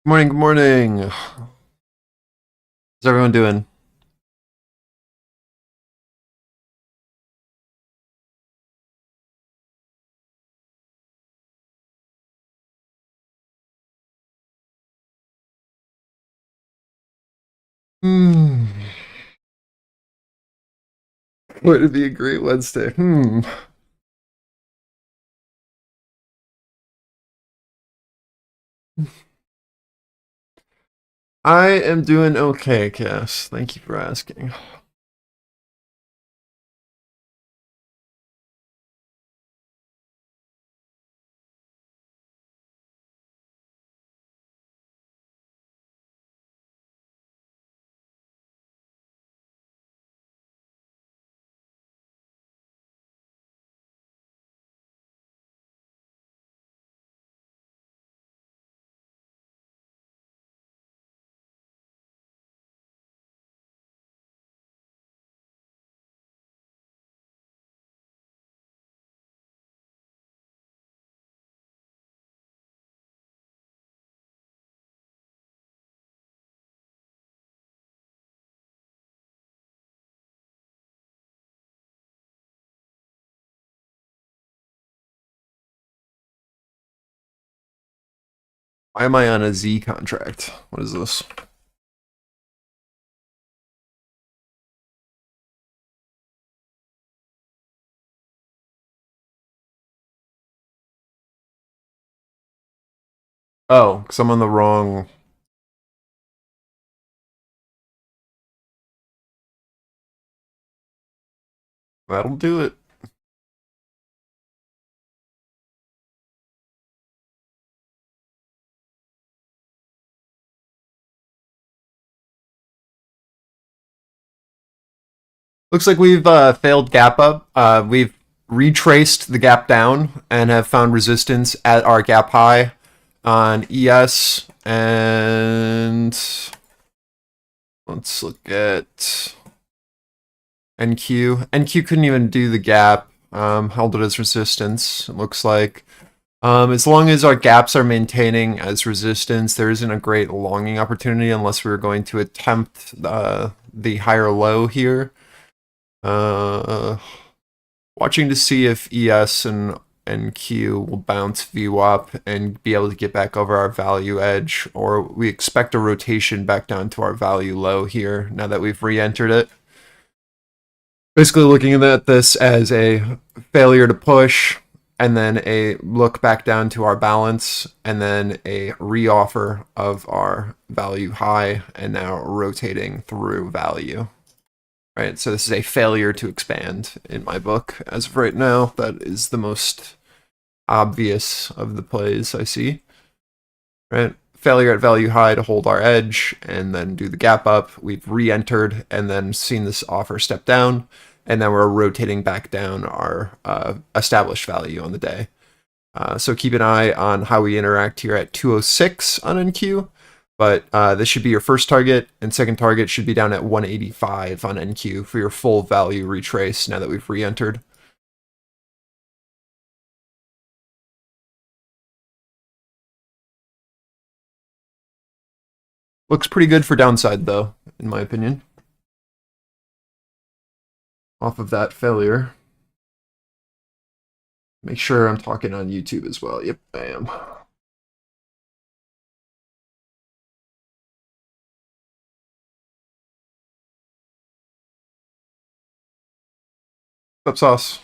Good morning, good morning. How's everyone doing? Hmm. Would be a great Wednesday? I am doing okay, Cass. Thank you for asking. Why am I on a Z contract? What is this? Oh, because I'm on the wrong. That'll do it. Looks like we've failed gap up. We've retraced the gap down and have found resistance at our gap high on ES. And let's look at NQ. NQ couldn't even do the gap. Held it as resistance, it looks like. As long as our gaps are maintaining as resistance, there isn't a great longing opportunity unless we were going to attempt the higher low here. Uh, Watching to see if ES and NQ will bounce VWAP and be able to get back over our value edge, or we expect a rotation back down to our value low here now that we've re-entered it. Basically looking at this as a failure to push, and then a look back down to our balance, and then a reoffer of our value high, and now rotating through value. Right, so this is a failure to expand in my book as of right now. That is the most obvious of the plays I see. Right, failure at value high to hold our edge and then do the gap up. We've re-entered and then seen this offer step down, and then we're rotating back down our established value on the day. So keep an eye on how we interact here at 206 on NQ. But this should be your first target, and second target should be down at 185 on NQ for your full value retrace now that we've re-entered. Looks pretty good for downside, though, in my opinion, off of that failure. Make sure I'm talking on YouTube as well. Yep, I am. Up sauce.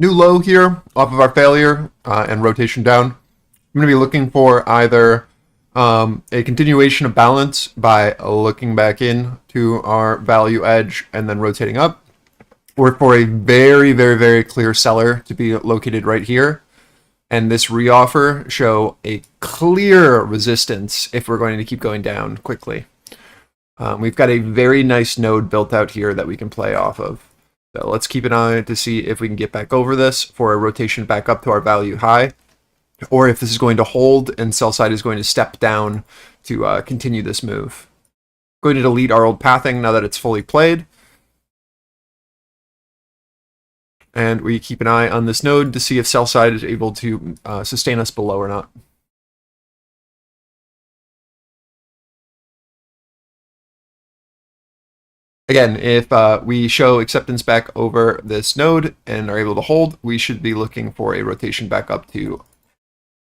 new low here off of our failure and rotation down. I'm going to be looking for either a continuation of balance by looking back in to our value edge and then rotating up, or for a very, very, very clear seller to be located right here. And this reoffer show a clear resistance if we're going to keep going down quickly. We've got a very nice node built out here that we can play off of. So let's keep an eye to see if we can get back over this for a rotation back up to our value high, or if this is going to hold and sell side is going to step down to continue this move. Going to delete our old pathing now that it's fully played. And we keep an eye on this node to see if sell side is able to sustain us below or not. Again, if we show acceptance back over this node and are able to hold, we should be looking for a rotation back up to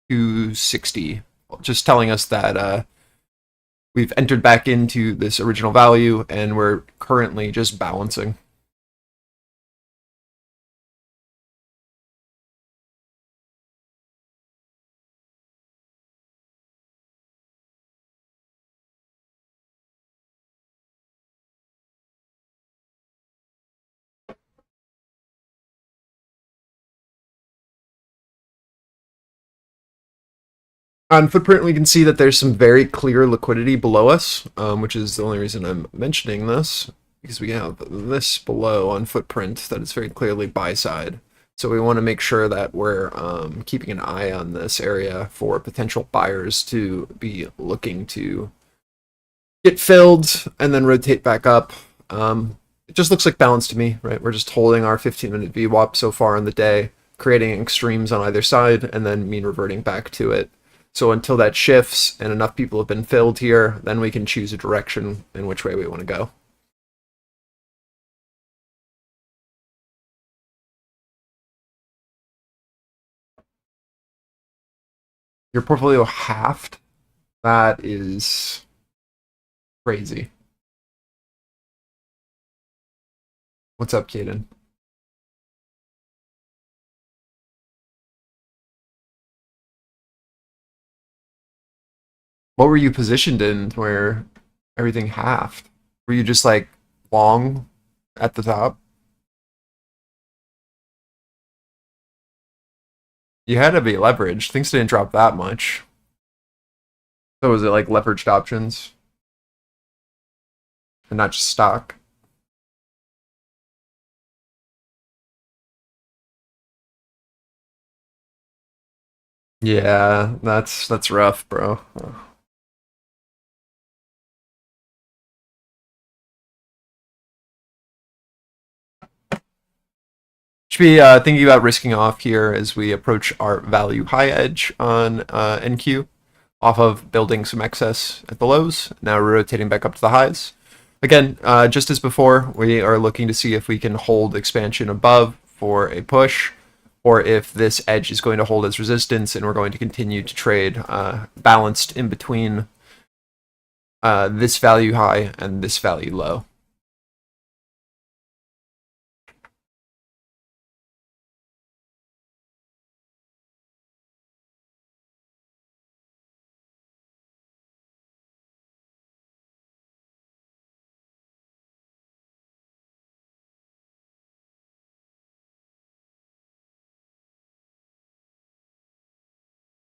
260, just telling us that we've entered back into this original value and we're currently just balancing. On footprint, we can see that there's some very clear liquidity below us, which is the only reason I'm mentioning this, because we have this below on footprint that is very clearly buy side. So we want to make sure that we're keeping an eye on this area for potential buyers to be looking to get filled and then rotate back up. It just looks like balance to me, right? We're just holding our 15-minute VWAP so far in the day, creating extremes on either side, and then mean reverting back to it. So until that shifts and enough people have been filled here, then we can choose a direction in which way we want to go. Your portfolio halved? That is crazy. What's up, Caden? What were you positioned in where everything halved? Were you just like long at the top? You had to be leveraged. Things didn't drop that much. So was it like leveraged options and not just stock? Yeah, that's rough, bro. Should be thinking about risking off here as we approach our value high edge on NQ, off of building some excess at the lows. Now we're rotating back up to the highs. Again, just as before, we are looking to see if we can hold expansion above for a push, or if this edge is going to hold as resistance and we're going to continue to trade balanced in between this value high and this value low.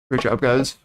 Great job, guys.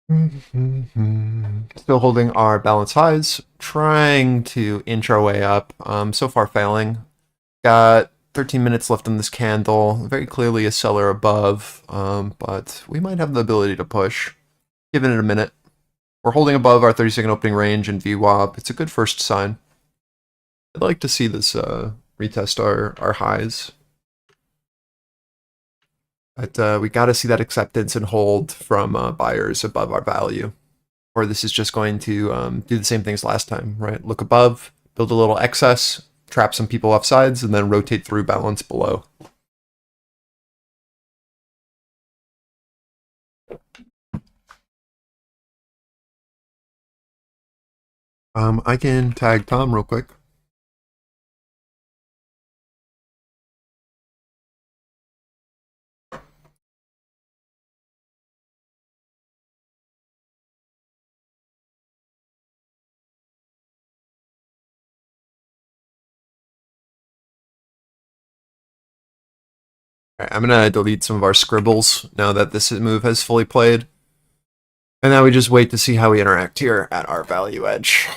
Still holding our balance highs, trying to inch our way up. So far failing. Got 13 minutes left in this candle. Very clearly a seller above, but we might have the ability to push. Giving it a minute. We're holding above our 30-second opening range and VWAP. It's a good first sign. I'd like to see this retest our highs. But we got to see that acceptance and hold from buyers above our value. Or this is just going to do the same thing as last time, right? Look above, build a little excess, trap some people off sides, and then rotate through balance below. I can tag Tom real quick. All right, I'm gonna delete some of our scribbles now that this move has fully played. And now we just wait to see how we interact here at our value edge.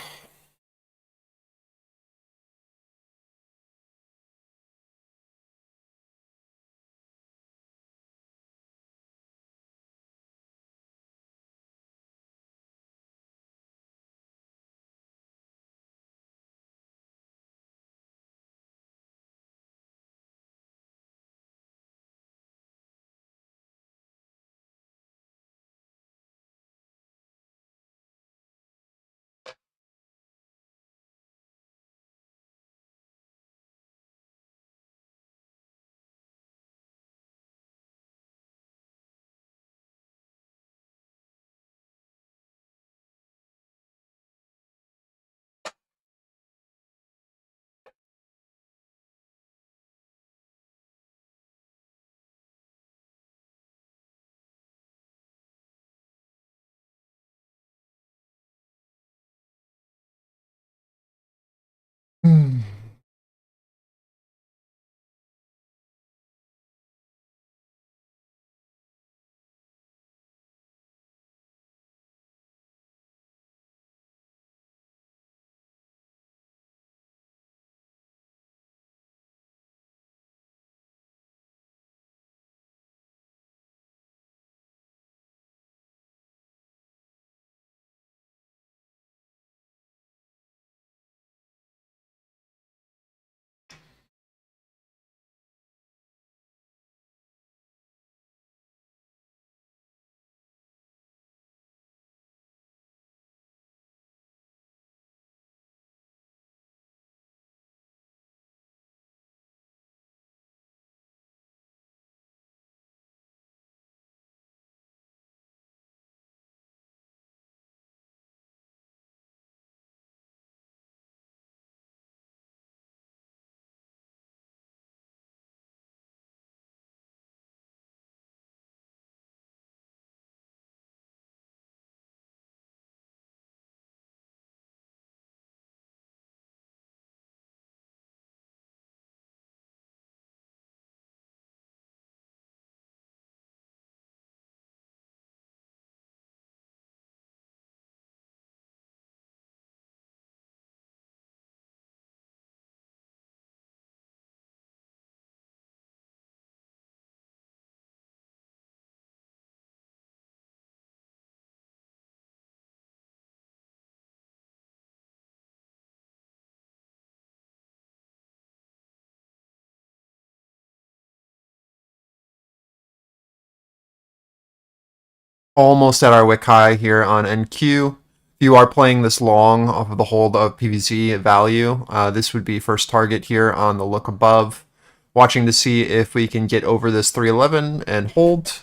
Almost at our wick high here on NQ. If you are playing this long off of the hold of PVZ value, this would be first target here on the look above. Watching to see if we can get over this 311 and hold,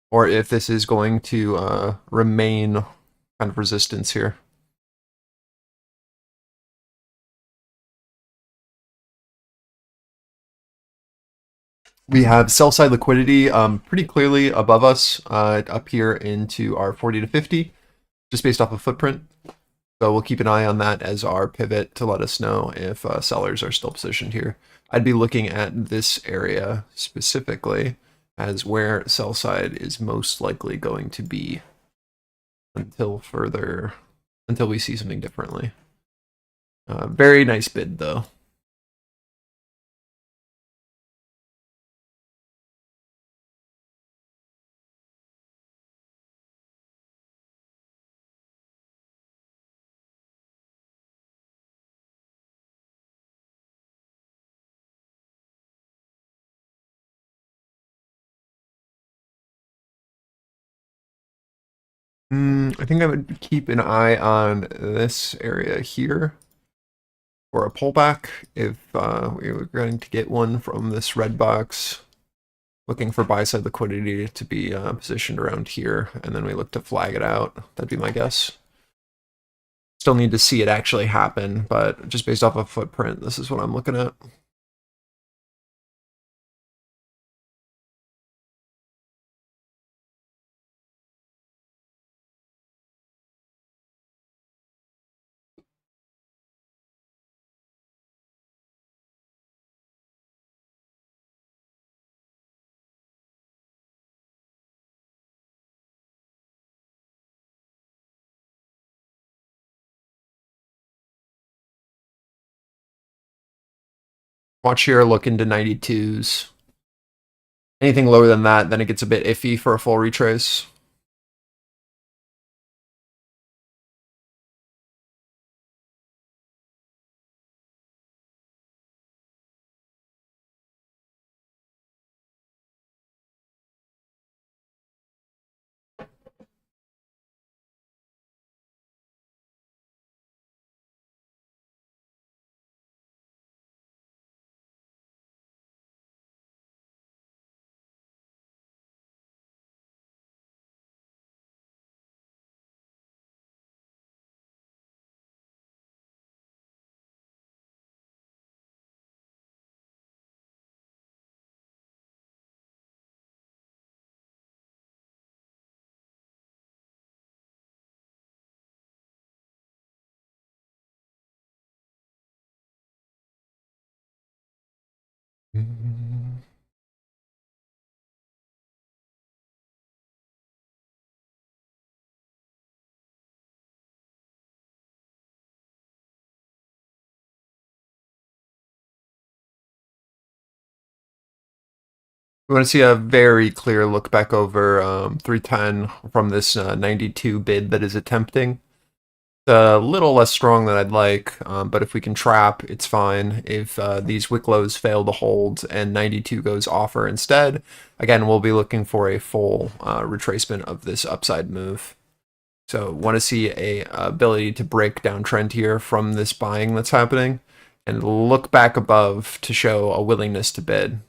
or if this is going to remain kind of resistance here. We have sell side liquidity pretty clearly above us up here into our 40 to 50, just based off of footprint. So we'll keep an eye on that as our pivot to let us know if sellers are still positioned here. I'd be looking at this area specifically as where sell side is most likely going to be. until we see something differently. Very nice bid though. I think I would keep an eye on this area here for a pullback if we were going to get one from this red box. Looking for buy side liquidity to be positioned around here, and then we look to flag it out. That'd be my guess. Still need to see it actually happen, but just based off of footprint, this is what I'm looking at. Watch here, look into 92s. Anything lower than that, then it gets a bit iffy for a full retrace. We want to see a very clear look back over 310 from this 92 bid that is attempting. A little less strong than I'd like, but if we can trap, it's fine. If these wick lows fail to hold and 92 goes offer instead, again, we'll be looking for a full retracement of this upside move. So want to see a ability to break downtrend here from this buying that's happening and look back above to show a willingness to bid.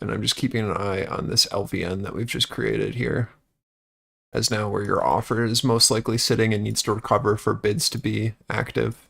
And I'm just keeping an eye on this LVN that we've just created here, as now where your offer is most likely sitting and needs to recover for bids to be active.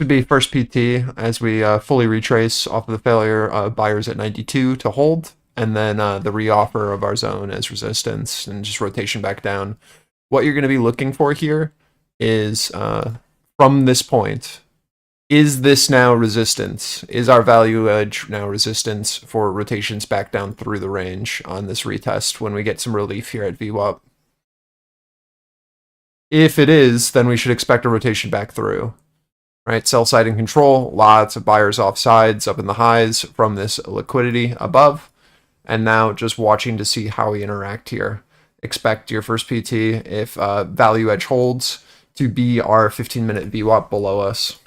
Should be first PT as we fully retrace off of the failure buyers at 92 to hold, and then the reoffer of our zone as resistance and just rotation back down. What you're going to be looking for here is from this point, is this now resistance? Is our value edge now resistance for rotations back down through the range on this retest when we get some relief here at VWAP? If it is, then we should expect a rotation back through. Right, sell side and control, lots of buyers off sides up in the highs from this liquidity above. And now just watching to see how we interact here. Expect your first PT, if value edge holds, to be our 15-minute VWAP below us.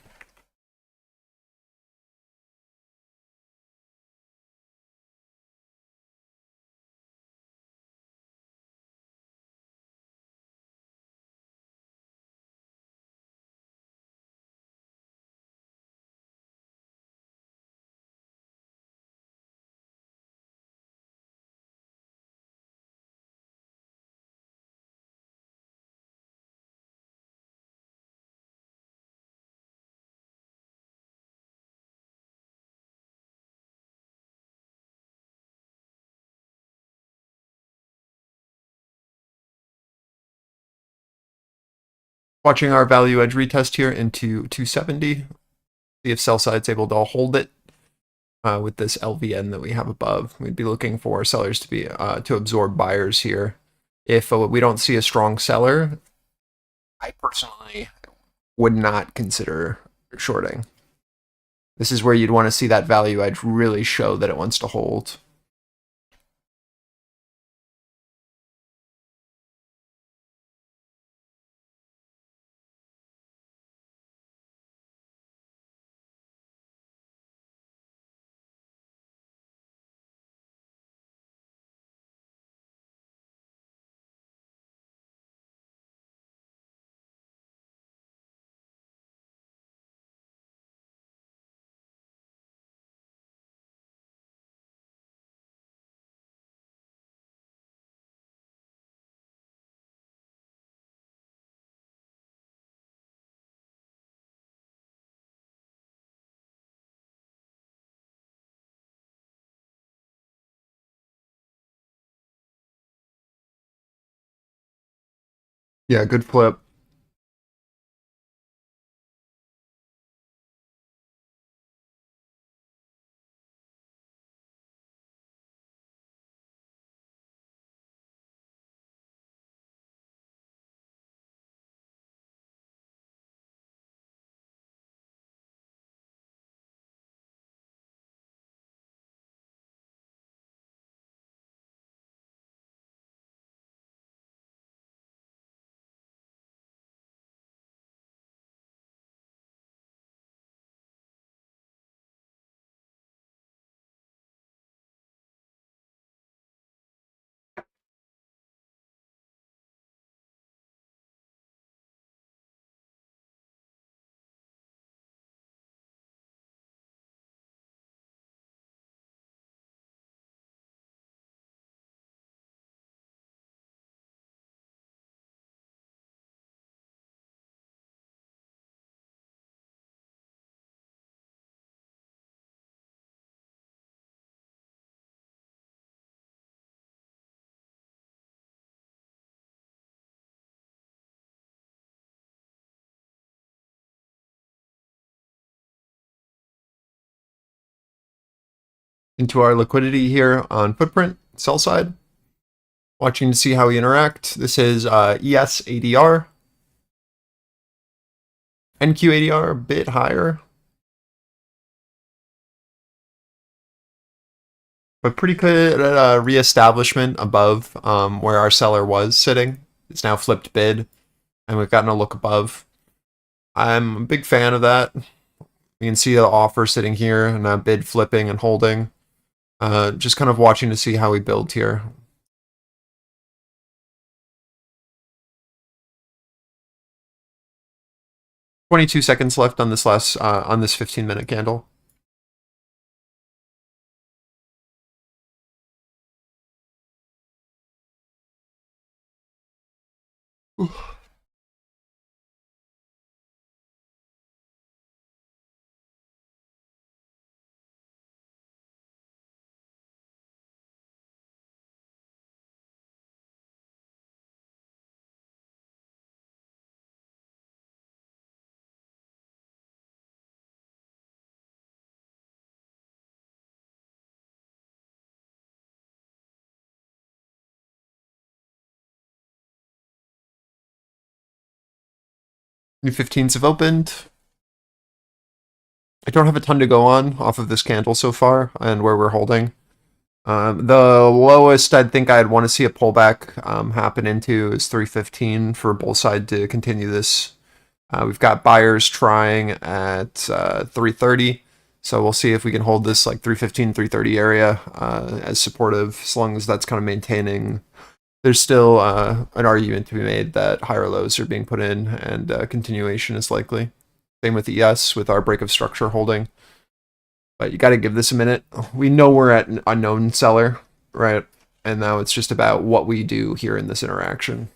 Watching our value edge retest here into 270. See if sell side's able to hold it with this LVN that we have above. We'd be looking for sellers to be to absorb buyers here. If we don't see a strong seller, I personally would not consider shorting. This is where you'd want to see that value edge really show that it wants to hold. Yeah, good flip. Into our liquidity here on footprint, sell side. Watching to see how we interact. This is ES ADR. NQ ADR a bit higher, but pretty good reestablishment above where our seller was sitting. It's now flipped bid, and we've gotten a look above. I'm a big fan of that. You can see the offer sitting here and a bid flipping and holding. Just kind of watching to see how we build here. 22 seconds left on this last on this 15-minute candle. New 15s have opened. I don't have a ton to go on off of this candle so far and where we're holding. The lowest I'd think I'd want to see a pullback happen into is 315 for bull side to continue this. We've got buyers trying at 330, so we'll see if we can hold this like 315, 330 area as supportive, as long as that's kind of maintaining. There's still an argument to be made that higher lows are being put in and continuation is likely. Same with ES with our break of structure holding. But you got to give this a minute. We know we're at an unknown seller, right? And now it's just about what we do here in this interaction.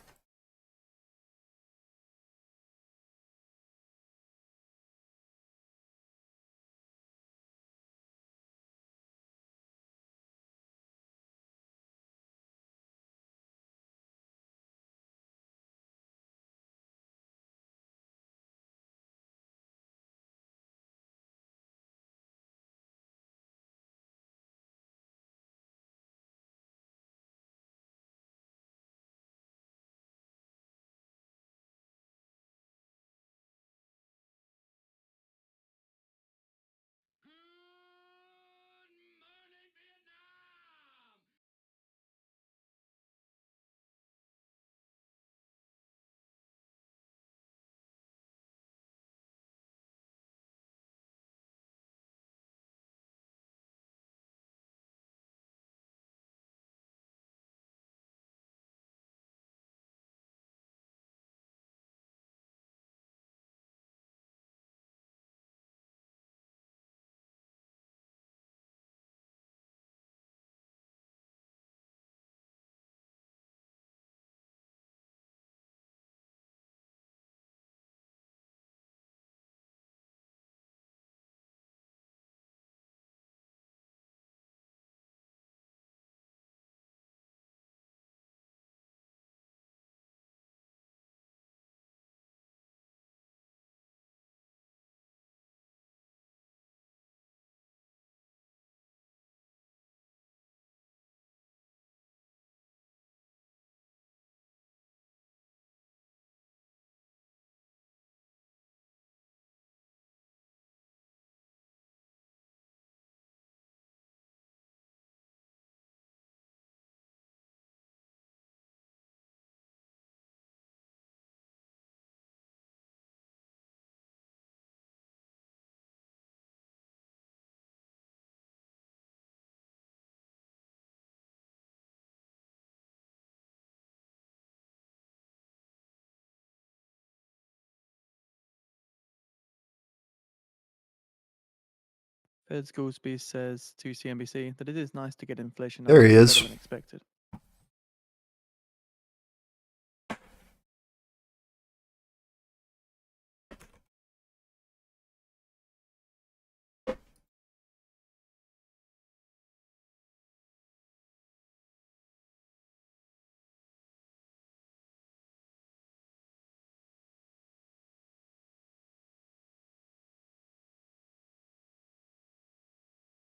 Fed's Goolsby says to CNBC that it is nice to get inflation There he numbers is. better than expected.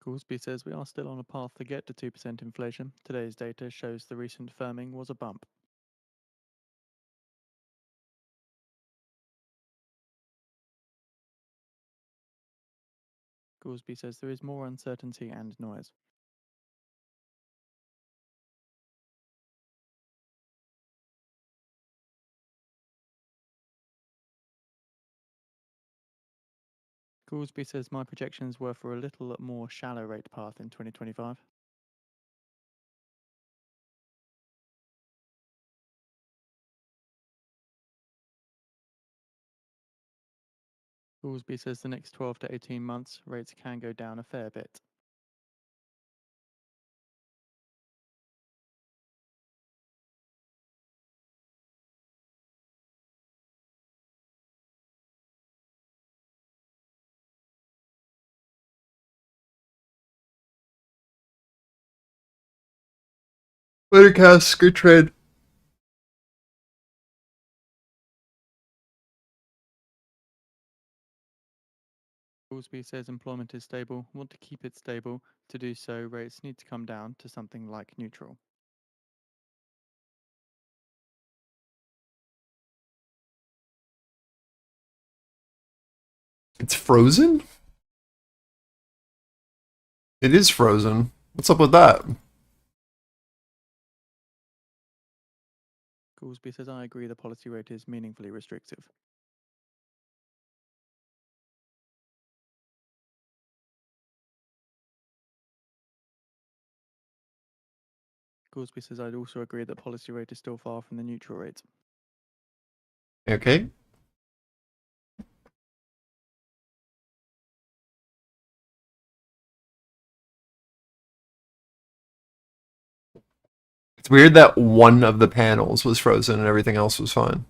Goolsby says we are still on a path to get to 2% inflation. Today's data shows the recent firming was a bump. Goolsby says there is more uncertainty and noise. Goolsby says my projections were for a little more shallow rate path in 2025. Goolsby says the next 12 to 18 months, rates can go down a fair bit. Later, Cass. Good trade. Goolsby says employment is stable, want to keep it stable. To do so, rates need to come down to something like neutral. It's frozen? It is frozen. What's up with that? Goolsby says I agree the policy rate is meaningfully restrictive. Goolsby says I'd also agree that policy rate is still far from the neutral rate. Okay. It's weird that one of the panels was frozen and everything else was fine.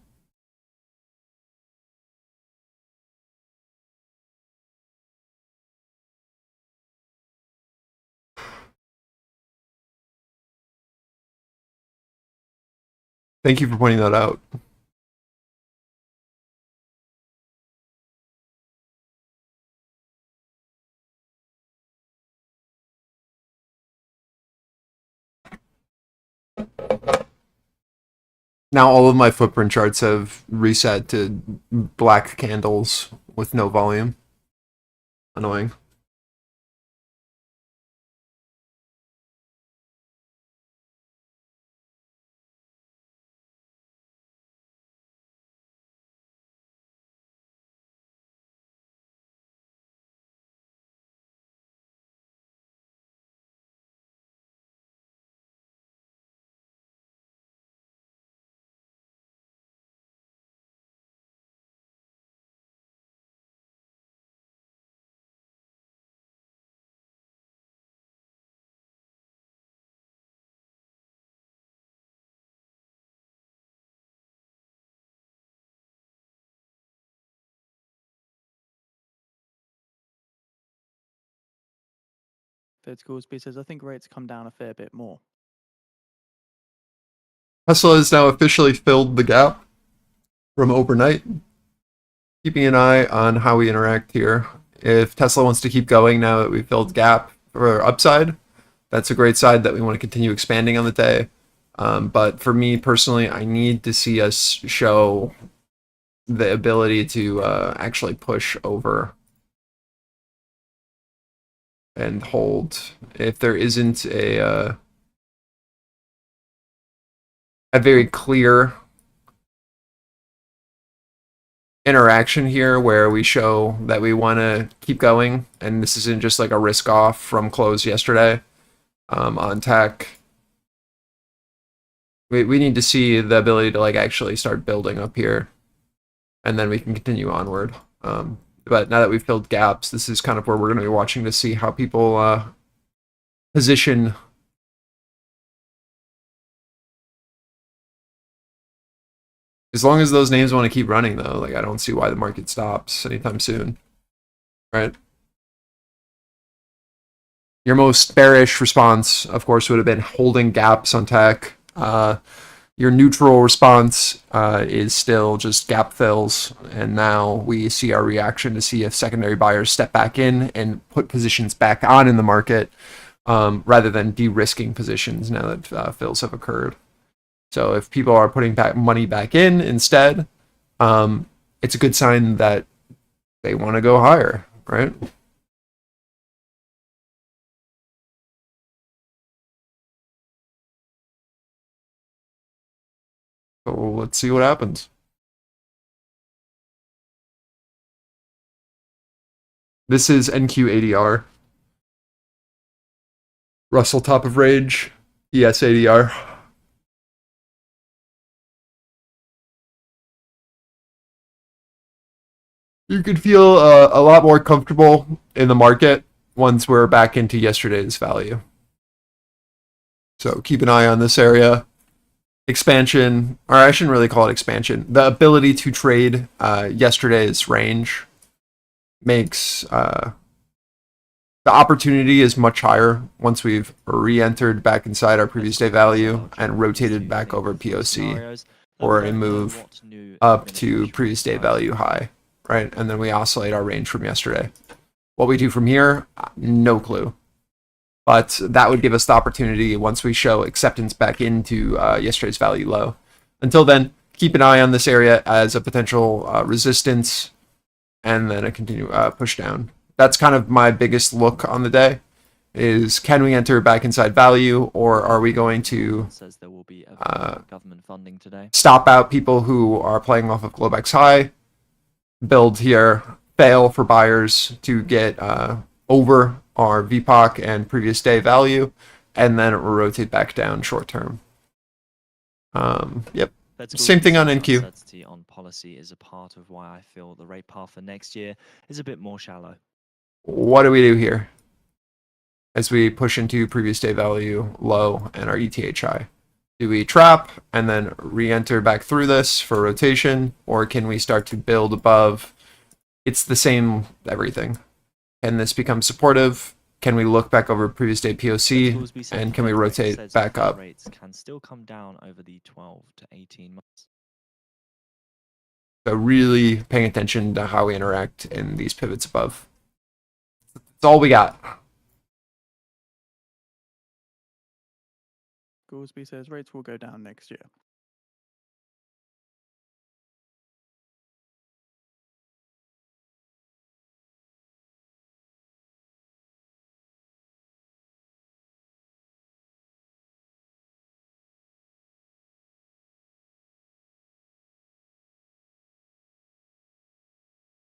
Thank you for pointing that out. Now all of my footprint charts have reset to black candles with no volume. Annoying. Fed's Goolsby says I think rates come down a fair bit more. Tesla has now officially filled the gap from overnight. Keeping an eye on how we interact here. If Tesla wants to keep going now that we've filled gap for upside, that's a great side that we want to continue expanding on the day. But for me personally, I need to see us show the ability to actually push over and hold. If there isn't a very clear interaction here where we show that we want to keep going, and this isn't just like a risk off from close yesterday on tech. We need to see the ability to like actually start building up here, and then we can continue onward. But now that we've filled gaps, this is kind of where we're going to be watching to see how people position. As long as those names want to keep running, though, like I don't see why the market stops anytime soon, right? Your most bearish response, of course, would have been holding gaps on tech. Your neutral response is still just gap fills, and now we see our reaction to see if secondary buyers step back in and put positions back on in the market, rather than de-risking positions now that fills have occurred. So if people are putting back money back in instead, it's a good sign that they want to go higher, right? So let's see what happens. This is NQ80R. Russell top of range. ES80R. You could feel a lot more comfortable in the market once we're back into yesterday's value. So keep an eye on this area. Expansion, or I shouldn't really call it expansion. The ability to trade yesterday's range makes the opportunity is much higher once we've re-entered back inside our previous day value and rotated back over POC or a move up to previous day value high, right? And then we oscillate our range from yesterday. What we do from here, no clue. But that would give us the opportunity once we show acceptance back into yesterday's value low. Until then, keep an eye on this area as a potential resistance and then a continue push down. That's kind of my biggest look on the day is can we enter back inside value, or are we going to stop out people who are playing off of Globex high, build here, fail for buyers to get over our VPOC and previous day value, and then it will rotate back down short term. Yep. Same thing on NQ. Uncertainty on policy is a part of why I feel the rate path for next year is a bit more shallow. What do we do here as we push into previous day value low and our ETH high? Do we trap and then re-enter back through this for rotation, or can we start to build above? It's the same everything. Can this become supportive? Can we look back over previous day POC, and can we rotate back up? Rates can still come down over the 12 to 18 months. So really paying attention to how we interact in these pivots above. That's all we got. Goolsby says rates will go down next year.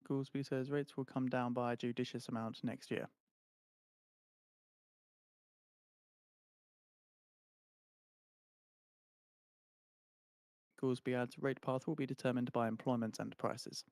Goolsby says rates will come down by a judicious amount next year. Goolsby adds rate path will be determined by employment and prices.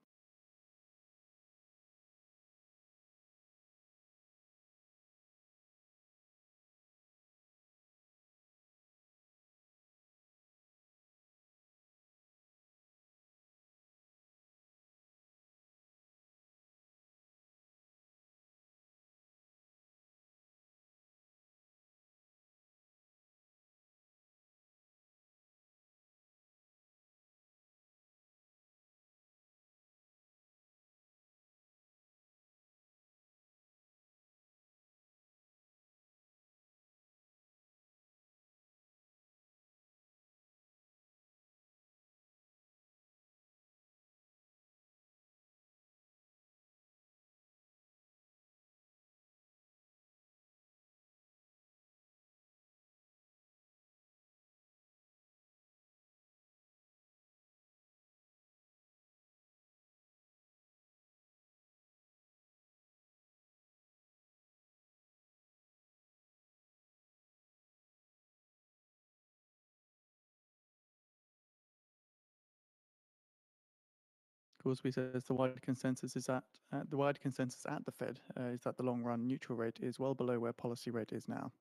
Goolsby says the wide consensus is at the Fed is that the long run neutral rate is well below where policy rate is now.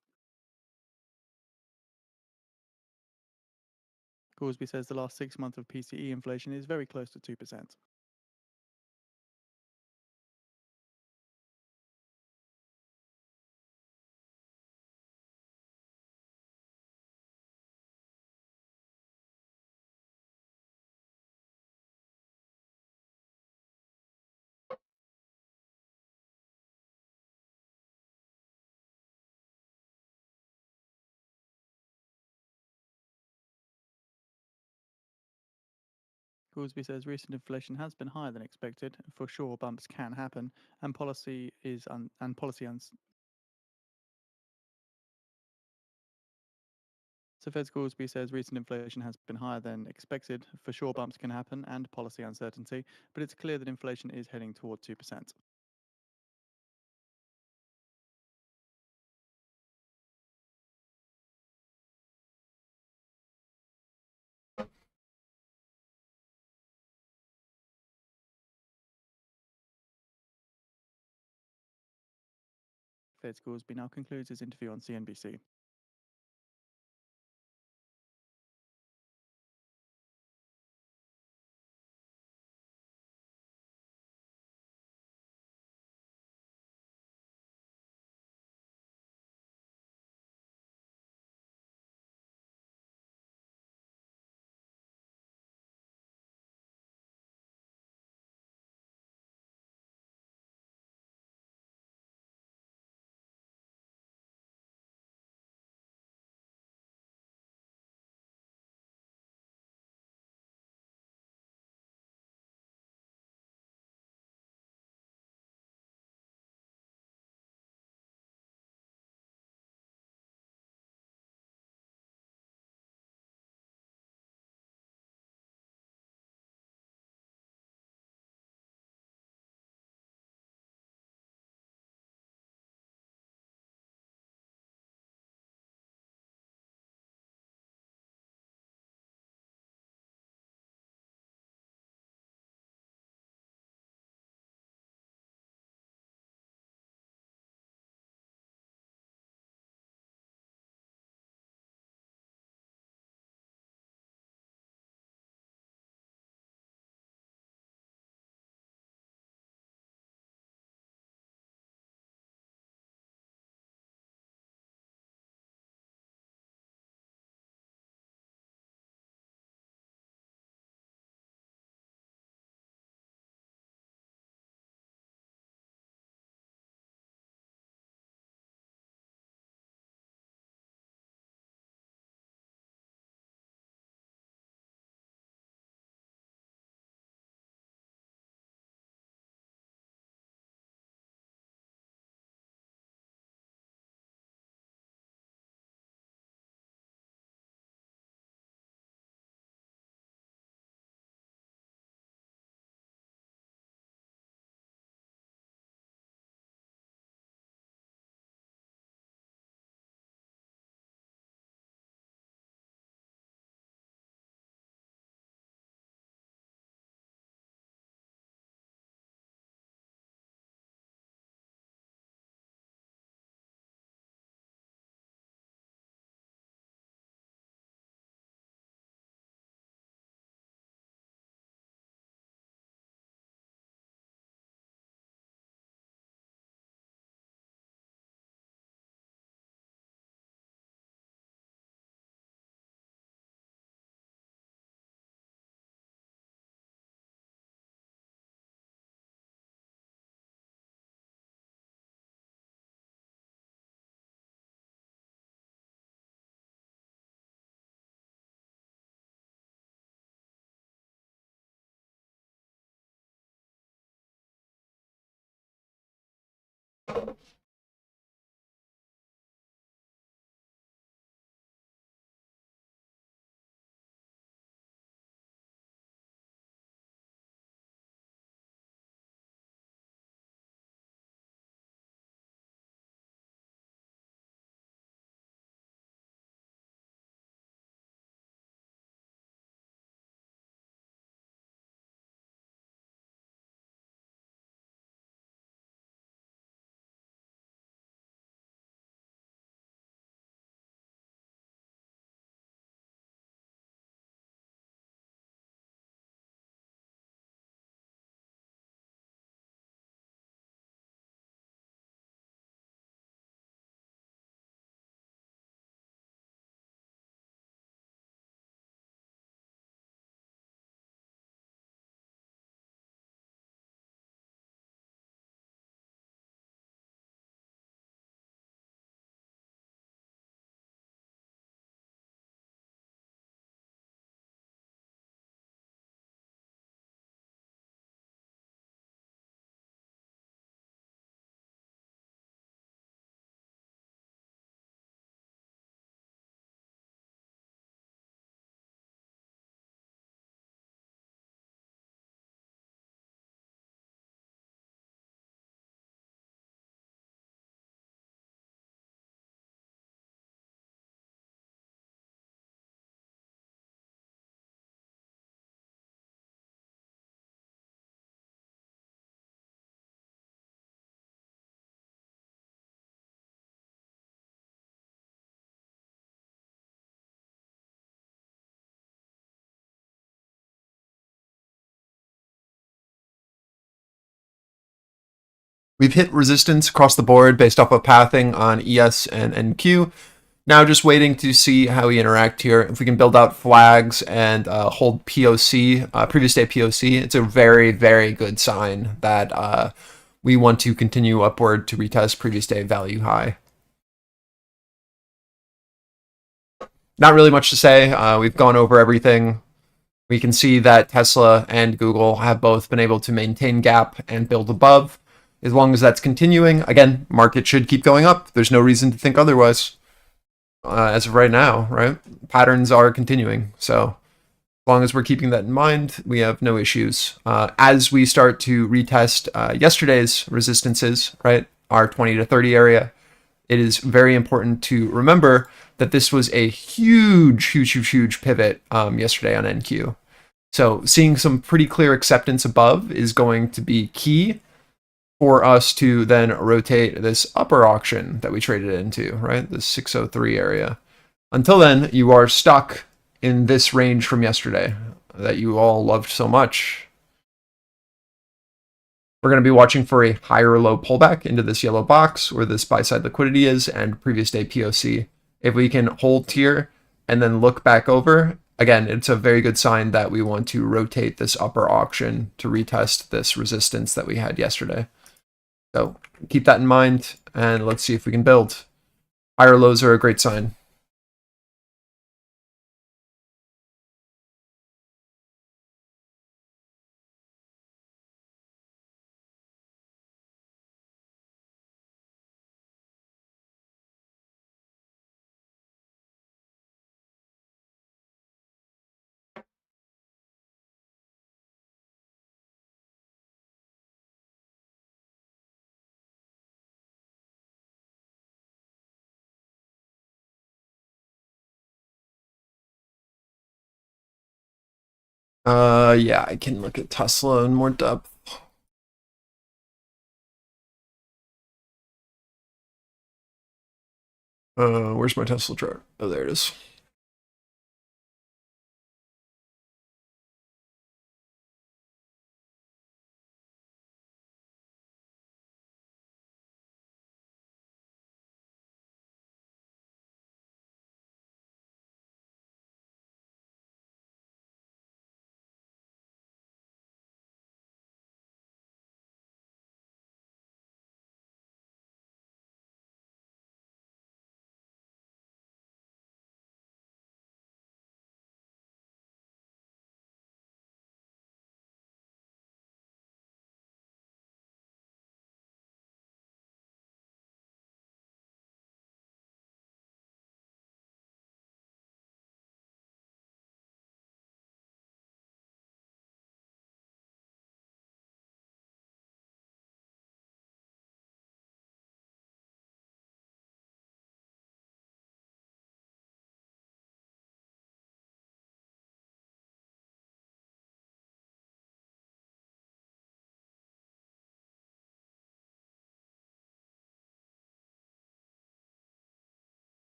Goolsby says the last 6 months of PCE inflation is very close to 2%. Goolsby says recent inflation has been higher than expected. For sure, bumps can happen, and policy is So Feds Goolsby says recent inflation has been higher than expected. For sure, bumps can happen, and policy uncertainty, but it's clear that inflation is heading toward 2%. Feds Goolsby now concludes his interview on CNBC. We've hit resistance across the board based off of pathing on ES and NQ. Now just waiting to see how we interact here. If we can build out flags and hold POC, previous day POC, it's a very, very good sign that we want to continue upward to retest previous day value high. Not really much to say. We've gone over everything. We can see that Tesla and Google have both been able to maintain gap and build above. As long as that's continuing, again, market should keep going up. There's no reason to think otherwise. As of right now, right? Patterns are continuing. So as long as we're keeping that in mind, we have no issues. As we start to retest yesterday's resistances, right? Our 20 to 30 area, it is very important to remember that this was a huge pivot yesterday on NQ. So seeing some pretty clear acceptance above is going to be key for us to then rotate this upper auction that we traded into, right? The 603 area. Until then, you are stuck in this range from yesterday that you all loved so much. We're going to be watching for a higher low pullback into this yellow box where this buy side liquidity is and previous day POC. If we can hold here and then look back over, again, it's a very good sign that we want to rotate this upper auction to retest this resistance that we had yesterday. So keep that in mind, and let's see if we can build. Higher lows are a great sign. Yeah, I can look at Tesla in more depth. Where's my Tesla chart? Oh, there it is.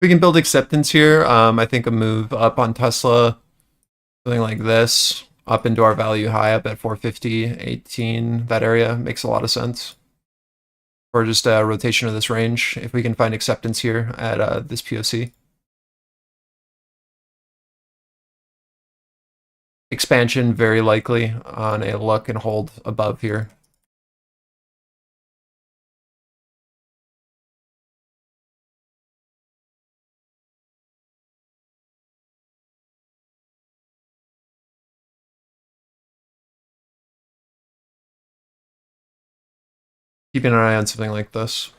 We can build acceptance here. I think a move up on Tesla, something like this, up into our value high up at 450, 18, that area makes a lot of sense. Or just a rotation of this range, if we can find acceptance here at this POC. Expansion very likely on a look and hold above here. Keeping an eye on something like this.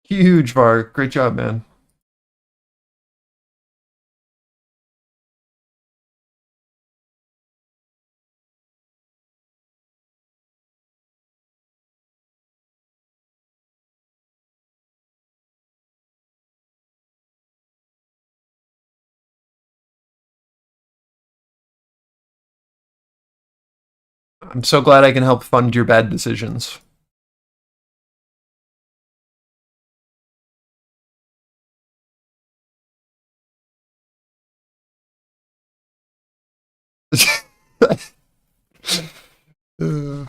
Huge VAR. Great job, man. I'm so glad I can help fund your bad decisions. Uh,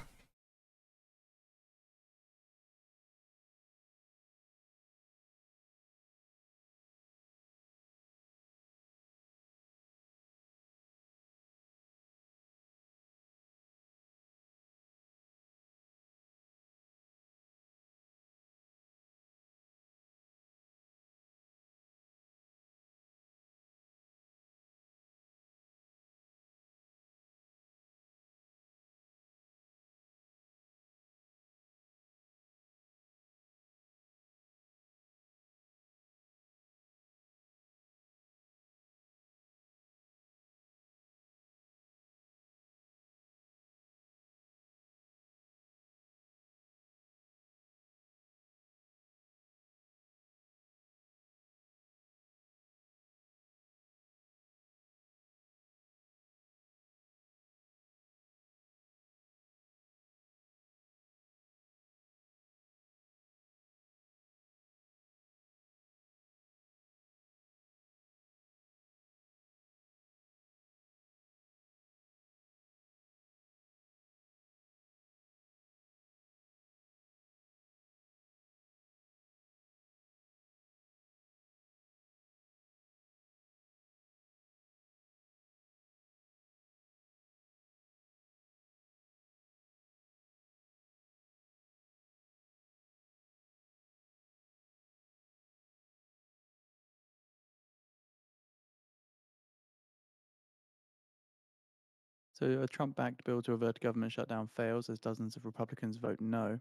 So a Trump-backed bill to avert government shutdown fails as dozens of Republicans vote no.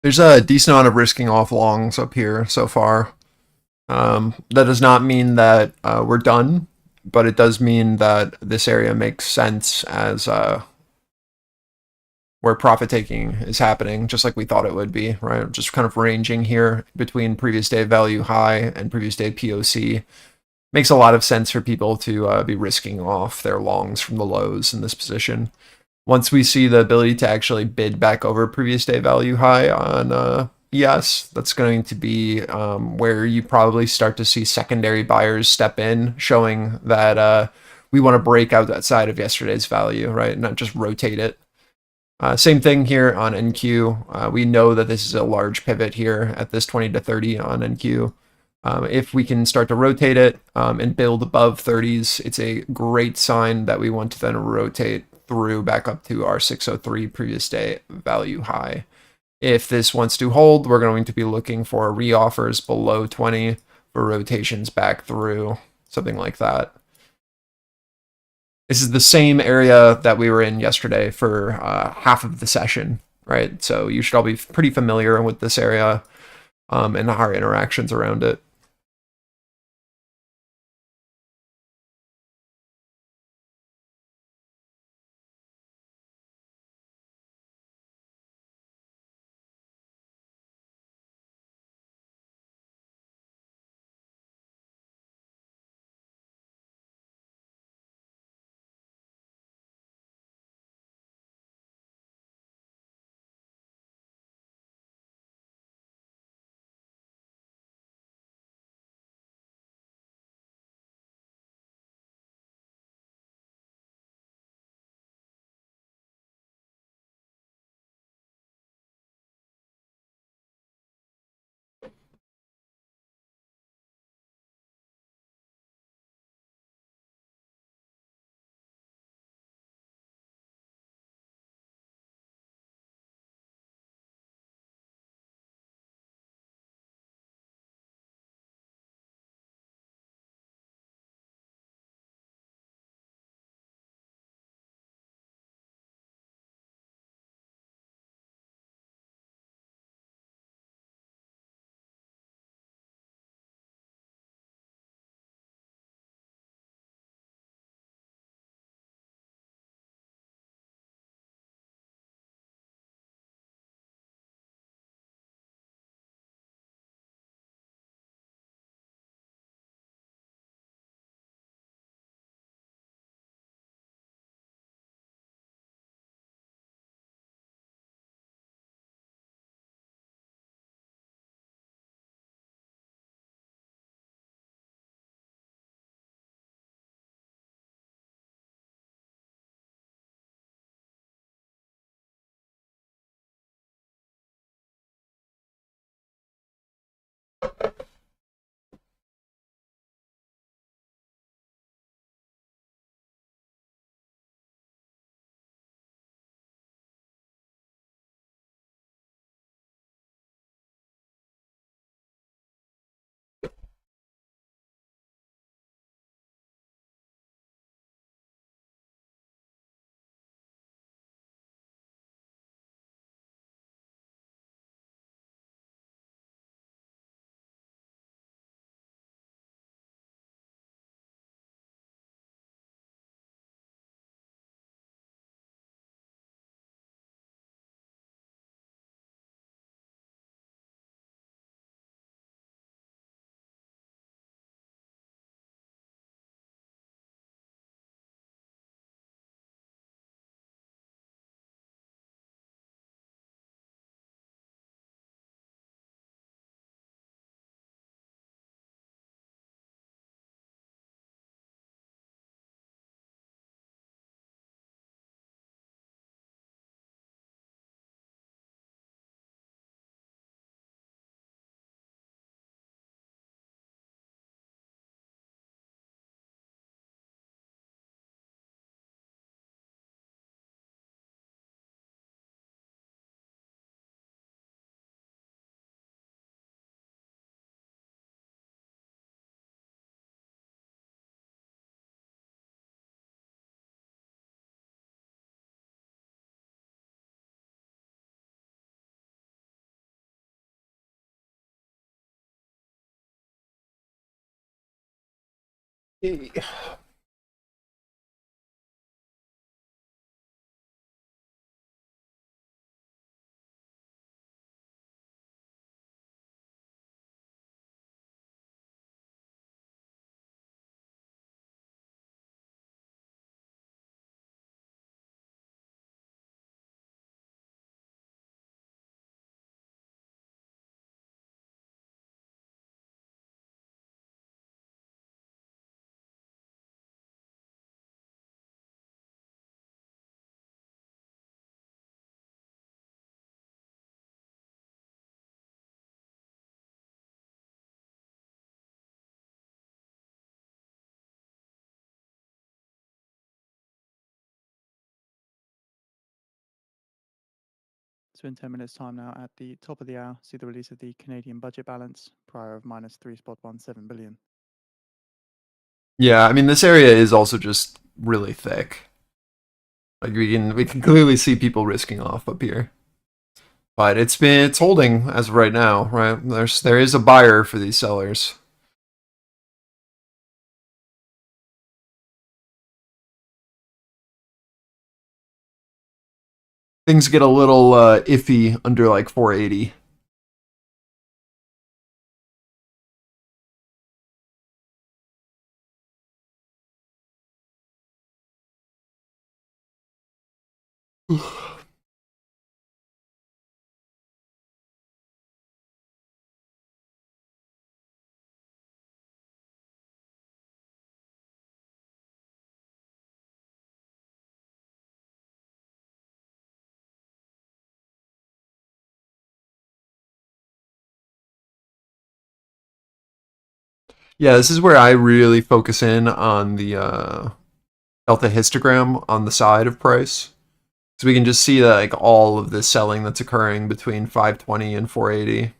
there's a decent amount of risking off longs up here so far. That does not mean that we're done, but it does mean that this area makes sense as where profit taking is happening, just like we thought it would be, right? Just kind of ranging here between previous day value high and previous day POC. Makes a lot of sense for people to be risking off their longs from the lows in this position. Once we see the ability to actually bid back over previous day value high on ES, that's going to be where you probably start to see secondary buyers step in, showing that we want to break out outside of yesterday's value, right? Not just rotate it. Same thing here on NQ. We know that this is a large pivot here at this 20 to 30 on NQ. If we can start to rotate it and build above 30s, it's a great sign that we want to then rotate through back up to our 603 previous day value high. If this wants to hold, we're going to be looking for reoffers below 20 for rotations back through, something like that. This is the same area that we were in yesterday for half of the session, right? So you should all be pretty familiar with this area and our interactions around it. So in 10 minutes time now, at the top of the hour, see the release of the Canadian budget balance, prior of minus 3.17 billion. Yeah, I mean this area is also just really thick. Like we can clearly see people risking off up here. But it's holding as of right now, right? There is a buyer for these sellers. Things get a little iffy under like 480. Yeah, this is where I really focus in on the delta histogram on the side of price. So we can just see that like all of this selling that's occurring between 520 and 480.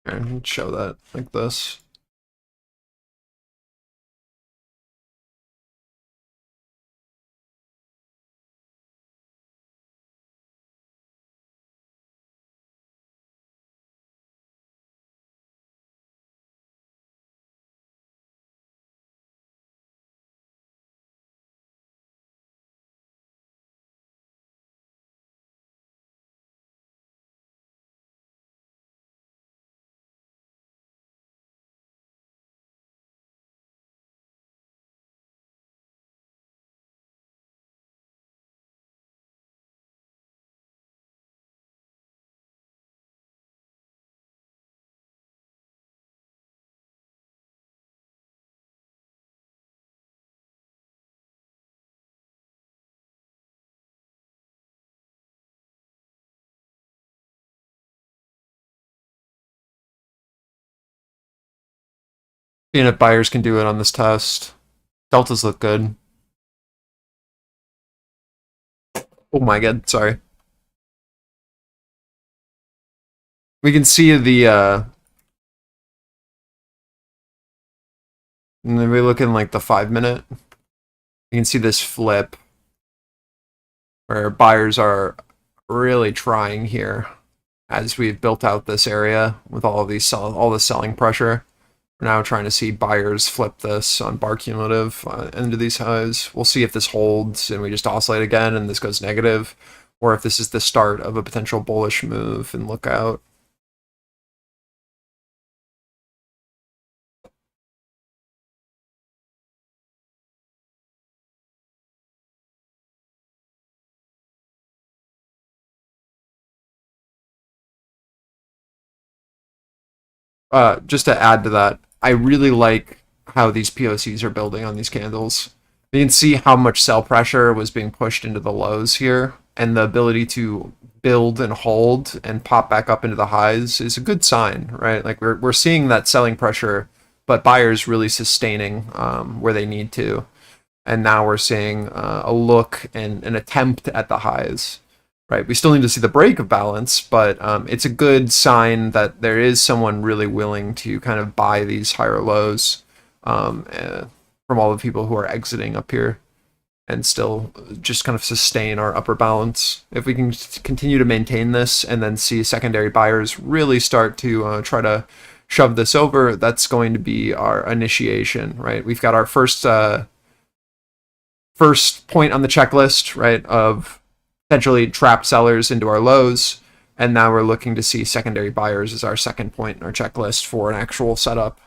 Okay, let's show that like this. Seeing if buyers can do it on this test. Deltas look good. Oh my god, sorry. We can see the and then we look in like the 5-minute. You can see this flip where buyers are really trying here as we've built out this area with all of these all the selling pressure. We're now trying to see buyers flip this on bar cumulative into these highs. We'll see if this holds and we just oscillate again and this goes negative, or if this is the start of a potential bullish move and look out. Just to add to that, I really like how these POCs are building on these candles. You can see how much sell pressure was being pushed into the lows here, and the ability to build and hold and pop back up into the highs is a good sign, right? Like we're seeing that selling pressure, but buyers really sustaining where they need to, and now we're seeing a look and an attempt at the highs. Right, we still need to see the break of balance, but it's a good sign that there is someone really willing to kind of buy these higher lows from all the people who are exiting up here and still just kind of sustain our upper balance. If we can continue to maintain this and then see secondary buyers really start to try to shove this over, that's going to be our initiation, right? We've got our first point on the checklist, right, of potentially trap sellers into our lows, and now we're looking to see secondary buyers as our second point in our checklist for an actual setup.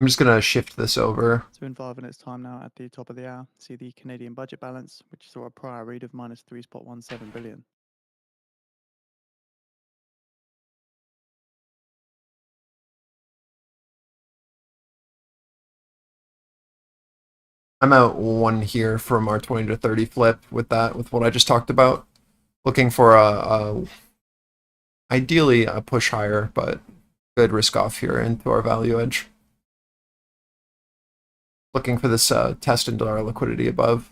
I'm just gonna shift this over. So in 5 minutes time now at the top of the hour, see the Canadian budget balance, which saw a prior read of minus 3.17 billion. I'm out one here from our 20 to 30 flip with that, with what I just talked about. Looking for ideally a push higher, but good risk off here into our value edge. Looking for this test into our liquidity above.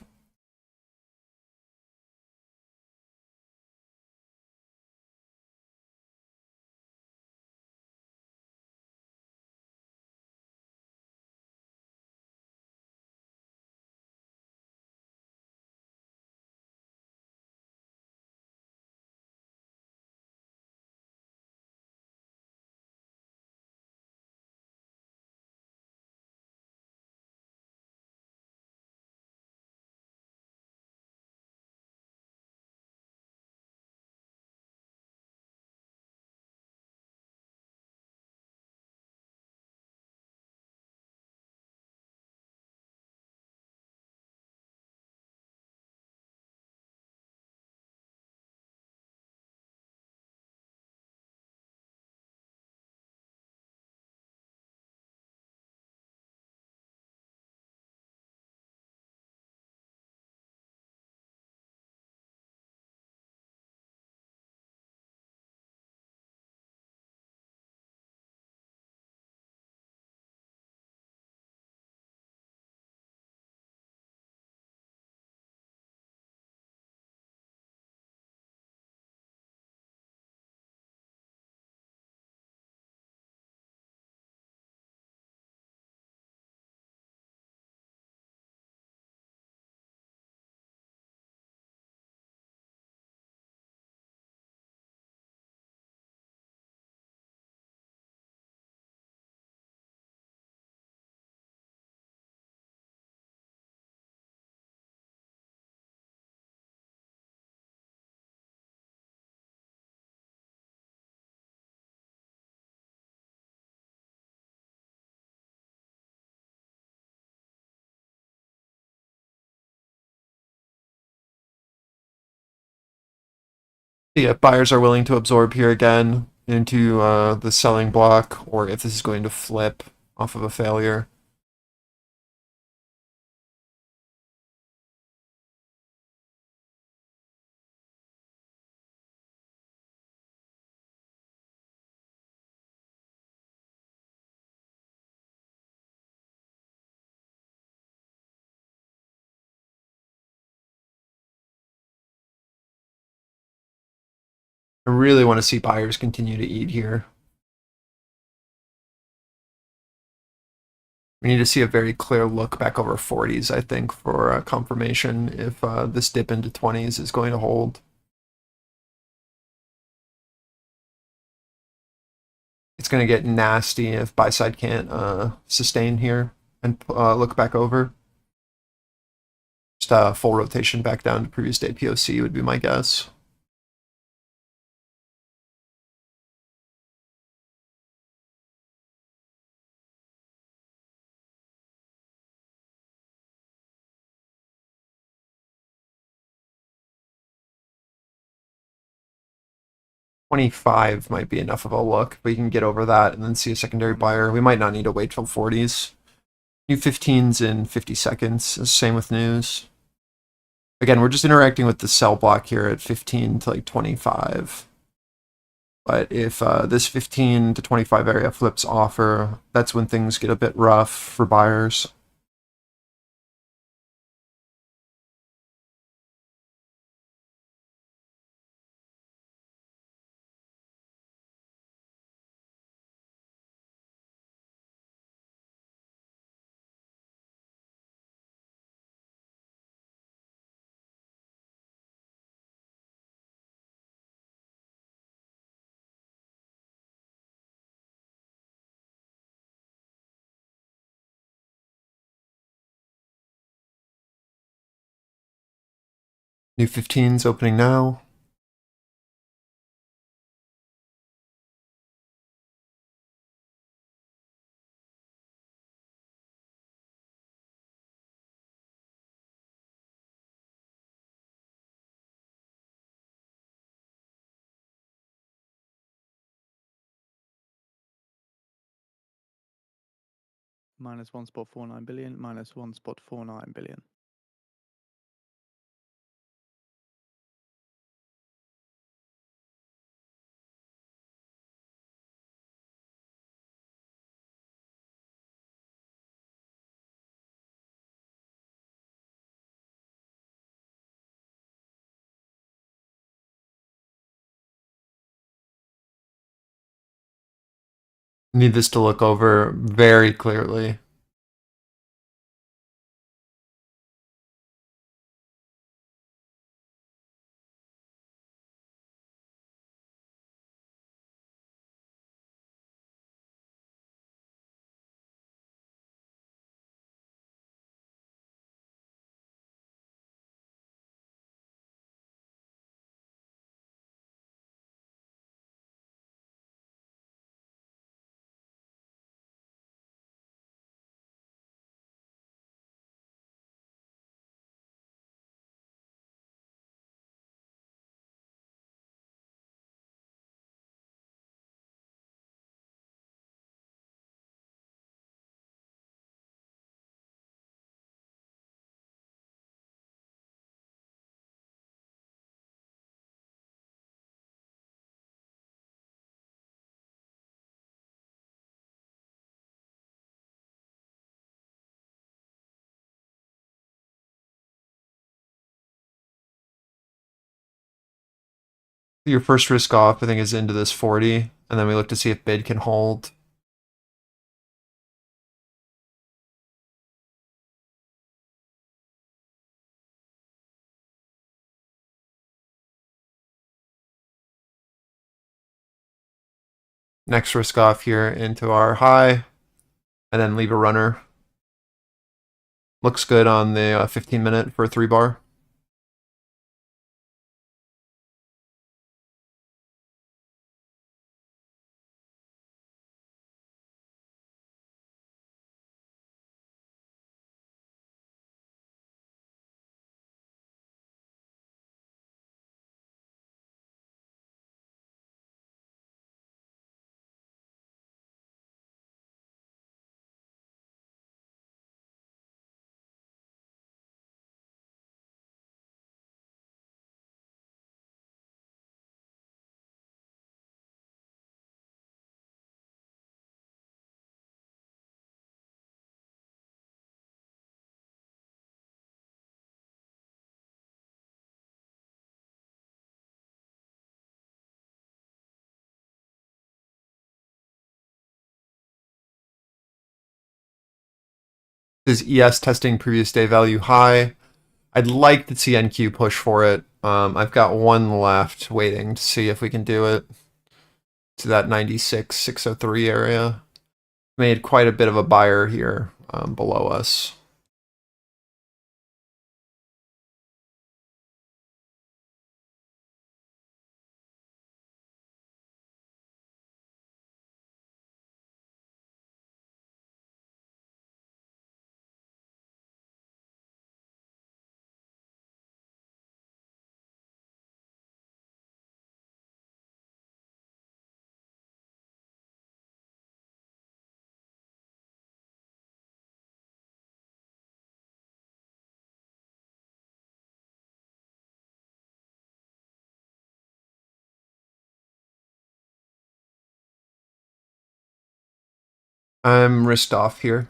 Yeah, buyers are willing to absorb here again into the selling block, or if this is going to flip off of a failure. I really want to see buyers continue to eat here. We need to see a very clear look back over 40s, I think, for confirmation if this dip into 20s is going to hold. It's going to get nasty if buy side can't sustain here and look back over. Just a full rotation back down to previous day POC would be my guess. $25 might be enough of a look, but you can get over that and then see a secondary buyer. We might not need to wait till 40s. New 15s in 50 seconds. Same with news. Again, we're just interacting with the sell block here at 15 to like 25. But if this 15 to 25 area flips offer, that's when things get a bit rough for buyers. New 15s opening now. minus 1.49 billion, minus 1.49 billion. Need this to look over very clearly. Your first risk off, I think, is into this 40, and then we look to see if bid can hold. Next risk off here into our high, and then leave a runner. Looks good on the 15 minute for a 3 bar. Is ES testing previous day value high? I'd like to see NQ push for it. I've got one left waiting to see if we can do it to that 96,603 area. Made quite a bit of a buyer here below us. I'm risked off here.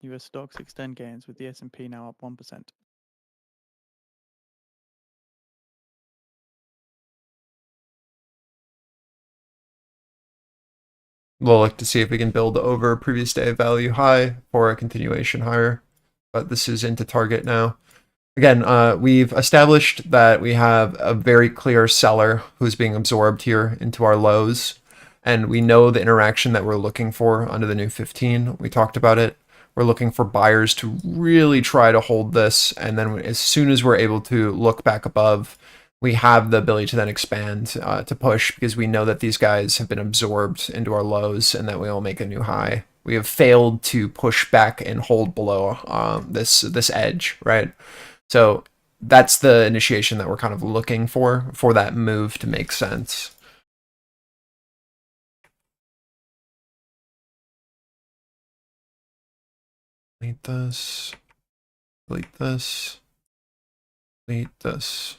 US stocks extend gains with the S&P now up 1%. We'll look to see if we can build over previous day value high for a continuation higher. But this is into target now. Again, we've established that we have a very clear seller who's being absorbed here into our lows. And we know the interaction that we're looking for under the new 15. We talked about it. We're looking for buyers to really try to hold this. And then as soon as we're able to look back above, we have the ability to then expand to push, because we know that these guys have been absorbed into our lows and that we will make a new high. We have failed to push back and hold below this edge, right? So that's the initiation that we're kind of looking for that move to make sense. delete this, delete this, delete this.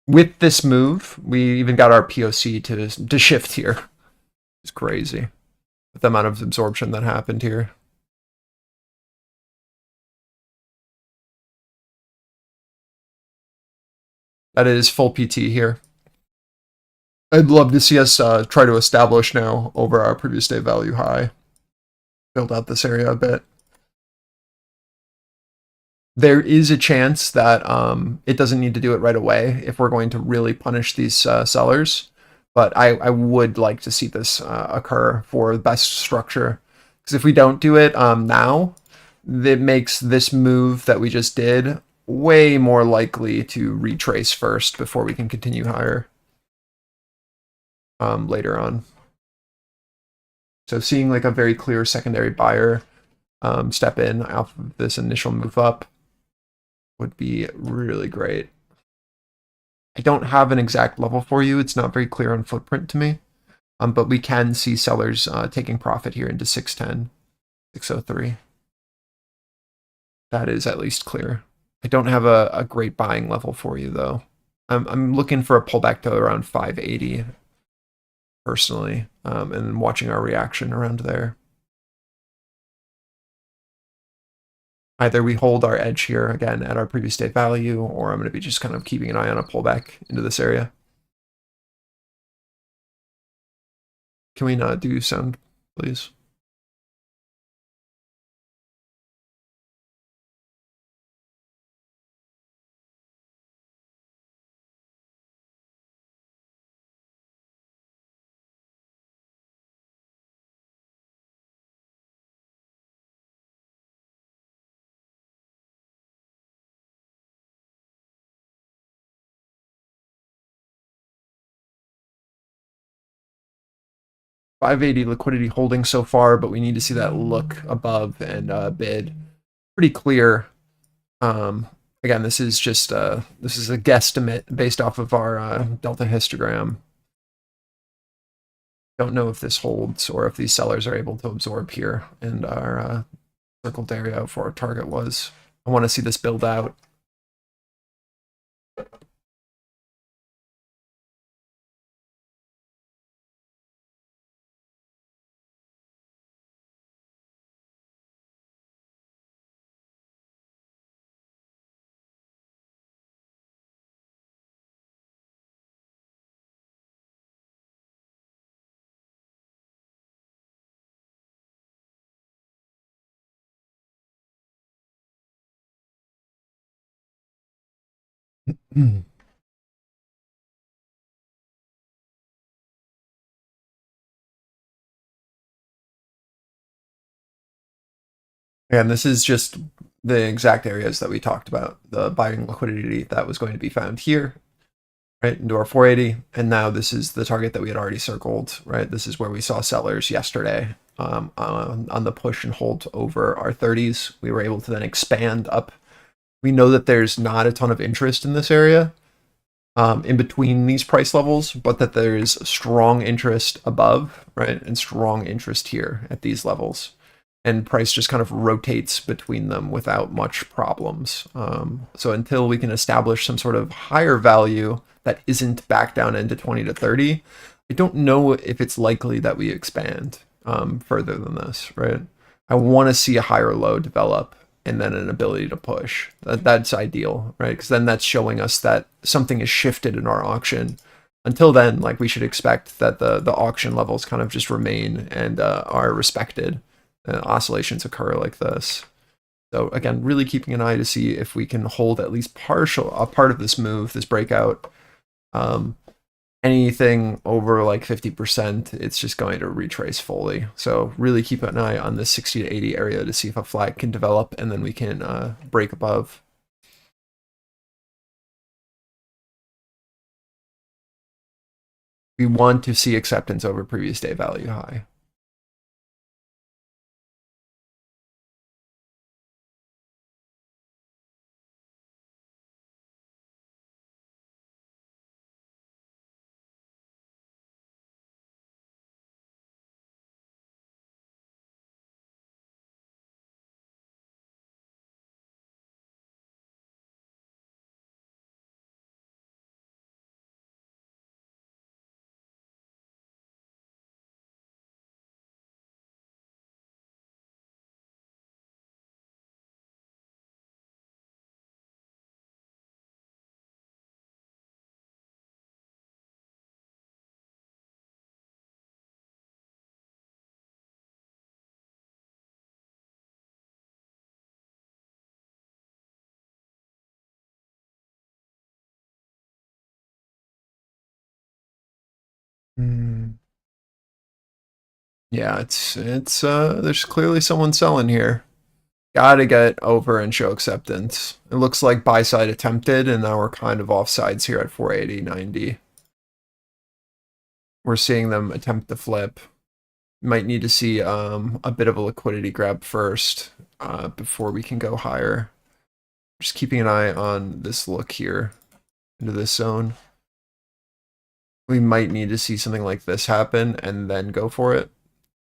With this move, we even got our POC to shift here. It's crazy with the amount of absorption that happened here. That is full PT here. I'd love to see us try to establish now over our previous day value high. Build out this area a bit. There is a chance that it doesn't need to do it right away if we're going to really punish these sellers. But I would like to see this occur for the best structure. Because if we don't do it now, it makes this move that we just did way more likely to retrace first before we can continue higher later on. So seeing like a very clear secondary buyer step in off of this initial move up would be really great. I don't have an exact level for you. It's not very clear on footprint to me. But we can see sellers taking profit here into 610, 603. That is at least clear. I don't have a great buying level for you though. I'm looking for a pullback to around 580 personally, and watching our reaction around there. Either we hold our edge here again at our previous day value, or I'm going to be just kind of keeping an eye on a pullback into this area. Can we not do sound, please? $580 liquidity holding so far, but we need to see that look above and bid. Pretty clear. Again, this is just this is a guesstimate based off of our delta histogram. Don't know if this holds or if these sellers are able to absorb here and our circled area for our target was. I want to see this build out. And this is just the exact areas that we talked about, the buying liquidity that was going to be found here, right, into our 480. And now this is the target that we had already circled, right? This is where we saw sellers yesterday on the push and hold over our 30s. We were able to then expand up. We know that there's not a ton of interest in this area in between these price levels, but that there is strong interest above, right, and strong interest here at these levels. And price just kind of rotates between them without much problems. So until we can establish some sort of higher value that isn't back down into 20 to 30, I don't know if it's likely that we expand further than this, right? I want to see a higher low develop and then an ability to push. That's ideal, right? Because then that's showing us that something is shifted in our auction. Until then, like, we should expect that the auction levels kind of just remain and are respected. Oscillations occur like this. So again, really keeping an eye to see if we can hold at least a part of this move, this breakout. Anything over like 50%, it's just going to retrace fully. So really keep an eye on this 60 to 80 area to see if a flag can develop, and then we can break above. We want to see acceptance over previous day value high. Yeah, it's there's clearly someone selling here. Gotta get over and show acceptance. It looks like buy side attempted, and now we're kind of offsides here at 480.90. We're seeing them attempt to flip. Might need to see a bit of a liquidity grab first before we can go higher. Just keeping an eye on this look here into this zone. We might need to see something like this happen and then go for it.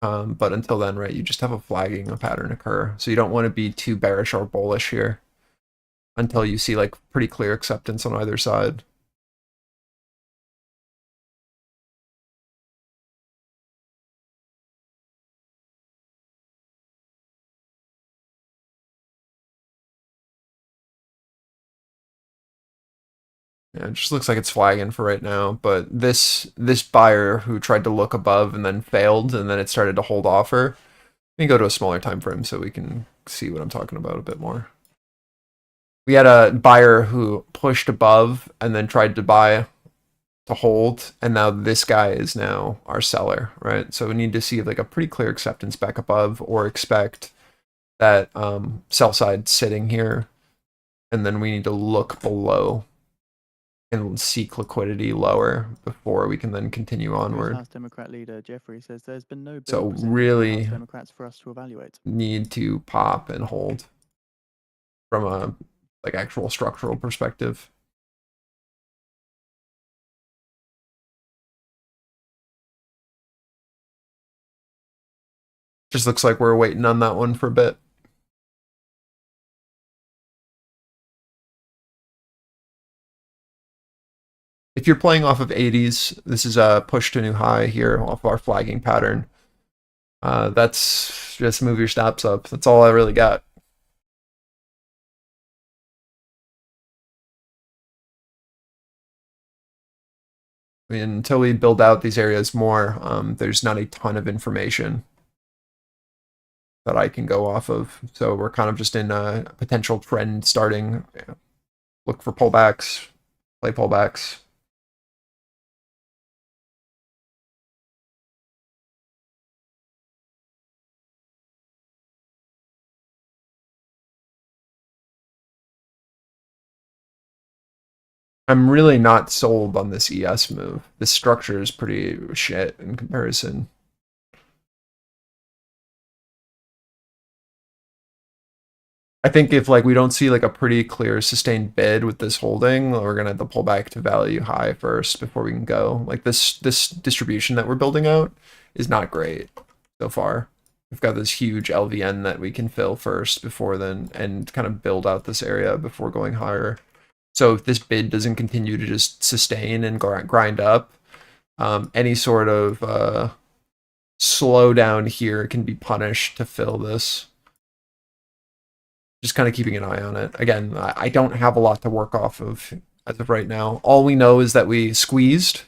But until then, right, you just have a flagging a pattern occur. So you don't want to be too bearish or bullish here until you see like pretty clear acceptance on either side. Yeah, it just looks like it's flagging for right now, but this buyer who tried to look above and then failed and then it started to hold offer. Let me go to a smaller time frame so we can see what I'm talking about a bit more. We had a buyer who pushed above and then tried to buy to hold, and now this guy is now our seller, right? So we need to see like a pretty clear acceptance back above or expect that sell side sitting here, and then we need to look below and seek liquidity lower before we can then continue onward. House Democrat leader Jeffrey says there's been no bill So presented to the really House Democrats for us to evaluate. need to pop and hold from a like actual structural perspective. Just looks like we're waiting on that one for a bit. If you're playing off of 80s, this is a push to new high here off our flagging pattern. That's just move your stops up. That's all I really got. I mean, until we build out these areas more, there's not a ton of information that I can go off of. So we're kind of just in a potential trend starting. Look for pullbacks, play pullbacks. I'm really not sold on this ES move. This structure is pretty shit in comparison. I think if like we don't see like a pretty clear sustained bid with this holding, we're gonna have to pull back to value high first before we can go. Like this distribution that we're building out is not great so far. We've got this huge LVN that we can fill first before then and kind of build out this area before going higher. So if this bid doesn't continue to just sustain and grind up, any sort of slowdown here can be punished to fill this. Just kind of keeping an eye on it. Again, I don't have a lot to work off of as of right now. All we know is that we squeezed,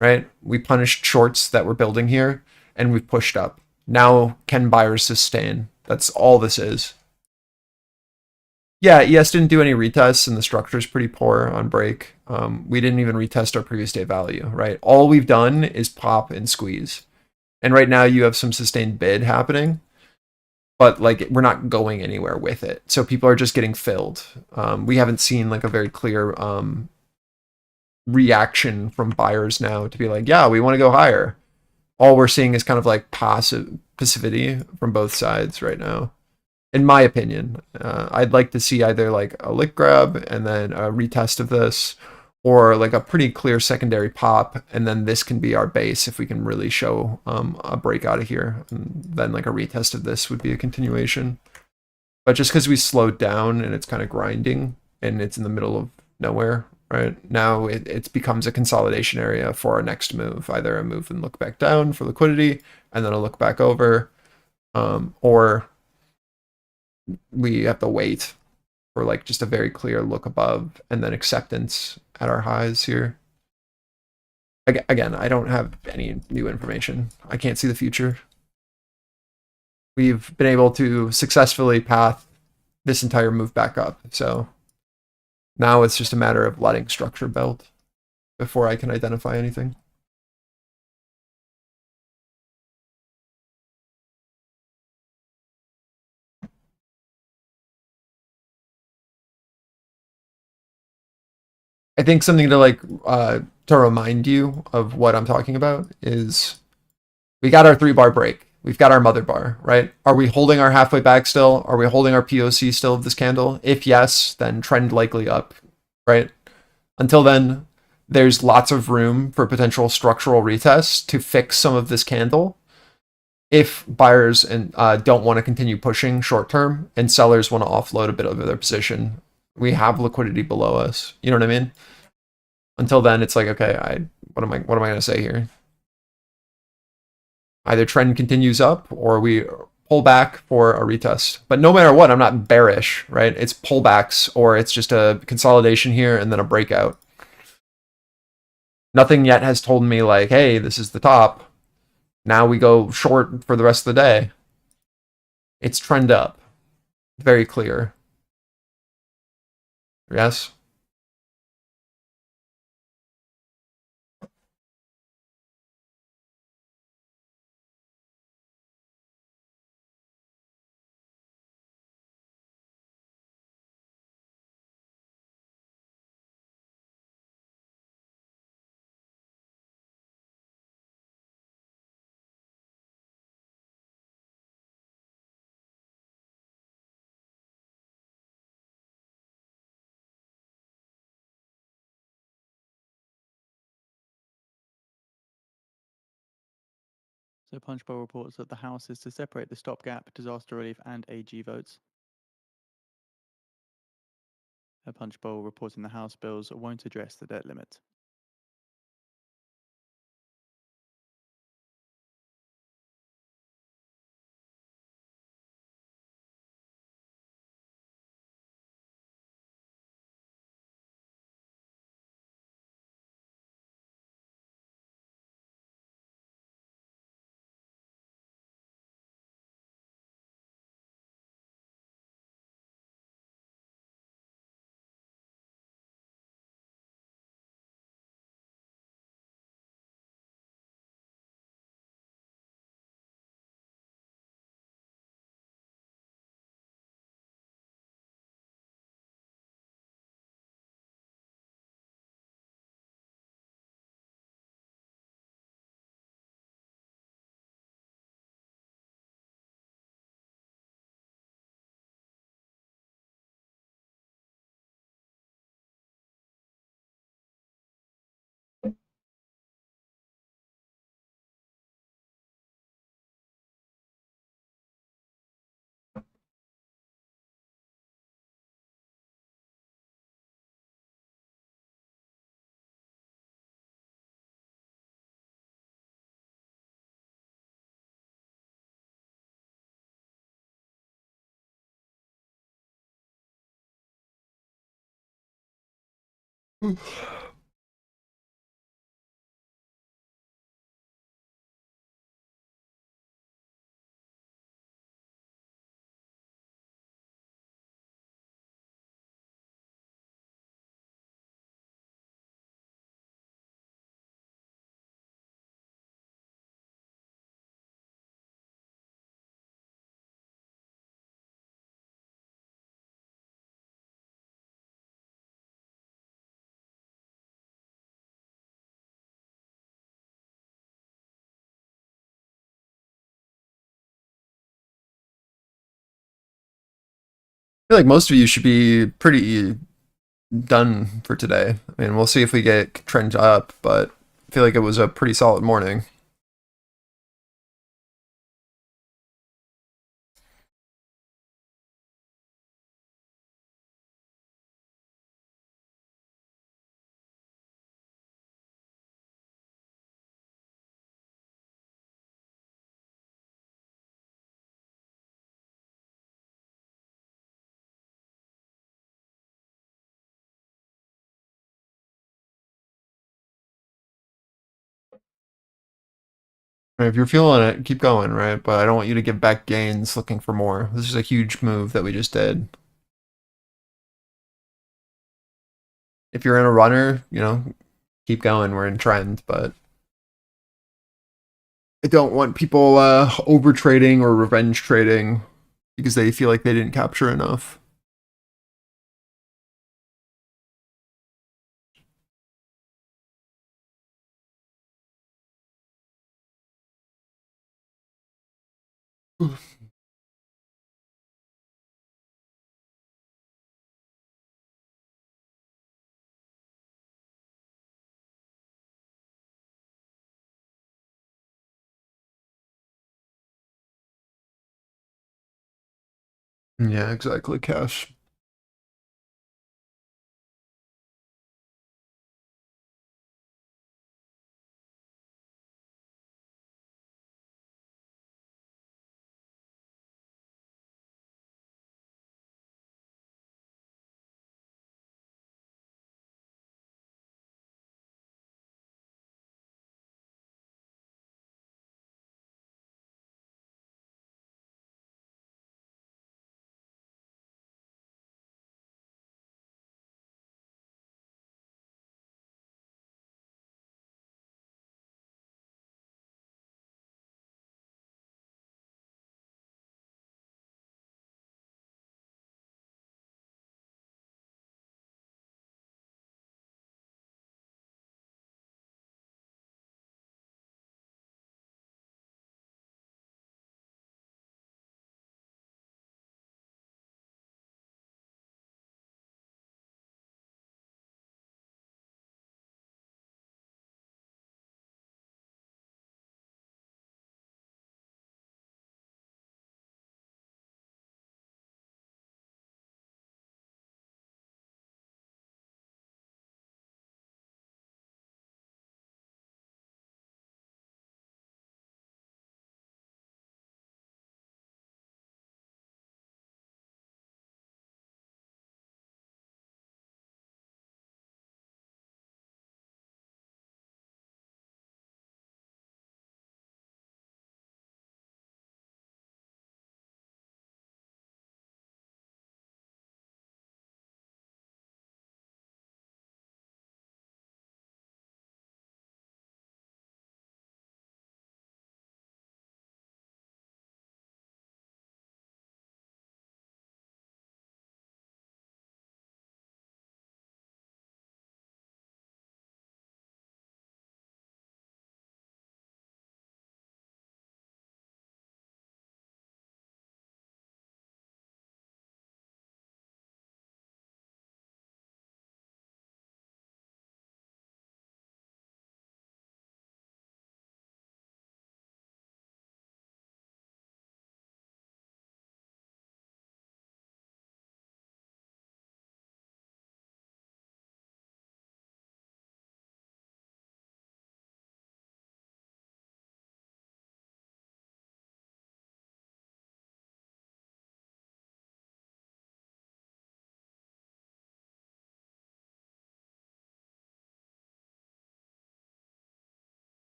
right? We punished shorts that we're building here, and we've pushed up. Now, can buyers sustain? That's all this is. Yeah, ES didn't do any retests, and the structure is pretty poor on break. We didn't even retest our previous day value, right? All we've done is pop and squeeze. And right now you have some sustained bid happening, but like we're not going anywhere with it. So people are just getting filled. We haven't seen like a very clear reaction from buyers now to be like, yeah, we want to go higher. All we're seeing is kind of like passivity from both sides right now. In my opinion, I'd like to see either like a lick grab and then a retest of this, or like a pretty clear secondary pop, and then this can be our base if we can really show a break out of here. And then like a retest of this would be a continuation. But just because we slowed down and it's kind of grinding and it's in the middle of nowhere, right? Now it becomes a consolidation area for our next move, either a move and look back down for liquidity and then a look back over, or we have to wait for like just a very clear look above and then acceptance at our highs here. Again, I don't have any new information. I can't see the future. We've been able to successfully path this entire move back up. So now it's just a matter of letting structure build before I can identify anything. I think something to like to remind you of what I'm talking about is we got our 3 bar break. We've got our mother bar, right? Are we holding our halfway back still? Are we holding our POC still of this candle? If yes, then trend likely up, right? Until then, there's lots of room for potential structural retest to fix some of this candle if buyers and don't want to continue pushing short term and sellers want to offload a bit of their position. We have liquidity below us. You know what I mean? Until then, it's like, okay, what am I going to say here? Either trend continues up or we pull back for a retest. But no matter what, I'm not bearish, right? It's pullbacks or it's just a consolidation here and then a breakout. Nothing yet has told me like, hey, this is the top. Now we go short for the rest of the day. It's trend up. Very clear. Yes? So Punchbowl reports that the House is to separate the stopgap, disaster relief, and AG votes. Punchbowl reporting the House bills won't address the debt limit. I feel like most of you should be pretty done for today. I mean, we'll see if we get trend up, but I feel like it was a pretty solid morning. If you're feeling it, keep going, right? But I don't want you to give back gains looking for more. This is a huge move that we just did. If you're in a runner, keep going. We're in trend, but I don't want people over trading or revenge trading because they feel like they didn't capture enough. Yeah, exactly, Cash.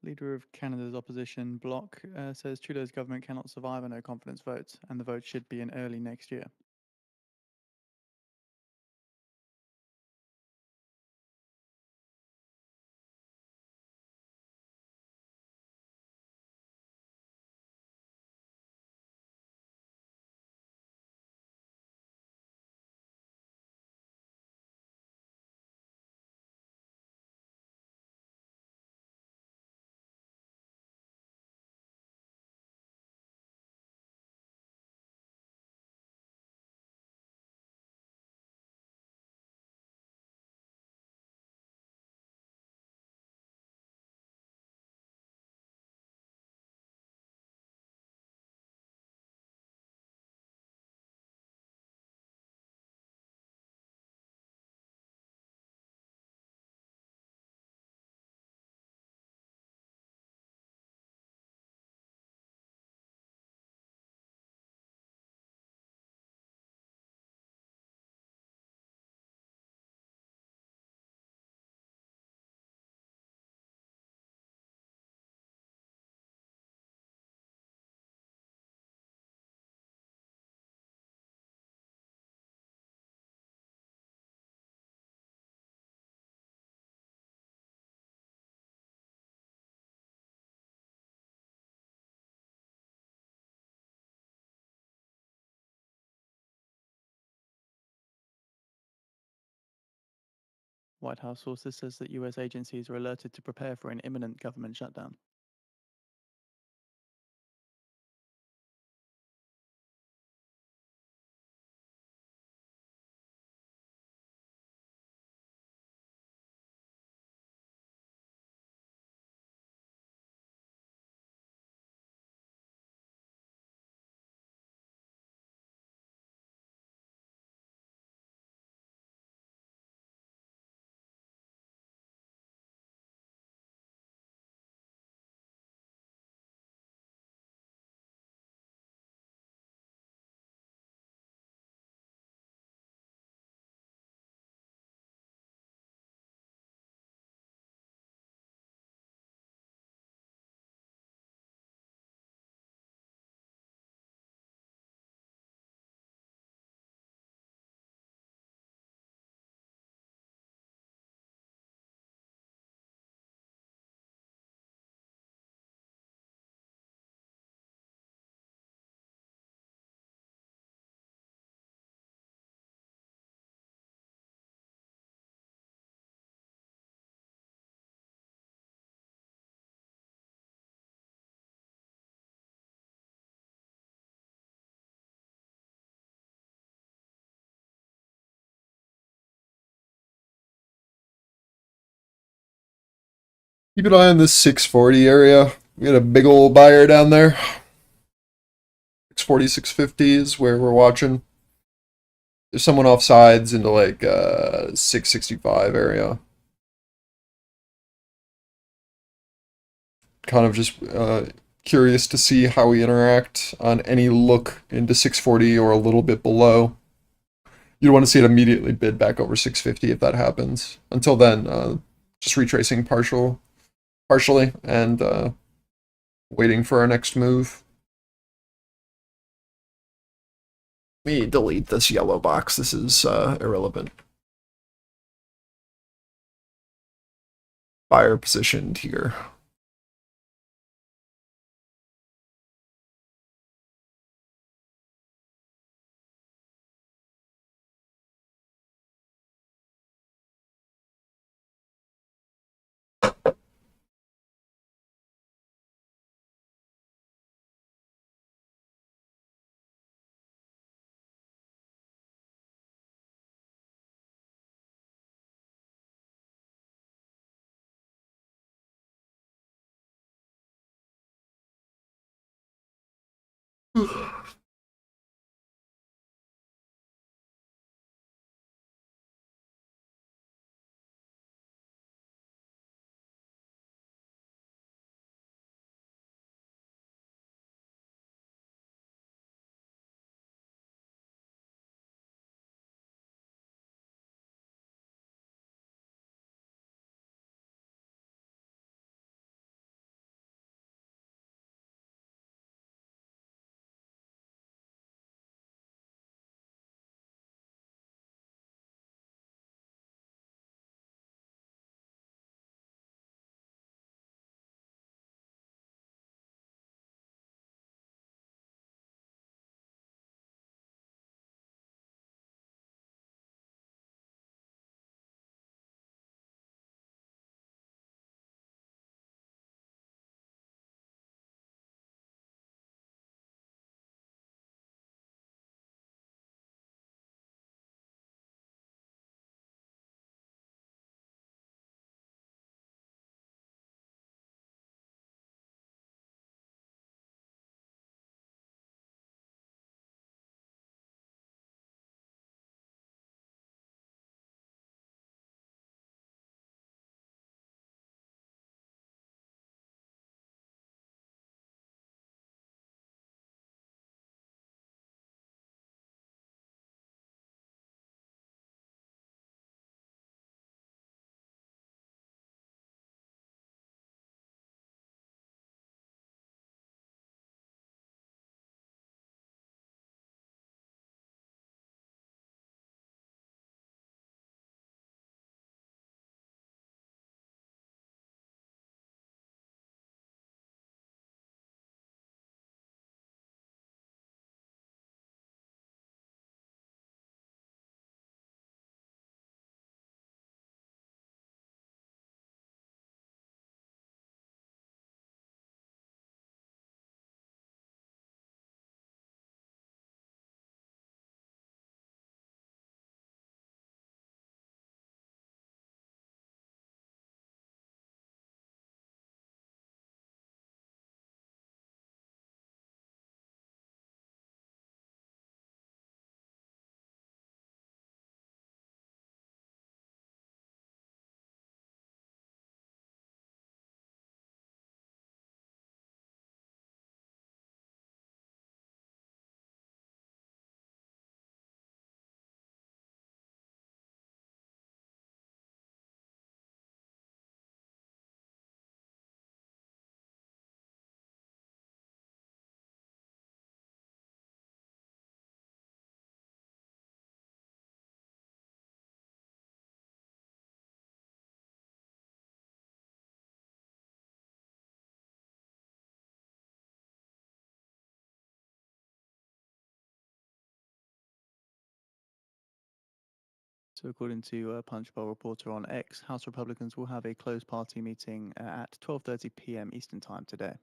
Leader of Canada's opposition bloc says Trudeau's government cannot survive a no confidence vote, and the vote should be in early next year. White House sources says that US agencies are alerted to prepare for an imminent government shutdown. Keep an eye on this 640 area. We got a big old buyer down there. 640, 650 is where we're watching. There's someone off sides into like 665 area. Kind of just curious to see how we interact on any look into 640 or a little bit below. You don't want to see it immediately bid back over 650 if that happens. Until then, just retracing partially and waiting for our next move. Let me delete this yellow box. This is irrelevant. Buyer positioned here. So according to Punchbowl Reporter on X, House Republicans will have a closed party meeting at 12:30 p.m. Eastern Time today.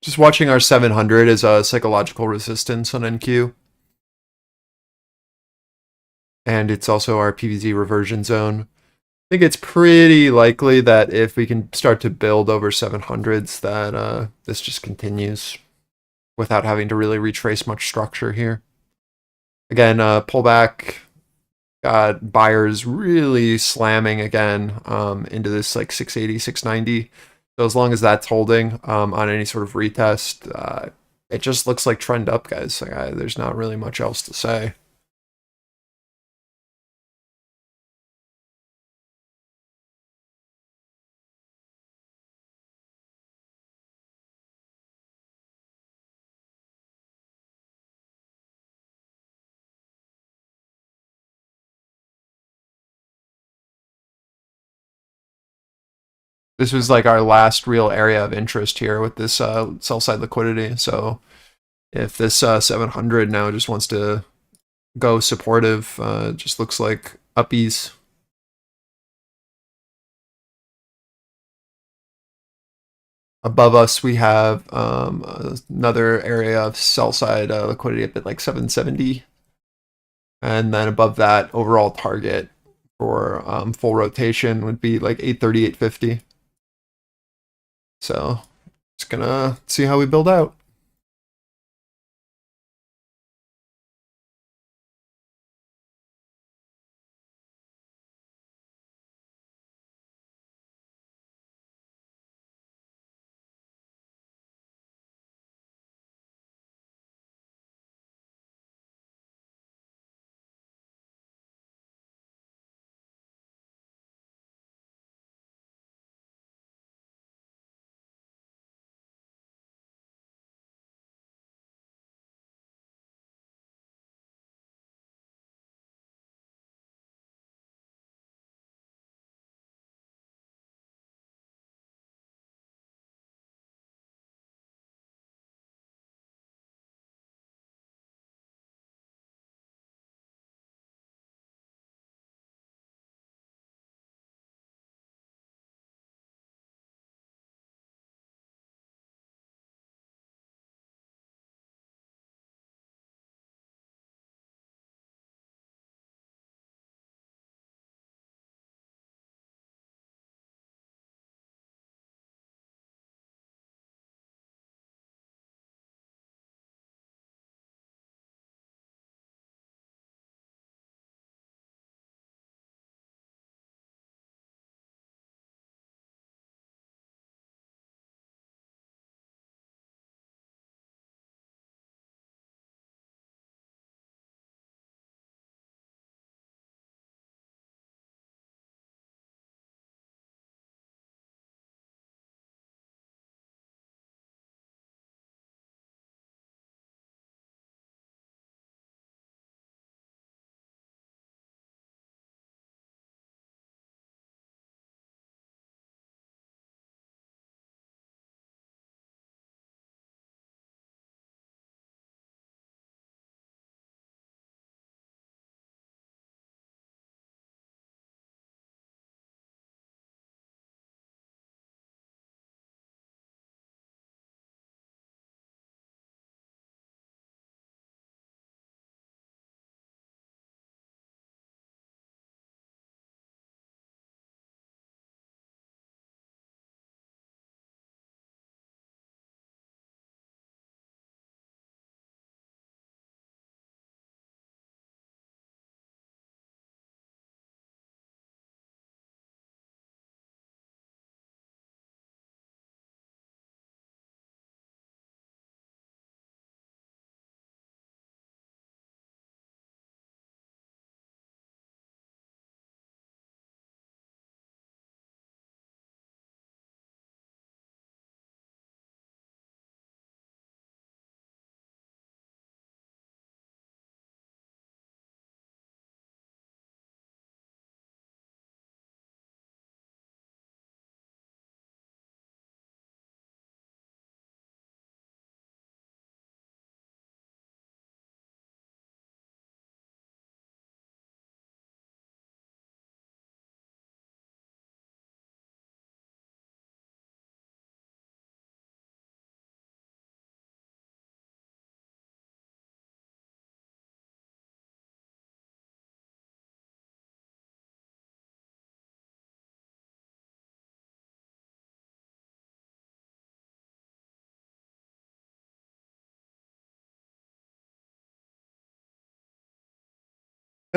Just watching our 700 is a psychological resistance on NQ. And it's also our PVZ reversion zone. I think it's pretty likely that if we can start to build over 700s that this just continues without having to really retrace much structure here. Again, pullback, got buyers really slamming again into this like 680, 690. So as long as that's holding on any sort of retest, it just looks like trend up, guys. Like, there's not really much else to say. This was like our last real area of interest here with this sell side liquidity. So if this 700 now just wants to go supportive, just looks like uppies. Above us, we have another area of sell side liquidity up at like 770. And then above that, overall target for full rotation would be like 830, 850. So just gonna see how we build out.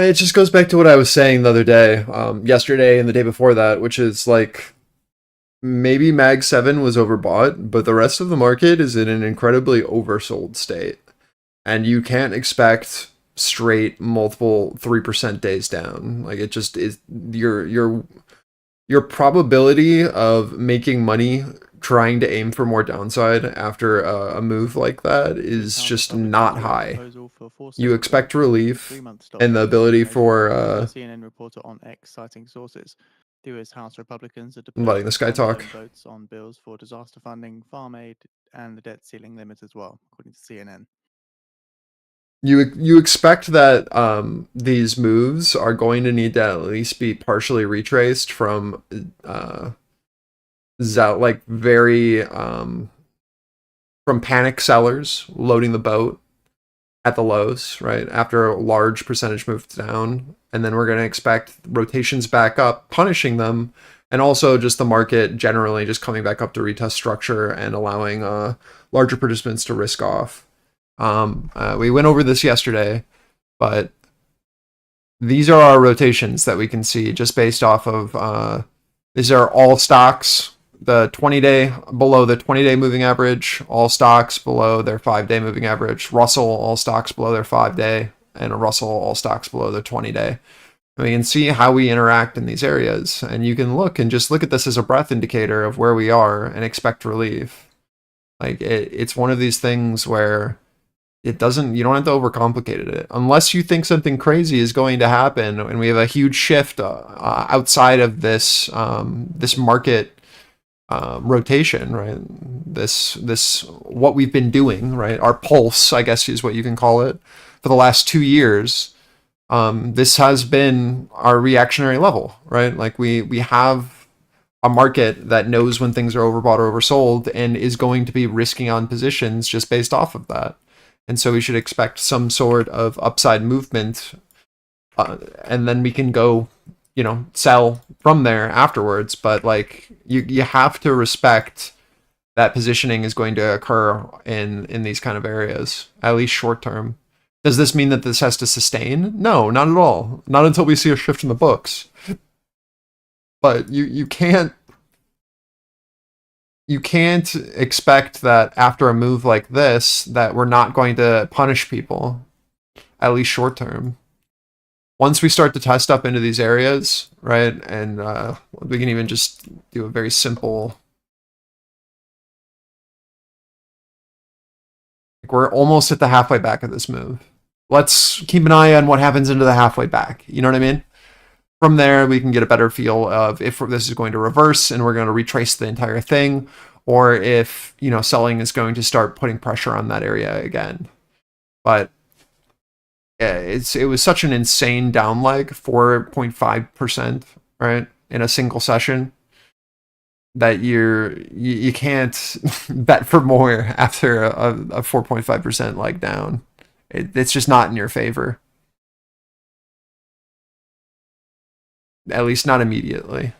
It just goes back to what I was saying the other day, yesterday and the day before that, which is like maybe Mag 7 was overbought, but the rest of the market is in an incredibly oversold state. And you can't expect straight multiple 3% days down. Like it just is your probability of making money trying to aim for more downside after a move like that is just not high. You expect relief and the ability for CNN reporter on X citing sources. U.S. House Republicans are letting this guy talk. votes on bills for disaster funding, farm aid, and the debt ceiling limit as well, according to CNN. You expect that these moves are going to need to at least be partially retraced from like very from panic sellers loading the boat at the lows, right? After a large percentage moves down, and then we're going to expect rotations back up, punishing them, and also just the market generally just coming back up to retest structure and allowing larger participants to risk off. We went over this yesterday, but these are our rotations that we can see just based off of these are all stocks, the 20-day below the 20-day moving average, all stocks below their 5-day moving average, Russell, all stocks below their 5-day, and a Russell, all stocks below their 20-day. And we can see how we interact in these areas, and you can look and just look at this as a breadth indicator of where we are and expect relief. Like it's one of these things where you don't have to overcomplicate it unless you think something crazy is going to happen and we have a huge shift outside of this this market rotation, right? This what we've been doing, right? Our pulse, I guess, is what you can call it, for the last 2 years. This has been our reactionary level, right? Like we have a market that knows when things are overbought or oversold and is going to be risking on positions just based off of that. And so we should expect some sort of upside movement, and then we can go, sell from there afterwards. But like you have to respect that positioning is going to occur in these kind of areas, at least short term. Does this mean that this has to sustain? No, not at all. Not until we see a shift in the books. But you can't expect that after a move like this that we're not going to punish people, at least short term. Once we start to test up into these areas, right, and we can even just do a very simple. We're almost at the halfway back of this move. Let's keep an eye on what happens into the halfway back. You know what I mean? From there, we can get a better feel of if this is going to reverse and we're going to retrace the entire thing, or if, selling is going to start putting pressure on that area again. But yeah, it was such an insane down leg, 4.5%, right, in a single session, that you can't bet for more after a 4.5% leg down. It's just not in your favor. At least not immediately.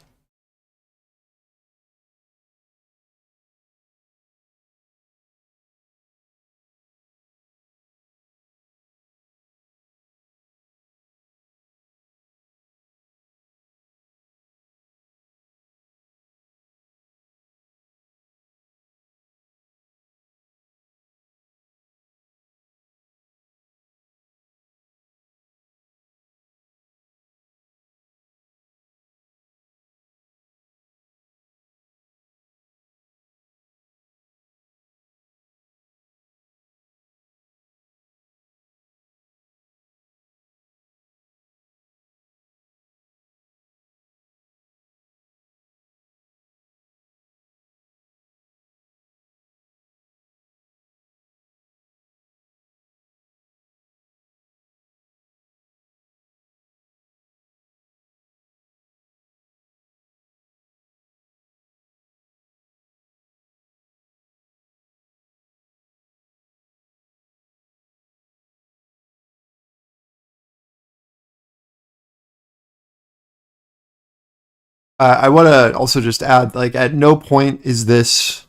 I want to also just add, like, at no point is this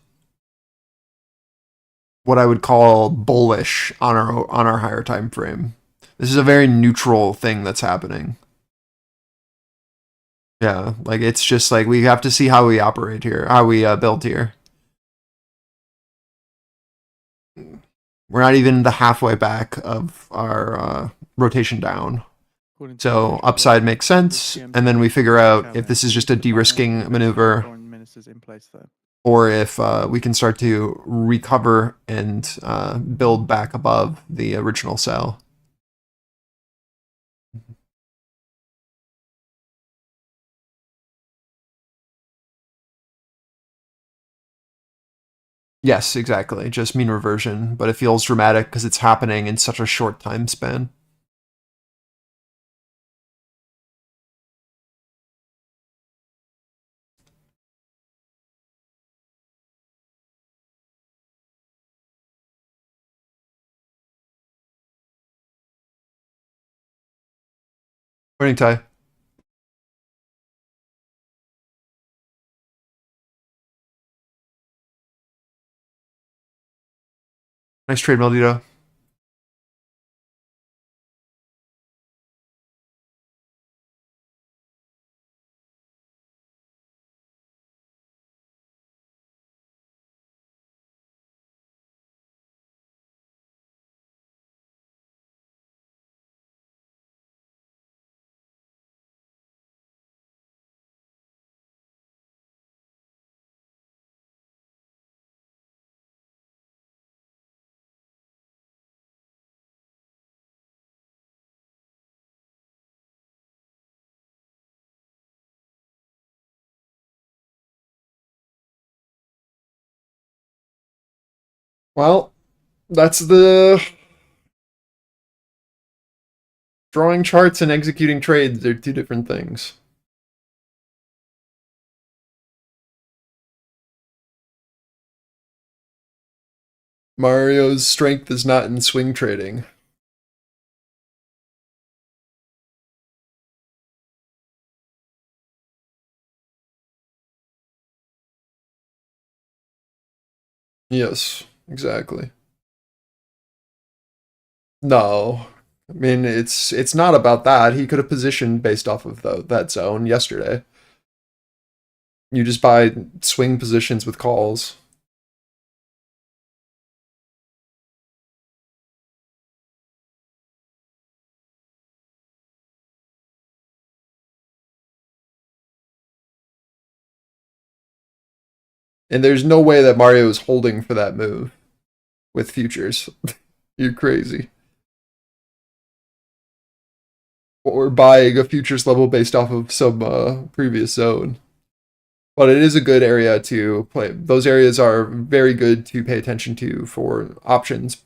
what I would call bullish on our higher time frame. This is a very neutral thing that's happening. Yeah, like it's just like we have to see how we operate here, how we build here. We're not even the halfway back of our rotation down. According to So Intraday, upside makes sense, the and then we figure out if challenge this is just a the finance de-risking investment maneuver, foreign ministers in place there. or if we can start to recover and build back above the original sell. Yes, exactly. Just mean reversion, but it feels dramatic because it's happening in such a short time span. Morning, Ty. Nice trade, Maldito. Well, that's the drawing charts and executing trades. They're two different things. Mario's strength is not in swing trading. Yes, exactly. No. I mean, it's not about that. He could have positioned based off of that zone yesterday. You just buy swing positions with calls. And there's no way that Mario is holding for that move with futures. You're crazy. Or buying a futures level based off of some previous zone. But it is a good area to play. Those areas are very good to pay attention to for options.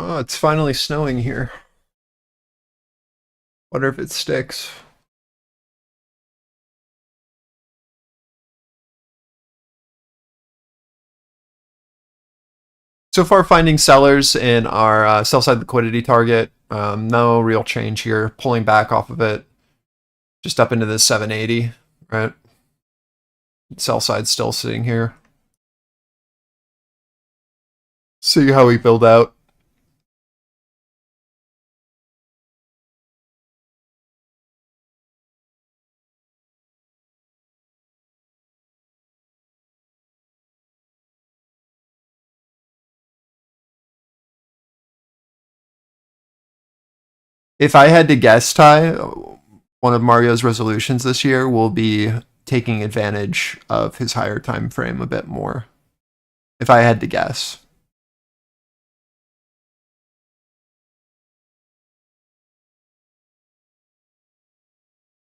Oh, it's finally snowing here. Wonder if it sticks. So far, finding sellers in our sell side liquidity target. No real change here. Pulling back off of it, just up into the 780, right? Sell side still sitting here. See how we build out. If I had to guess, Ty, one of Mario's resolutions this year will be taking advantage of his higher time frame a bit more. If I had to guess.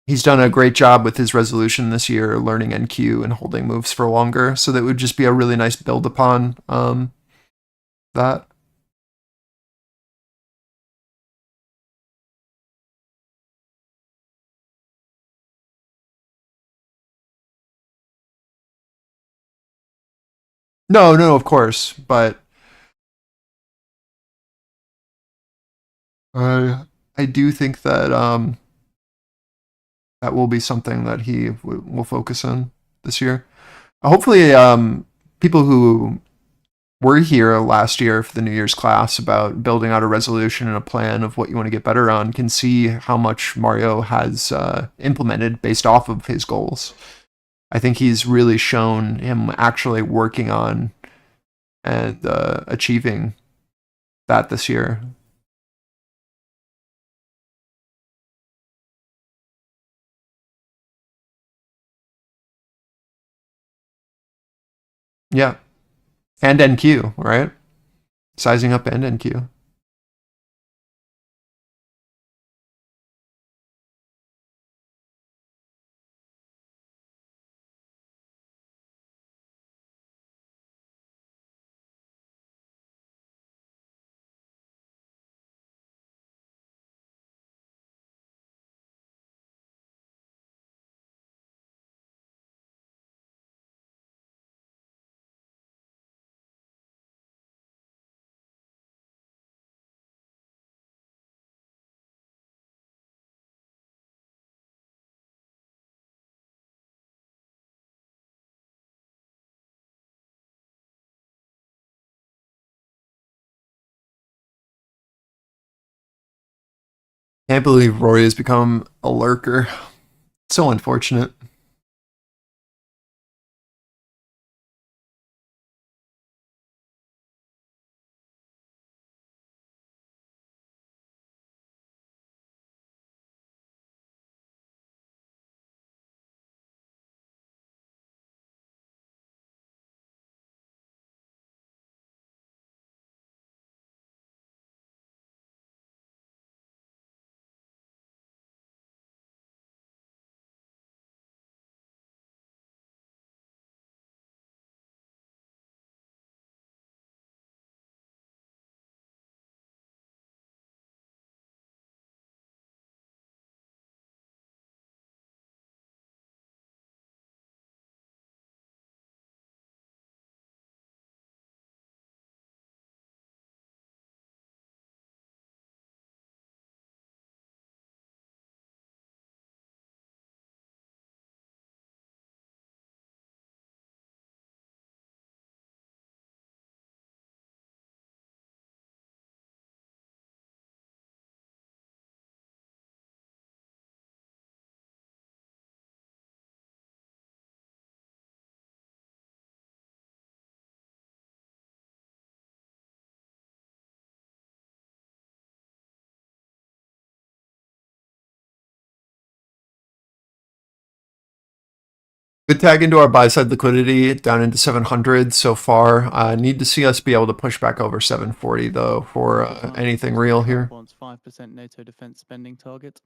He's done a great job with his resolution this year, learning NQ and holding moves for longer. So that would just be a really nice build upon that. No, of course, but I do think that that will be something that he will focus on this year. Hopefully, people who were here last year for the New Year's class about building out a resolution and a plan of what you want to get better on can see how much Mario has implemented based off of his goals. I think he's really shown him actually working on and achieving that this year. Yeah. And NQ, right? Sizing up and NQ. Can't believe Rory has become a lurker. So unfortunate. Good tag into our buy side liquidity down into 700 so far. Need to see us be able to push back over 740 though for anything real here. Wants 5% NATO defense spending target.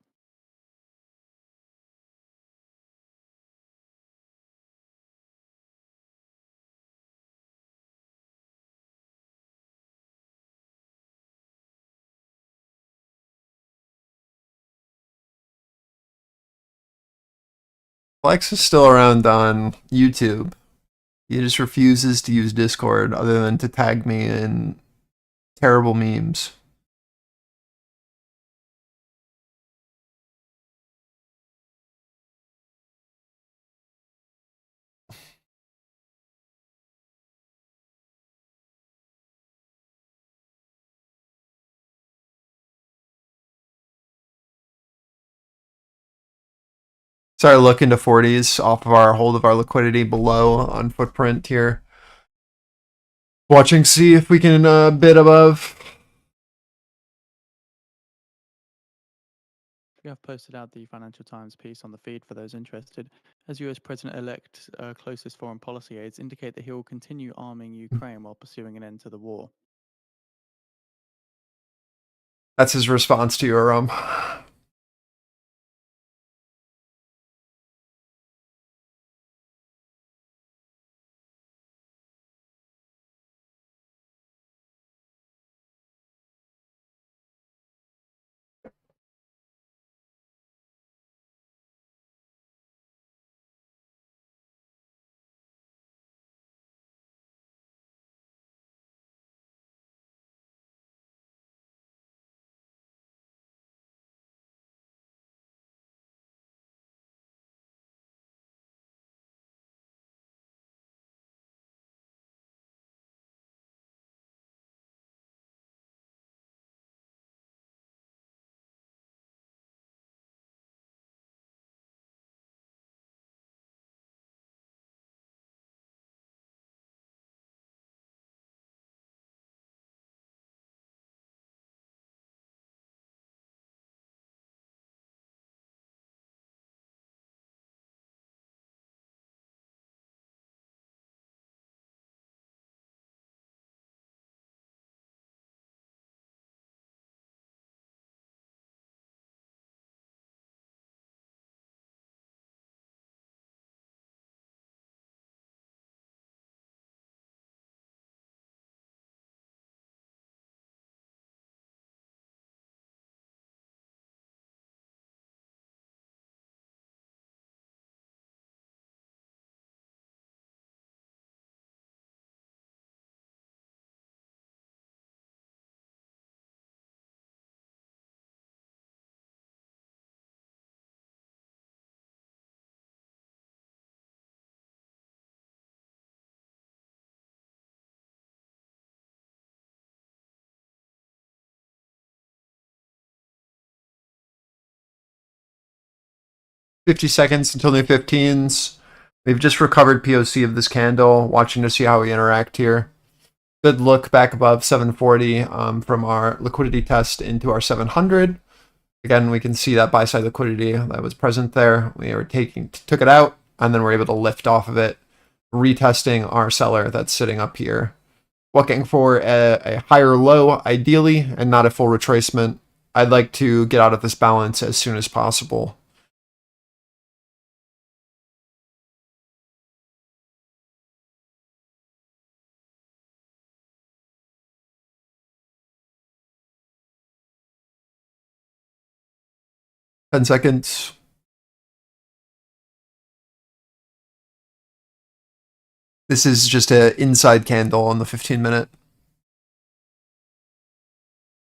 Flex is still around on YouTube. He just refuses to use Discord other than to tag me in terrible memes. Sorry, look into 40s off of our hold of our liquidity below on footprint here. Watching, see if we can bid above. We have posted out the Financial Times piece on the feed for those interested. As US President-elect closest foreign policy aides indicate that he will continue arming Ukraine while pursuing an end to the war. That's his response to your 50 seconds until new 15s. We've just recovered POC of this candle, watching to see how we interact here. Good look back above 740 from our liquidity test into our 700. Again, we can see that buy side liquidity that was present there. We took it out, and then we're able to lift off of it, retesting our seller that's sitting up here. Looking for a higher low, ideally, and not a full retracement. I'd like to get out of this balance as soon as possible. Ten seconds. This is just an inside candle on the 15-minute.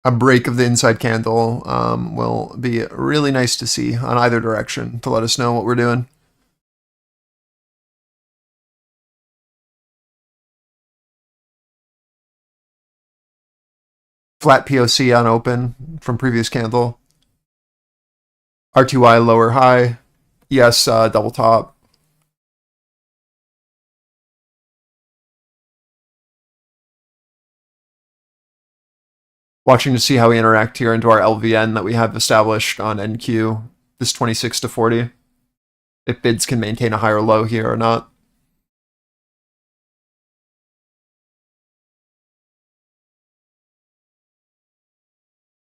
A break of the inside candle will be really nice to see on either direction to let us know what we're doing. Flat POC on open from previous candle. RTY lower high. Yes, double top. Watching to see how we interact here into our LVN that we have established on NQ, this 26 to 40. If bids can maintain a higher low here or not.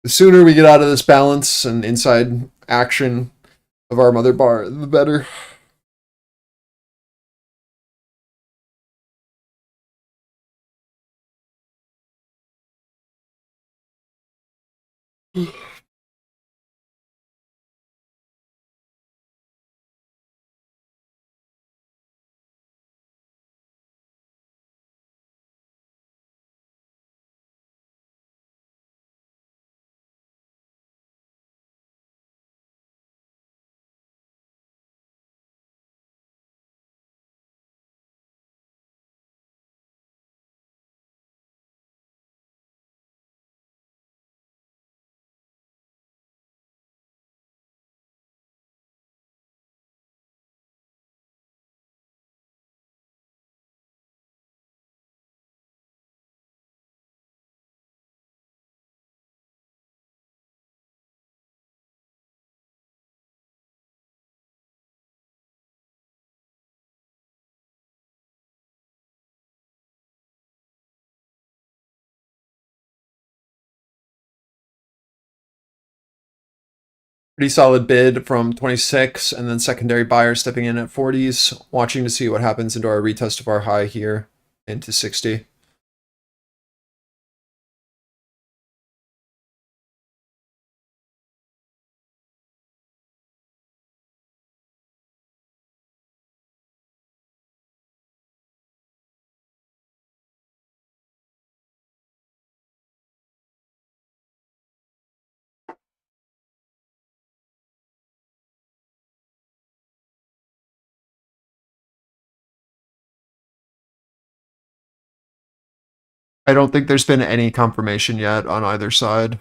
The sooner we get out of this balance and inside action of our mother bar, the better. Pretty solid bid from 26, and then secondary buyer stepping in at 40s, watching to see what happens into our retest of our high here into 60. I don't think there's been any confirmation yet on either side.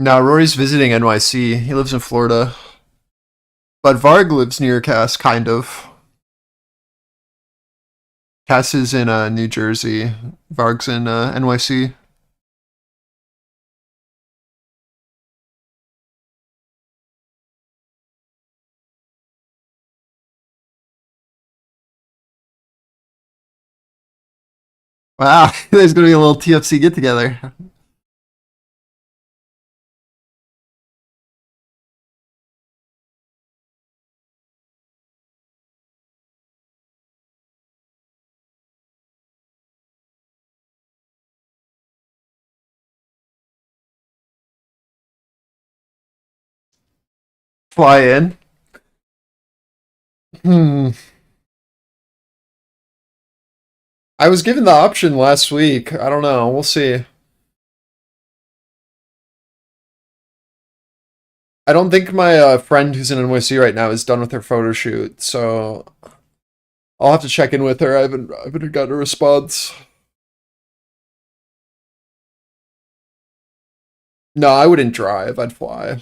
Now Rory's visiting NYC. He lives in Florida. But Varg lives near Cass, kind of. Cass is in New Jersey. Varg's in NYC. Wow, there's gonna be a little TFC get together. Fly in. I was given the option last week. I don't know. We'll see. I don't think my friend who's in NYC right now is done with her photo shoot, so I'll have to check in with her. I haven't gotten a response. No, I wouldn't drive. I'd fly.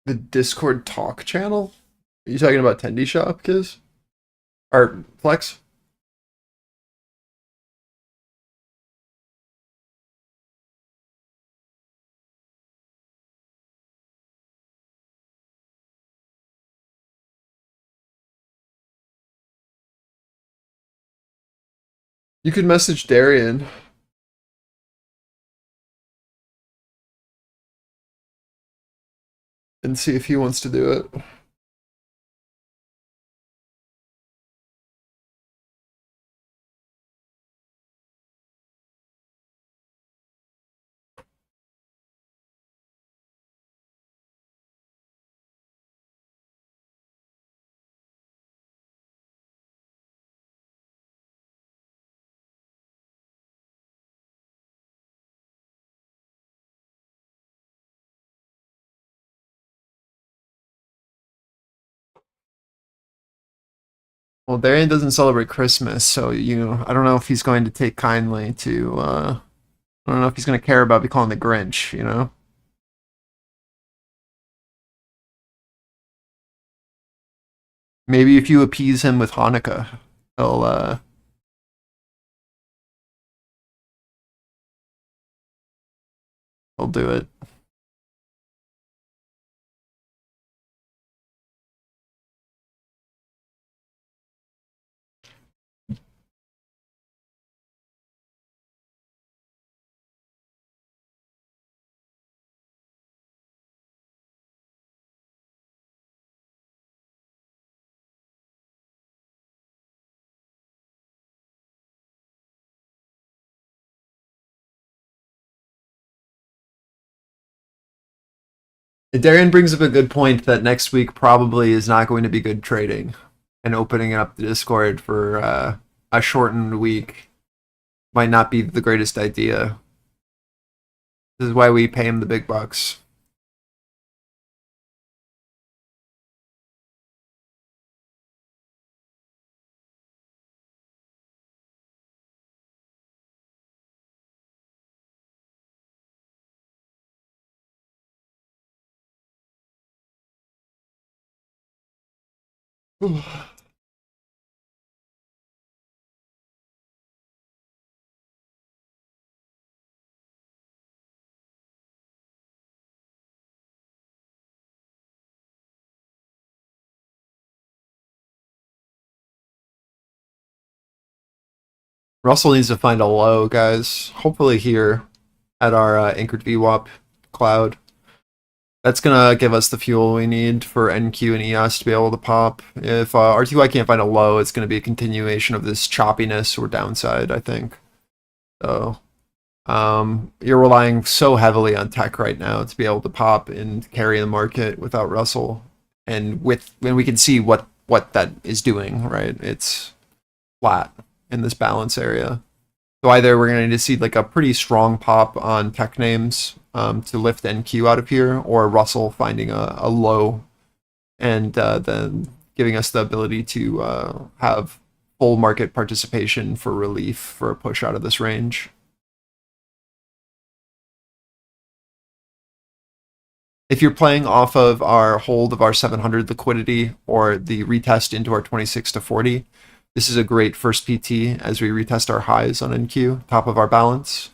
The Discord talk channel? Are you talking about Tendy Shop, Kiz? Or Flex? You could message Darian and see if he wants to do it. Well, Darian doesn't celebrate Christmas, so I don't know if he's going to take kindly to. I don't know if he's going to care about me calling the Grinch. Maybe if you appease him with Hanukkah, he'll he'll do it. Darian brings up a good point that next week probably is not going to be good trading, and opening up the Discord for a shortened week might not be the greatest idea. This is why we pay him the big bucks. Russell needs to find a low, guys. Hopefully here at our anchored VWAP cloud. That's gonna give us the fuel we need for NQ and ES to be able to pop. If RTY can't find a low, it's gonna be a continuation of this choppiness or downside, I think. So you're relying so heavily on tech right now to be able to pop and carry the market without Russell. And when we can see what that is doing, right? It's flat in this balance area. So either we're going to need to see like a pretty strong pop on tech names to lift NQ out of here, or Russell finding a low and then giving us the ability to have full market participation for relief for a push out of this range. If you're playing off of our hold of our 700 liquidity or the retest into our 26 to 40, this is a great first PT as we retest our highs on NQ, top of our balance.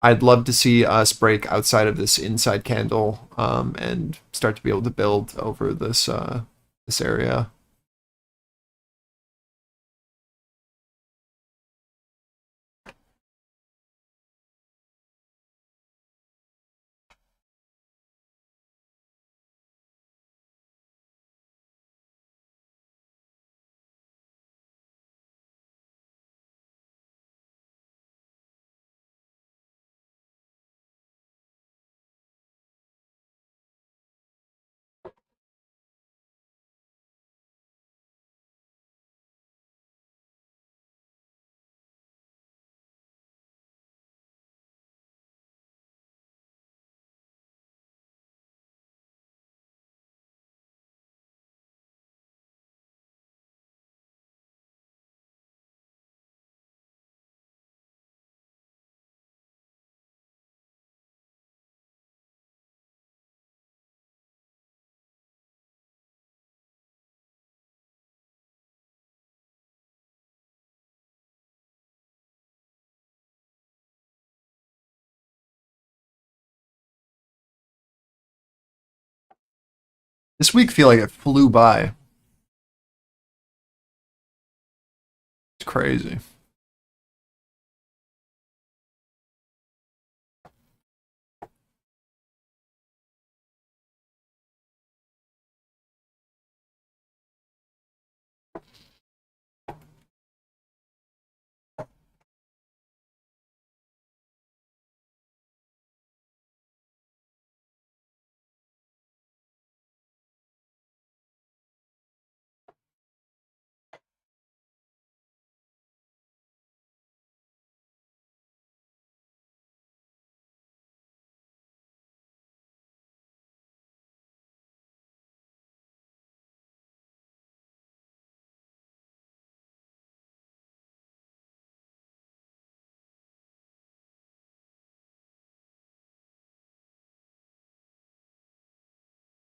I'd love to see us break outside of this inside candle and start to be able to build over this this area. This week feel like it flew by. It's crazy.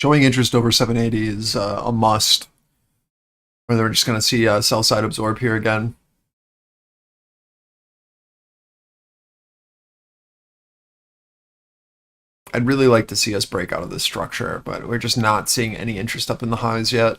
Showing interest over 780 is a must. Or they're just going to see sell side absorb here again. I'd really like to see us break out of this structure, but we're just not seeing any interest up in the highs yet.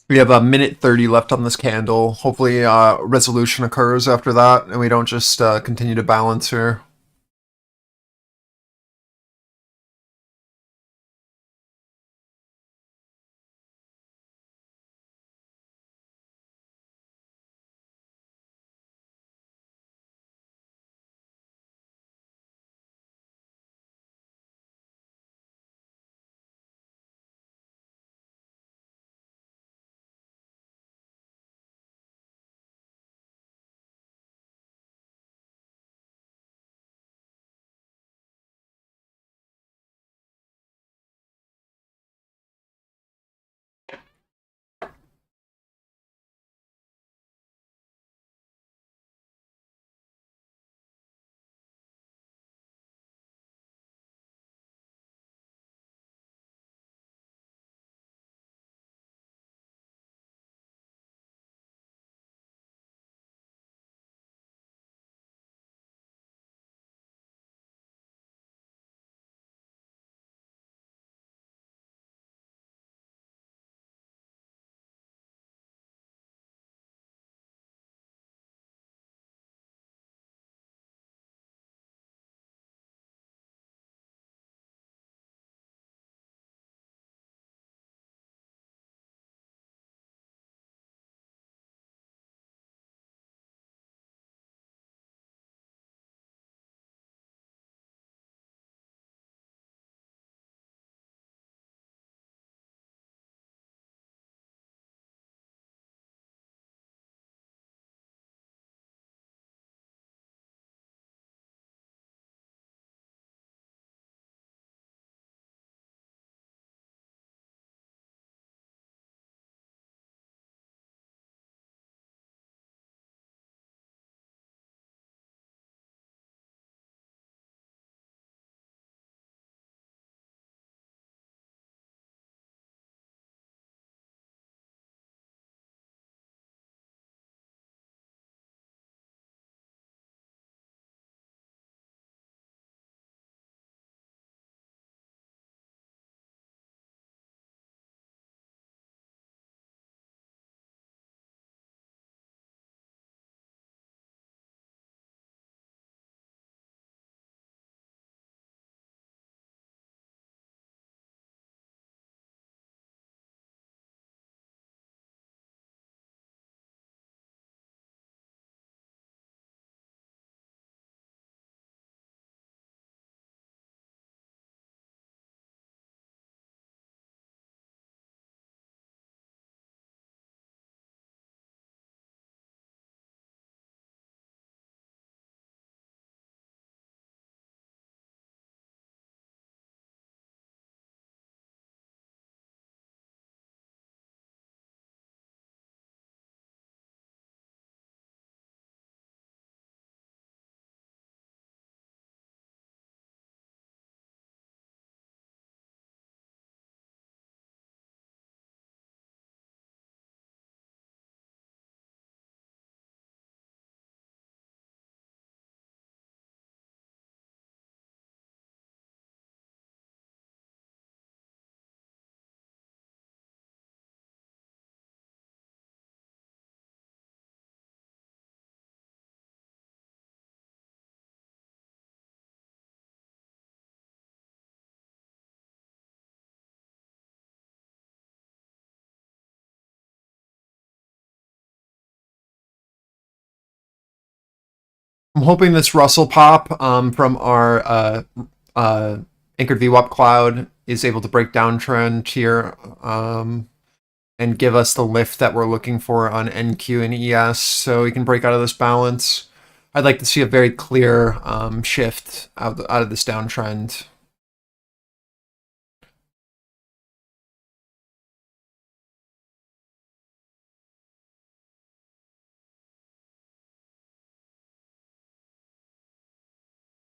We have a minute 30 left on this candle. Hopefully resolution occurs after that, and we don't just continue to balance here. I'm hoping this Russell pop from our anchored VWAP cloud is able to break downtrend here and give us the lift that we're looking for on NQ and ES, so we can break out of this balance. I'd like to see a very clear shift out of this downtrend.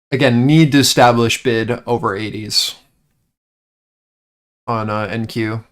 Again, need to establish bid over 80s on NQ.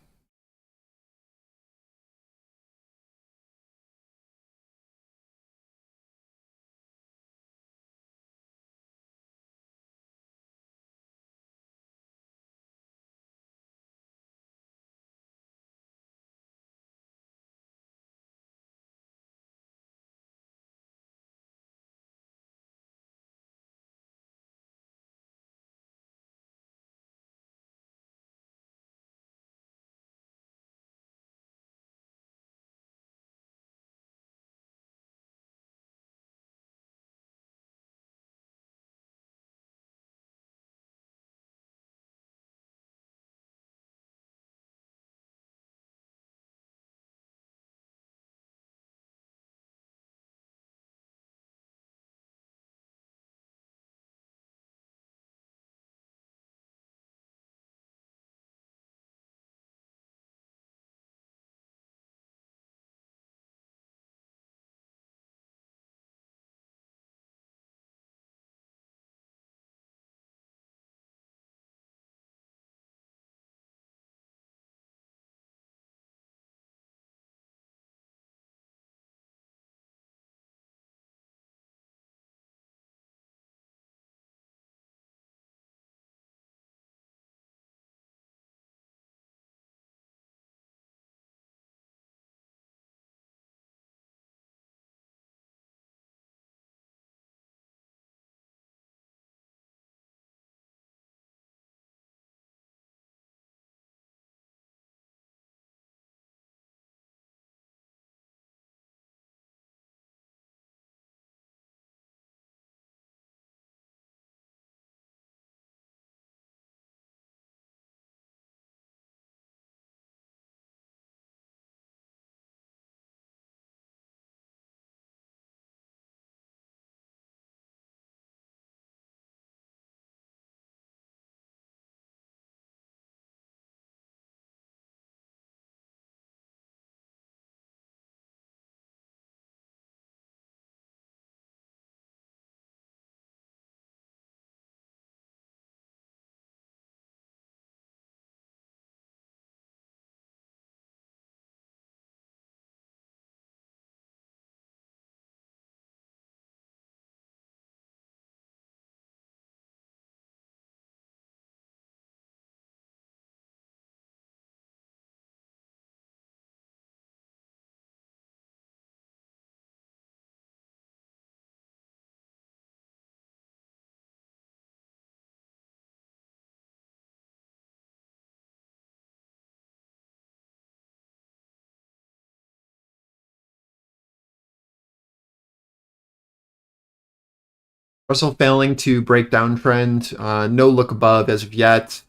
Russell failing to break downtrend, no look above as of yet.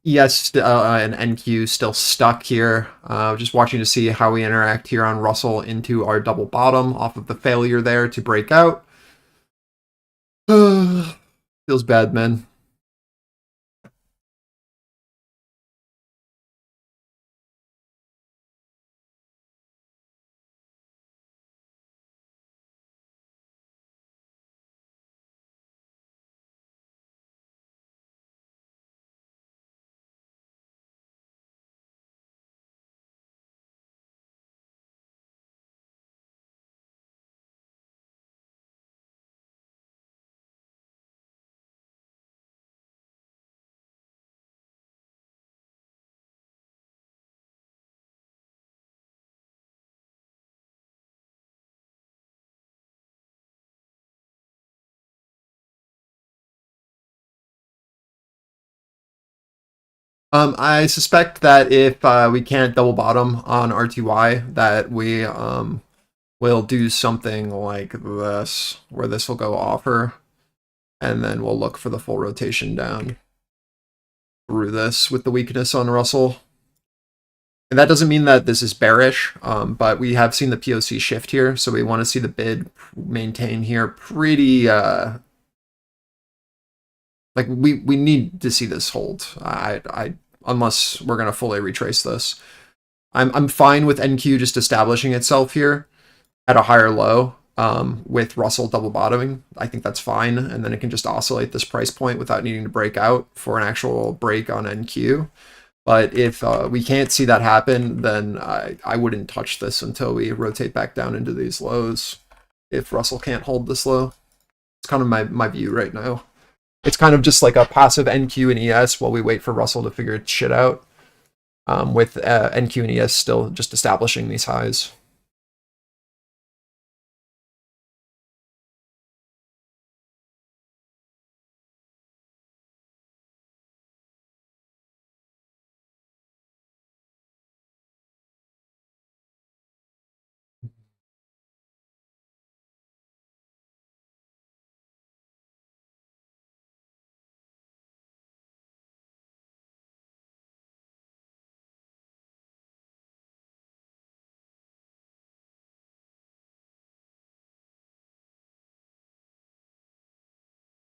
ES and NQ still stuck here. Just watching to see how we interact here on Russell into our double bottom off of the failure there to break out. Feels bad, man. I suspect that if we can't double bottom on RTY, that we will do something like this, where this will go offer, and then we'll look for the full rotation down. through this with the weakness on Russell. And that doesn't mean that this is bearish, but we have seen the POC shift here, so we want to see the bid maintain here pretty, like we need to see this hold. Unless we're gonna fully retrace this. I'm fine with NQ just establishing itself here at a higher low, with Russell double bottoming. I think that's fine, and then it can just oscillate this price point without needing to break out for an actual break on NQ. But if we can't see that happen, then I wouldn't touch this until we rotate back down into these lows. If Russell can't hold this low, it's kind of my view right now. It's kind of just like a passive NQ and ES while we wait for Russell to figure its shit out, with NQ and ES still just establishing these highs.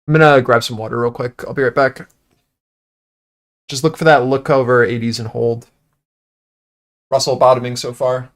I'm gonna grab some water real quick. I'll be right back. Just look for that look over 80s and hold. Russell bottoming so far.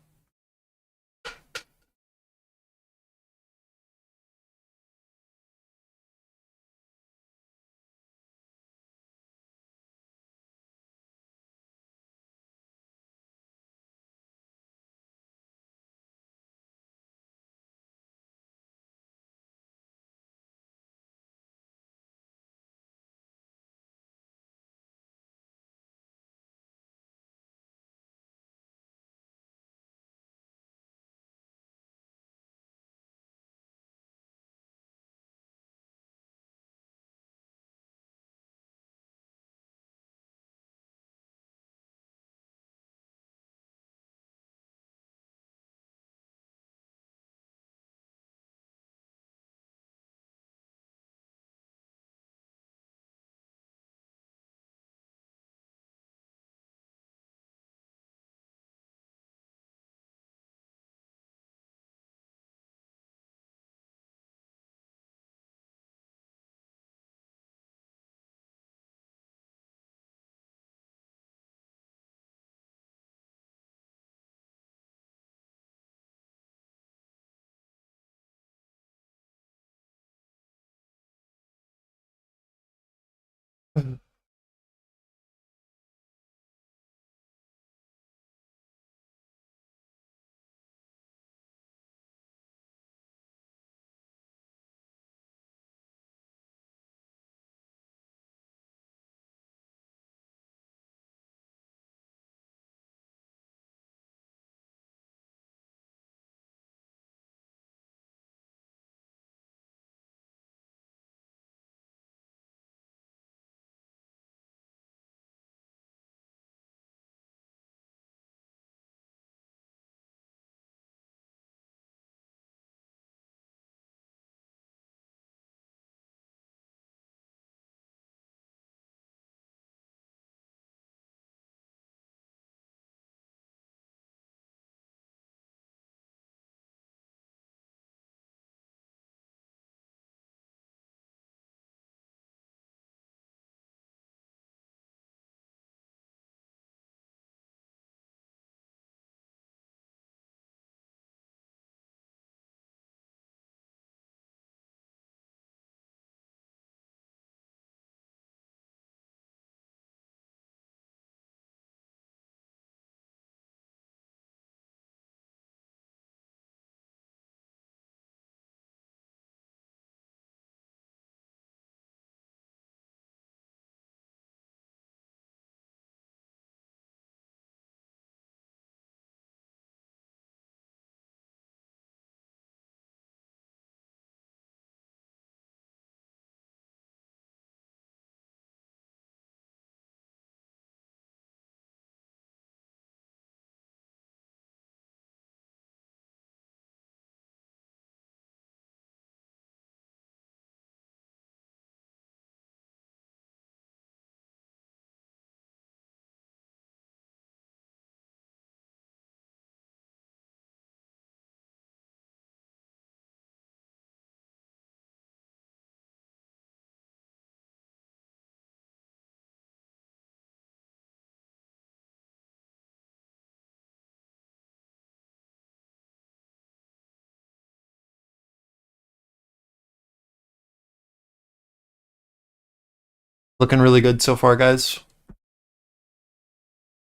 Looking really good so far, guys.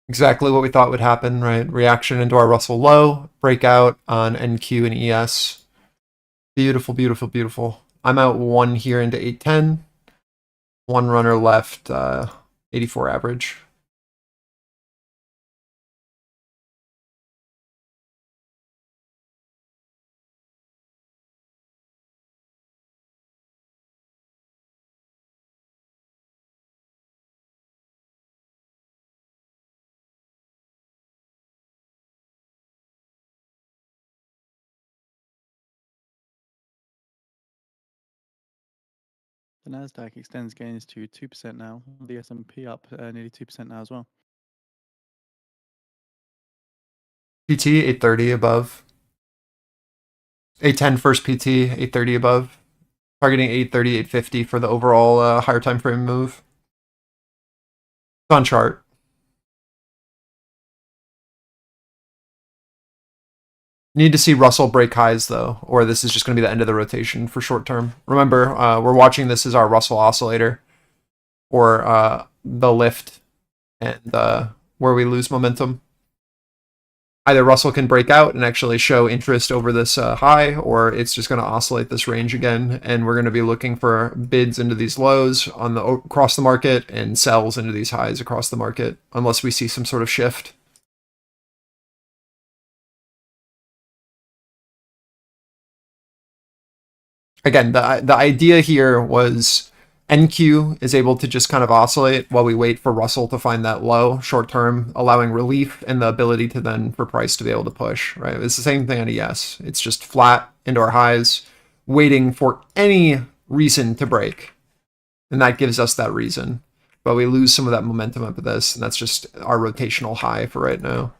Exactly what we thought would happen, right? Reaction into our Russell low, breakout on NQ and ES. Beautiful, beautiful, beautiful. I'm out one here into 810. One runner left, 84 average. The Nasdaq extends gains to 2% now. The S&P up nearly 2% now as well. PT 830 above. 810 first PT 830 above. Targeting 830, 850 for the overall higher time frame move. It's on chart. Need to see Russell break highs though, or this is just going to be the end of the rotation for short term. Remember, we're watching this as our Russell oscillator, or the lift, and where we lose momentum. Either Russell can break out and actually show interest over this high, or it's just going to oscillate this range again, and we're going to be looking for bids into these lows on the across the market and sells into these highs across the market, unless we see some sort of shift. Again, the idea here was NQ is able to just kind of oscillate while we wait for Russell to find that low short term, allowing relief and the ability to then for price to be able to push, right? It's the same thing on ES. It's just flat into our highs, waiting for any reason to break. And that gives us that reason. But we lose some of that momentum up at this, and that's just our rotational high for right now.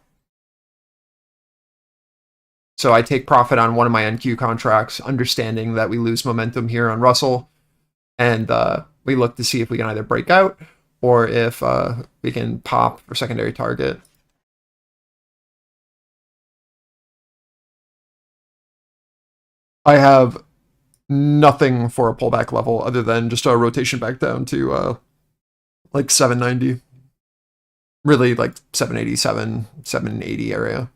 So I take profit on one of my NQ contracts, understanding that we lose momentum here on Russell, and we look to see if we can either break out or if we can pop for secondary target. I have nothing for a pullback level other than just a rotation back down to like 790. Really like 787, 780 area.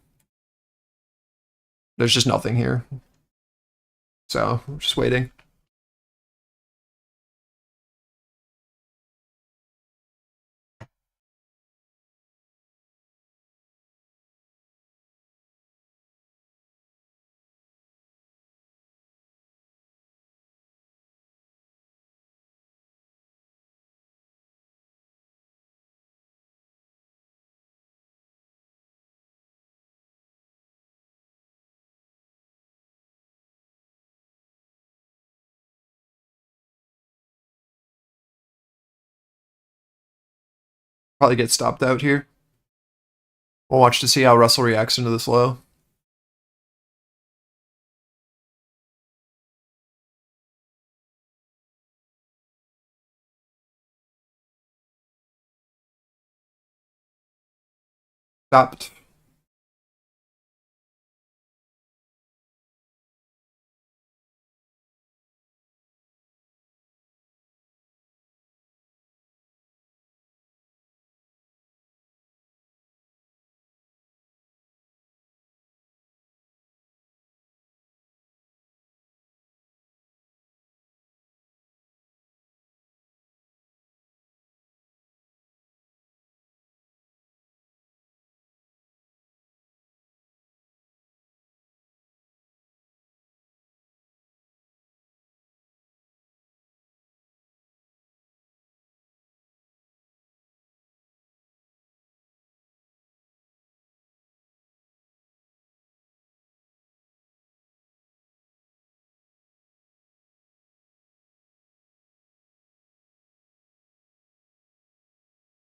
There's just nothing here. So I'm just waiting. Probably get stopped out here. We'll watch to see how Russell reacts into this low. Stopped.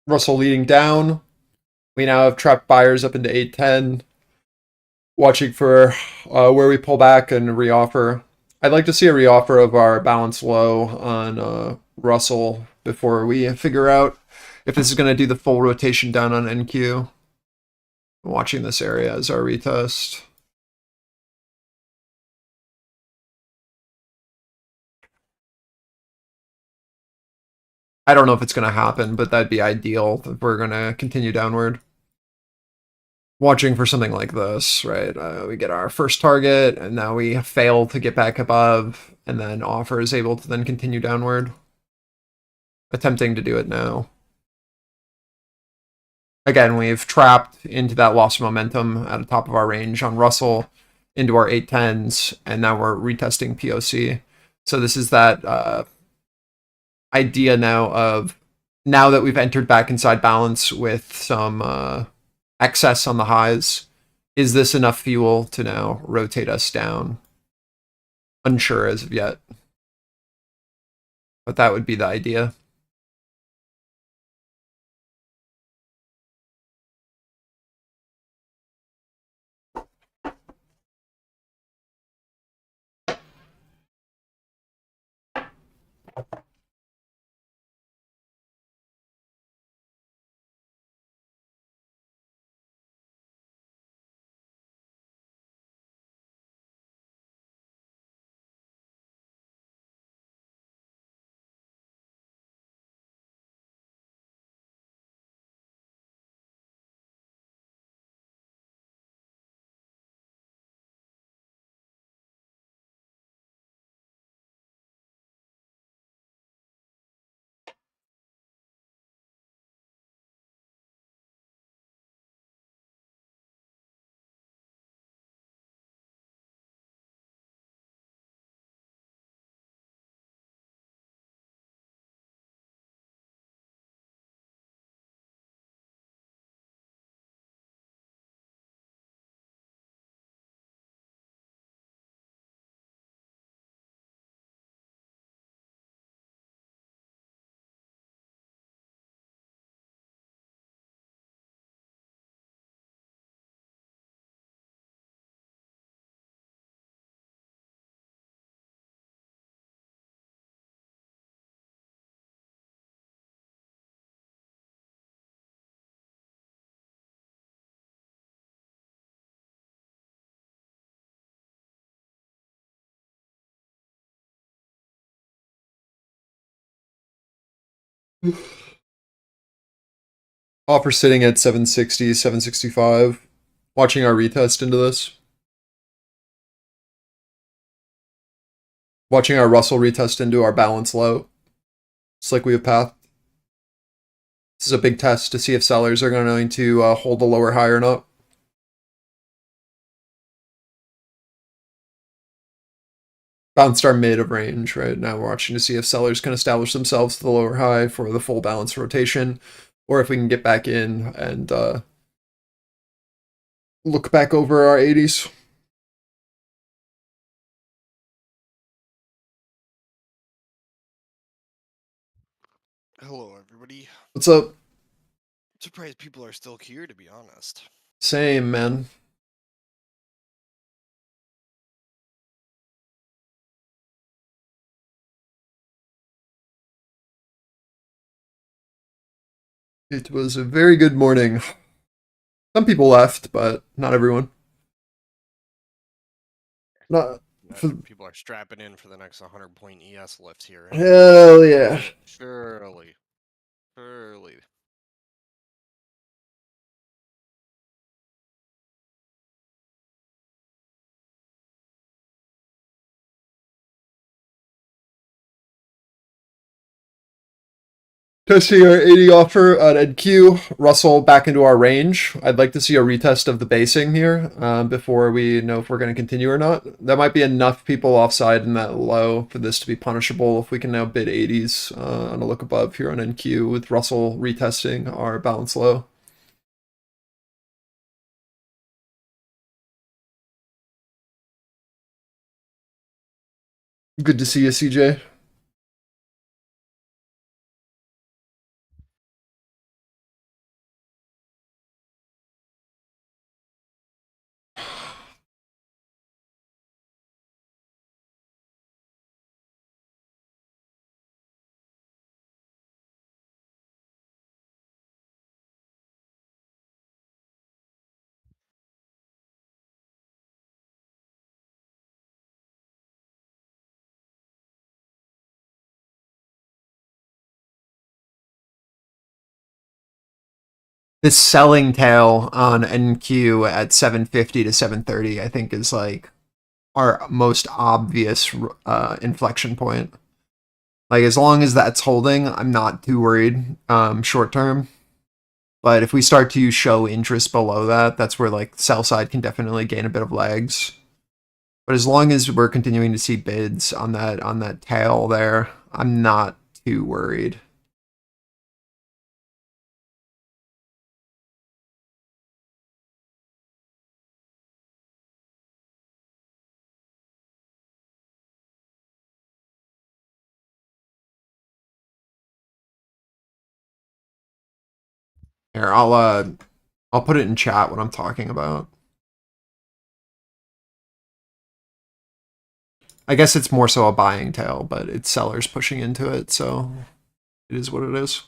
Russell leading down. We now have trapped buyers up into 810. Watching for where we pull back and reoffer. I'd like to see a reoffer of our balance low on Russell before we figure out if this is going to do the full rotation down on NQ. Watching this area as our retest. I don't know if it's going to happen, but that'd be ideal if we're going to continue downward. Watching for something like this, right? We get our first target, and now we fail to get back above, and then offer is able to then continue downward. Attempting to do it now. Again, we've trapped into that loss of momentum at the top of our range on Russell into our 810s, and now we're retesting POC. So this is that idea now of, now that we've entered back inside balance with some excess on the highs, is this enough fuel to now rotate us down? Unsure as of yet. But that would be the idea. Offer sitting at 760, 765. Watching our retest into this. Watching our Russell retest into our balance low. Just like we have pathed. This is a big test to see if sellers are going to hold the lower high or not. Bounced our mid of range, right? Now we're watching to see if sellers can establish themselves to the lower high for the full balance rotation, or if we can get back in and look back over our 80s. Hello, everybody. What's up? Surprised people are still here, to be honest. Same, man. It was a very good morning. Some people left, but not everyone. Not People are strapping in for the next 100-point ES lift here. hell yeah. Surely. Surely. Testing our 80 offer at NQ. Russell back into our range. I'd like to see a retest of the basing here before we know if we're going to continue or not. That might be enough people offside in that low for this to be punishable if we can now bid 80s on a look above here on NQ with Russell retesting our balance low. Good to see you, CJ. this selling tail on NQ at 750 to 730, I think, is like our most obvious inflection point. Like, as long as that's holding, I'm not too worried short term. But if we start to show interest below that, that's where like sell side can definitely gain a bit of legs. But as long as we're continuing to see bids on that tail there, I'm not too worried. Here, I'll put it in chat what I'm talking about. I guess it's more so a buying tail, but it's sellers pushing into it, so it is what it is.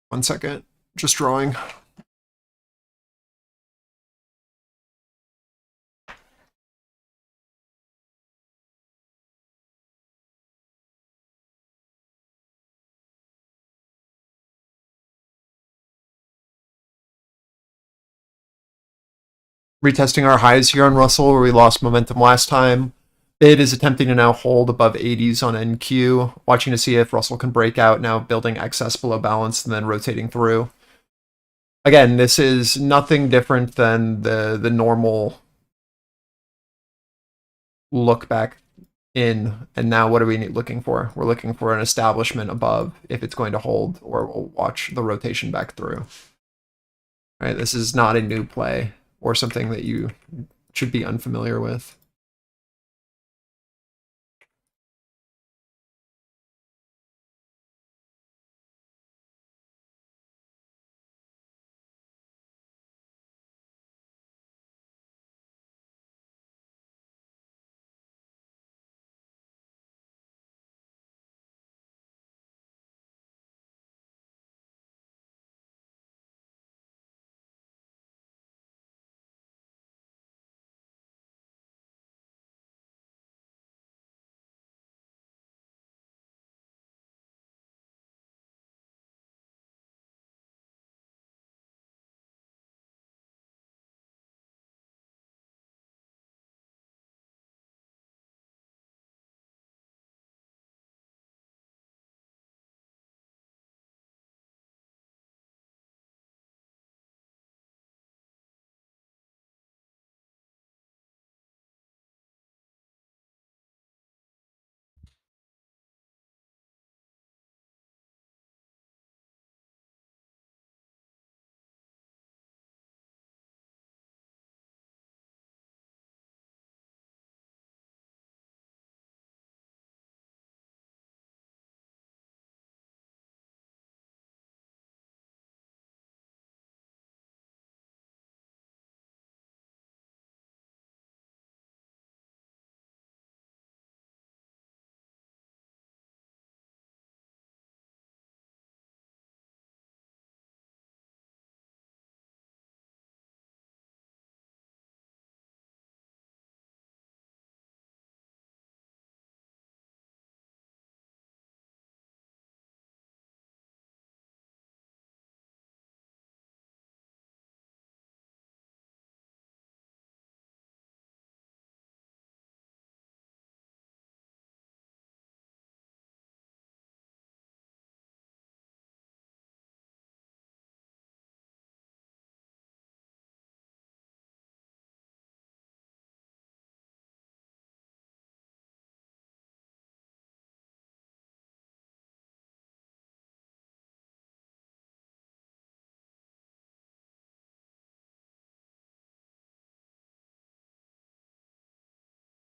One second, just drawing. Retesting our highs here on Russell, where we lost momentum last time. Bid is attempting to now hold above 80s on NQ, watching to see if Russell can break out, now building excess below balance and then rotating through. Again, this is nothing different than the normal look back in, and now what are we looking for? We're looking for an establishment above if it's going to hold, or we'll watch the rotation back through. Right, this is not a new play or something that you should be unfamiliar with.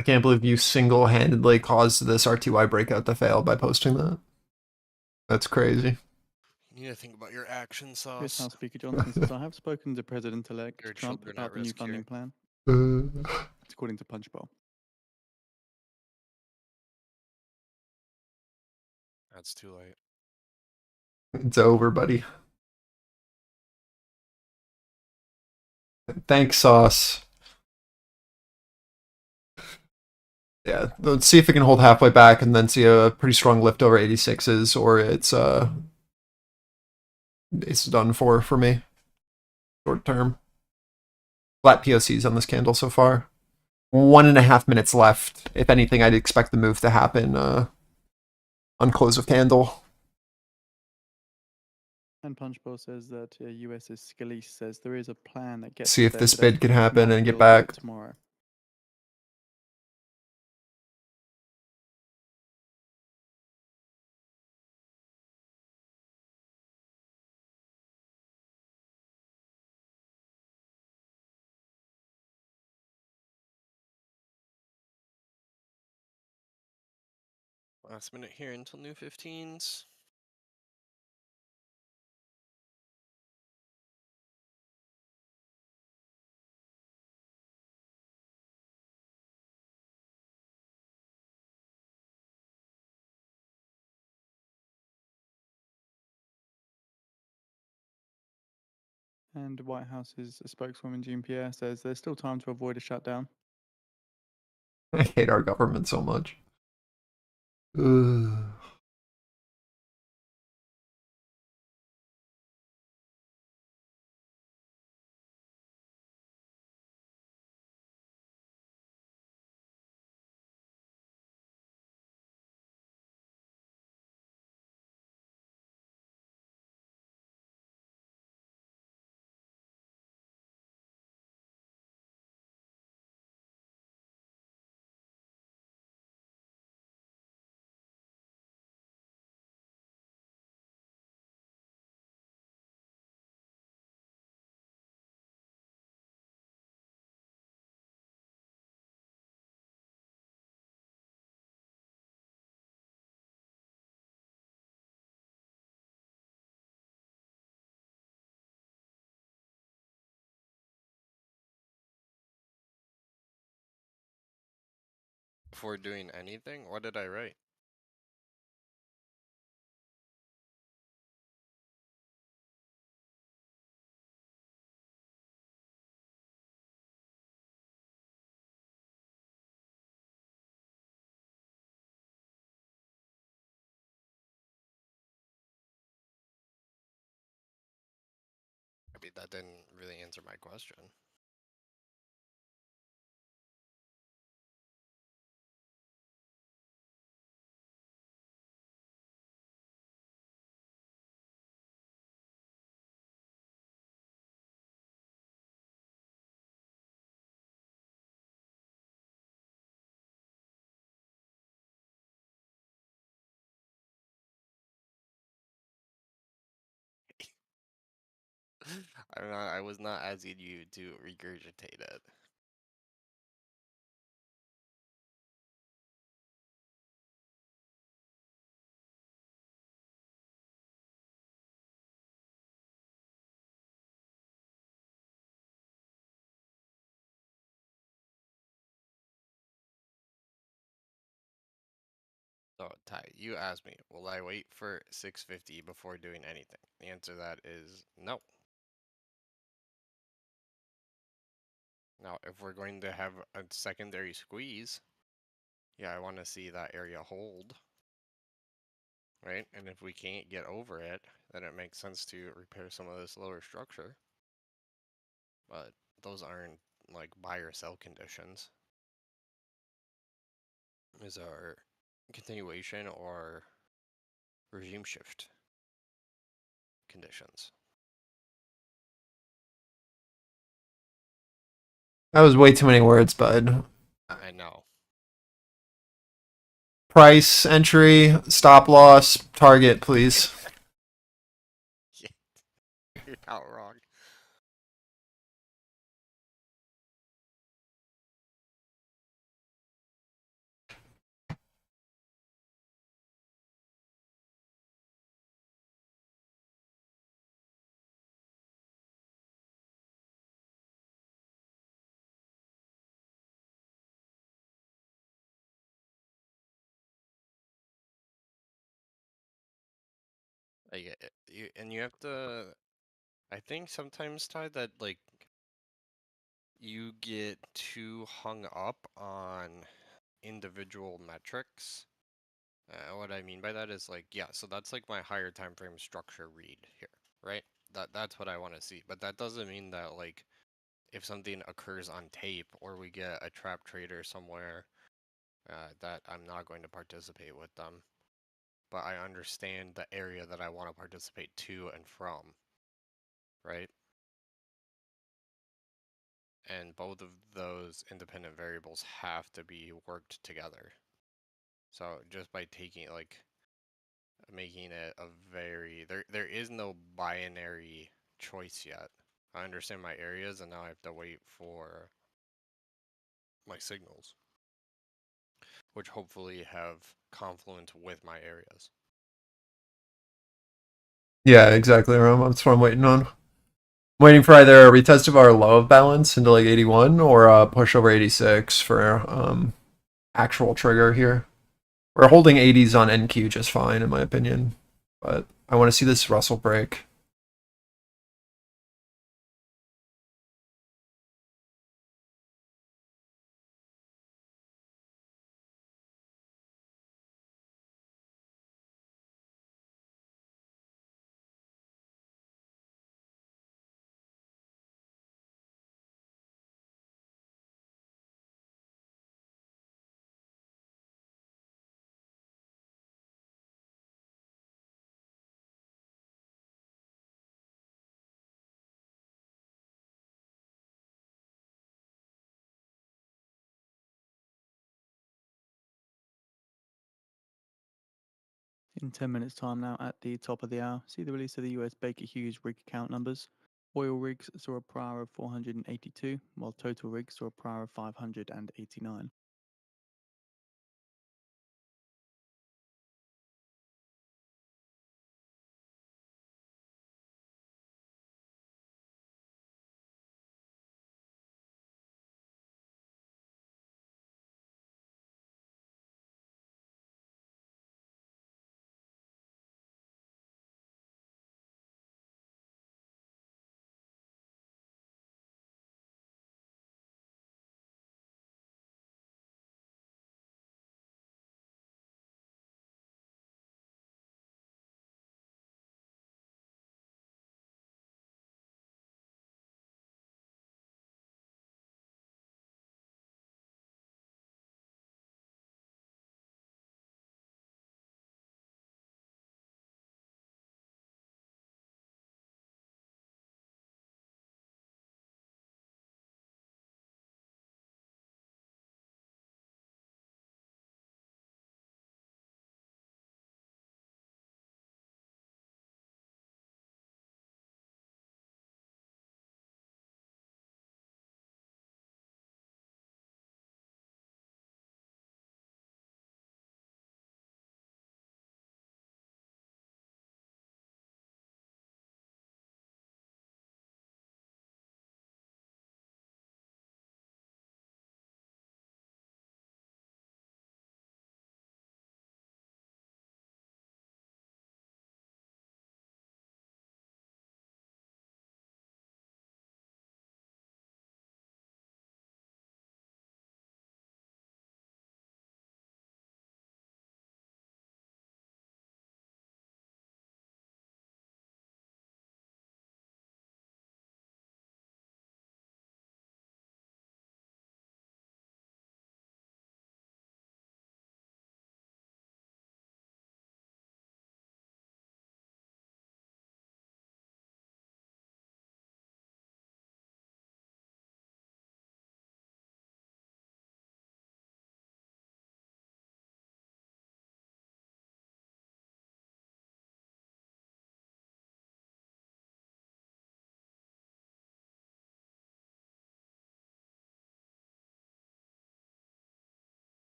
I can't believe you single-handedly caused this RTY breakout to fail by posting that. That's crazy. You need to think about your action Chris sauce. House Speaker Johnson says, I have spoken to President-elect Your Trump children about at the new risk funding here. plan. It's according to Punchbowl. That's too late. It's over, buddy. Thanks, Sauce. Yeah, let's see if it can hold halfway back and then see a pretty strong lift over 86s, or it's done for me. Short term. Flat POCs on this candle so far. 1.5 minutes left. If anything, I'd expect the move to happen on close of candle. And Punchbowl says that US's Scalise says there is a plan that gets See us if there this today, bid can happen not and get we'll do it back. tomorrow. Last minute here until new 15s. And White House's spokeswoman Jean Pierre says there's still time to avoid a shutdown. I hate our government so much. Ugh. Before doing anything? What did I write? I mean, that didn't really answer my question. I was not asking you to regurgitate it. So, Ty, you asked me, will I wait for 650 before doing anything? The answer to that is no. Now, if we're going to have a secondary squeeze, yeah, I want to see that area hold, right? And if we can't get over it, then it makes sense to repair some of this lower structure. But those aren't like buy or sell conditions. These are continuation or regime shift conditions. That was way too many words, bud. I know. Price, entry, stop loss, target, please. You're not wrong. Like, you have to. I think sometimes, Ty, that like you get too hung up on individual metrics. What I mean by that is like, yeah, so that's like my higher time frame structure read here, right? That's what I want to see. But that doesn't mean that like if something occurs on tape or we get a trap trader somewhere, that I'm not going to participate with them. But I understand the area that I want to participate to and from, right? And both of those independent variables have to be worked together. So just by taking like making it a very there is no binary choice yet. I understand my areas and now I have to wait for my signals, which hopefully have confluence with my areas. Yeah, exactly, Rom. That's what I'm waiting on. Waiting for either a retest of our low of balance into like 81 or a push over 86 for actual trigger here. We're holding 80s on NQ just fine in my opinion, but I want to see this Russell break. In 10 minutes time now at the top of the hour, see the release of the US Baker Hughes rig count numbers. Oil rigs saw a prior of 482, while total rigs saw a prior of 589.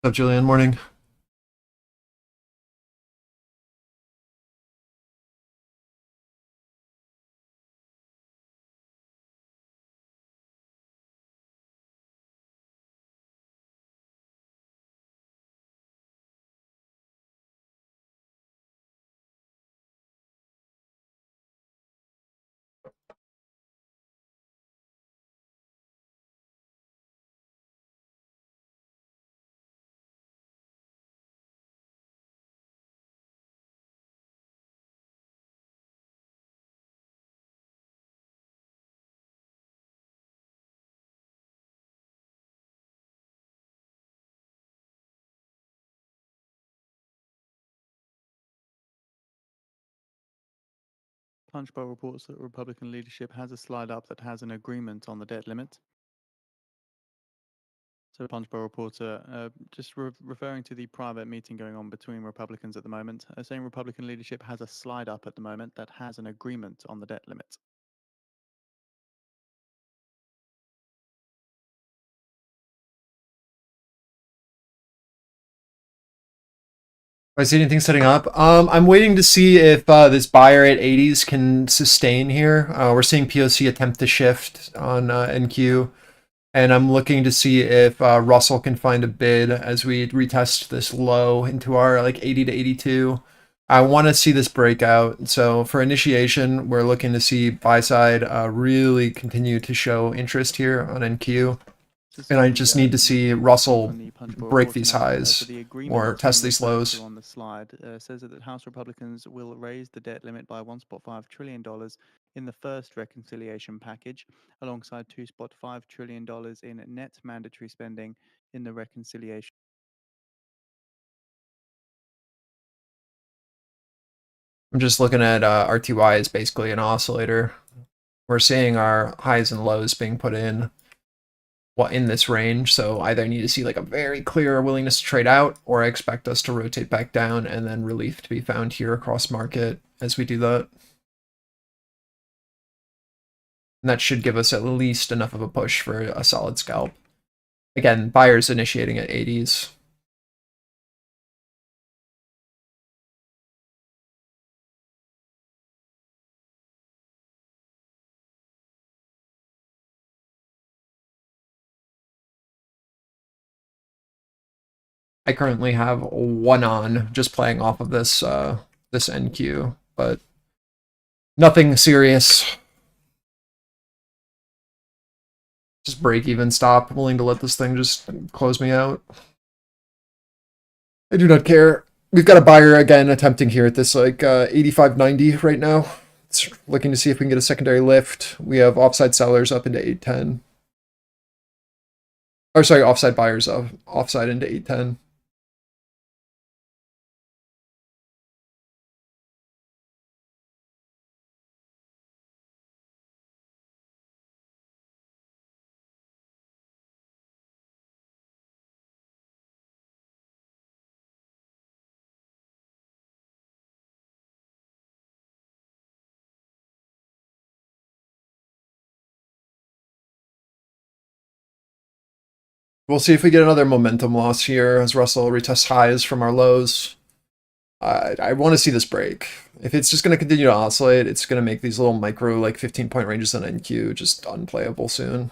What's up, Julian? Morning. Punchbowl reports that Republican leadership has a slide up that has an agreement on the debt limit. So Punchbowl reporter just referring to the private meeting going on between Republicans at the moment, saying Republican leadership has a slide up at the moment that has an agreement on the debt limit. I see anything setting up. I'm waiting to see if this buyer at 80s can sustain here. We're seeing POC attempt to shift on NQ, and I'm looking to see if Russell can find a bid as we retest this low into our like 80 to 82. I want to see this breakout. So for initiation, we're looking to see buy side really continue to show interest here on NQ. And I just need to see Russell break these highs or test these lows. On the slide says that House Republicans will raise the debt limit by $1.5 trillion in the first reconciliation package, alongside $2.5 trillion in net mandatory spending in the reconciliation. I'm just looking at RTY as basically an oscillator. We're seeing our highs and lows being put in in this range, so either need to see like a very clear willingness to trade out, or I expect us to rotate back down and then relief to be found here across market as we do that. And that should give us at least enough of a push for a solid scalp. Again, buyers initiating at 80s. I currently have one on, just playing off of this this NQ, but nothing serious. Just break even stop. I'm willing to let this thing just close me out. I do not care. We've got a buyer again attempting here at this like 85.90 right now. It's looking to see if we can get a secondary lift. We have offside sellers up into 810. Or sorry, offside buyers up, offside into 810. We'll see if we get another momentum loss here as Russell retests highs from our lows. I want to see this break. If it's just going to continue to oscillate, it's going to make these little micro, like 15-point ranges on NQ just unplayable soon.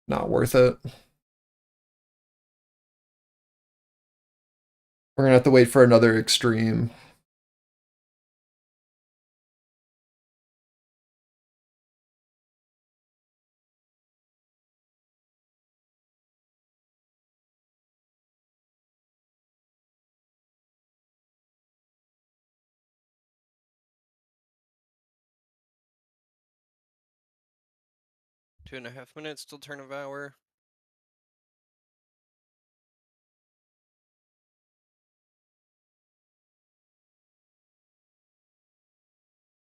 Not worth it. We're going to have to wait for another extreme. Two and a half minutes till turn of hour.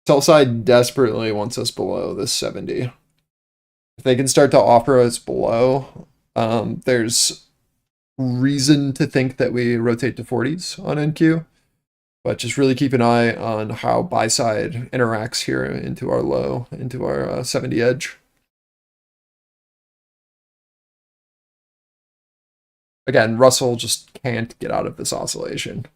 Sell side desperately wants us below this 70. If they can start to offer us below, there's reason to think that we rotate to 40s on NQ. But just really keep an eye on how buy side interacts here into our low, into our 70 edge. Again, Russell just can't get out of this oscillation.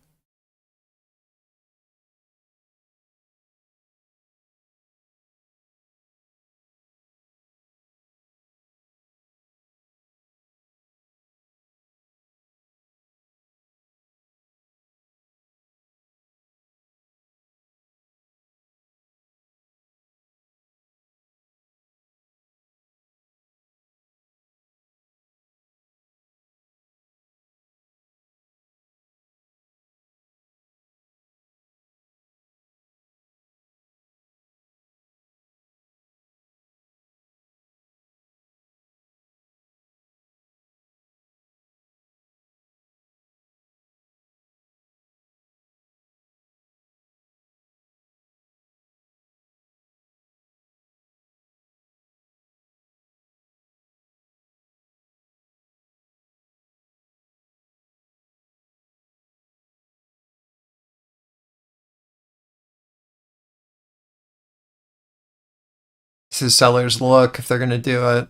This is sellers' look if they're going to do it.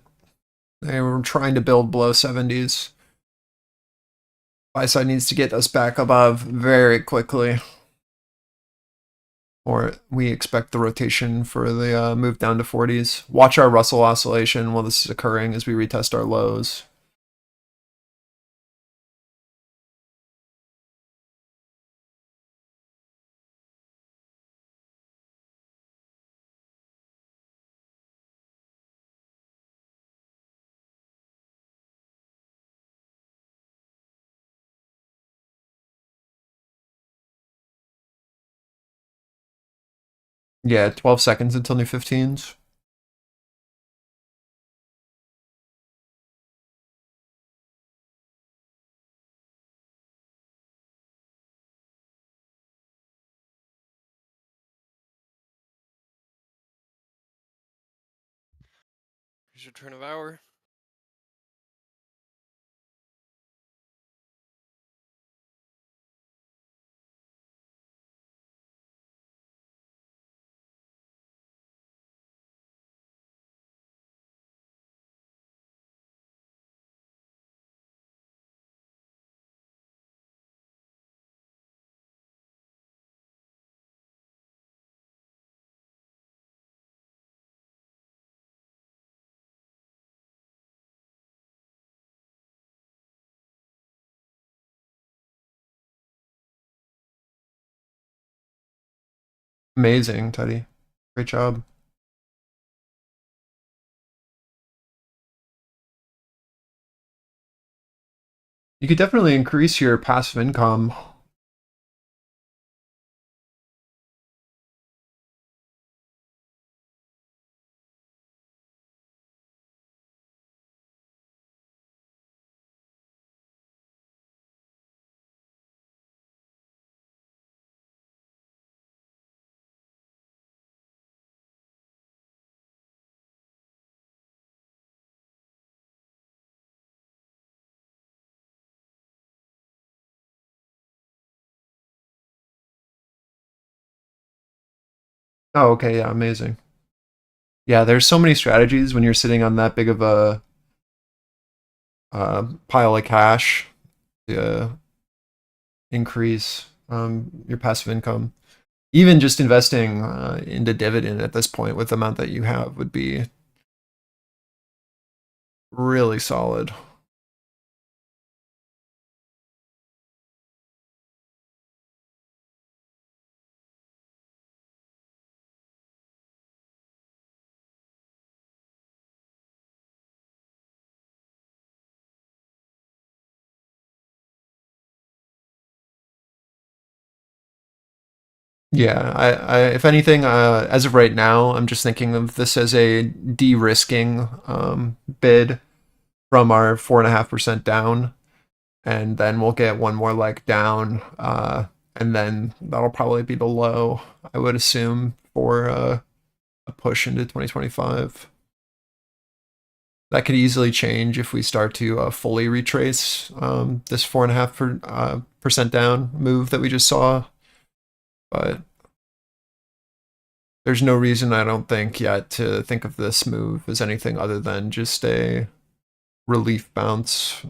They were trying to build below 70s. Buy side needs to get us back above very quickly. Or we expect the rotation for the move down to 40s. Watch our Russell oscillation while this is occurring as we retest our lows. Yeah, 12 seconds until new 15s. Here's your turn of hour. Amazing, Teddy. Great job. You could definitely increase your passive income. Oh, okay, yeah, amazing. Yeah, there's so many strategies when you're sitting on that big of a pile of cash to increase your passive income. Even just investing into dividend at this point with the amount that you have would be really solid. Yeah, I if anything, as of right now, I'm just thinking of this as a de-risking bid from our 4.5% down, and then we'll get one more leg down, and then that'll probably be the low, I would assume, for a push into 2025. That could easily change if we start to fully retrace this 4.5% down move that we just saw. But there's no reason, I don't think, yet to think of this move as anything other than just a relief bounce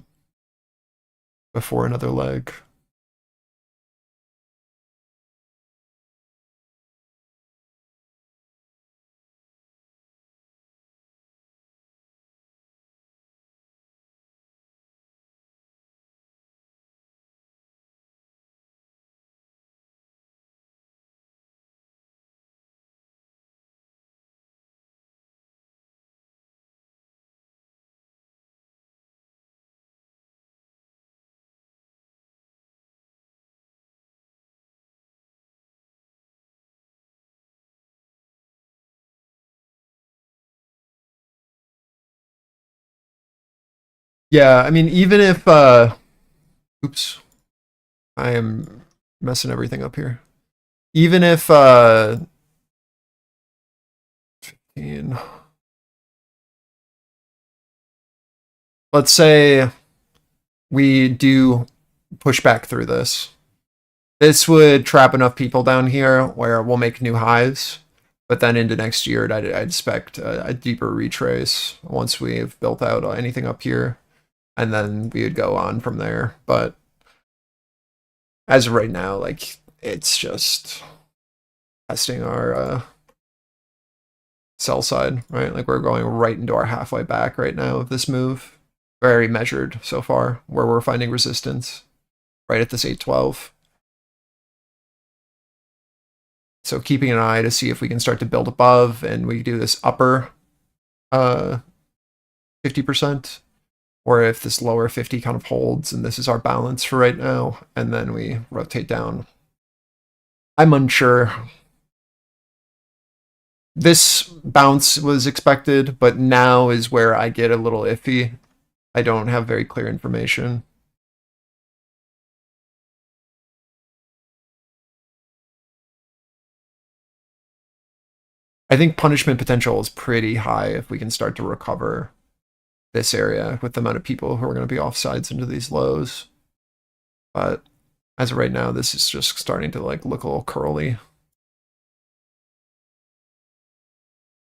before another leg. Yeah, I mean, even if oops, I am messing everything up here. Even if 15, let's say we do push back through this. This would trap enough people down here where we'll make new highs. But then into next year, I'd expect a deeper retrace once we've built out anything up here, and then we would go on from there. But as of right now, like, it's just testing our sell side, right? Like, we're going right into our halfway back right now of this move. Very measured so far, where we're finding resistance right at this 812. So keeping an eye to see if we can start to build above and we do this upper 50%, or if this lower 50 kind of holds and this is our balance for right now, and then we rotate down. I'm unsure. This bounce was expected, but now is where I get a little iffy. I don't have very clear information. I think punishment potential is pretty high if we can start to recover this area with the amount of people who are going to be offsides into these lows. But as of right now, this is just starting to like look a little curly.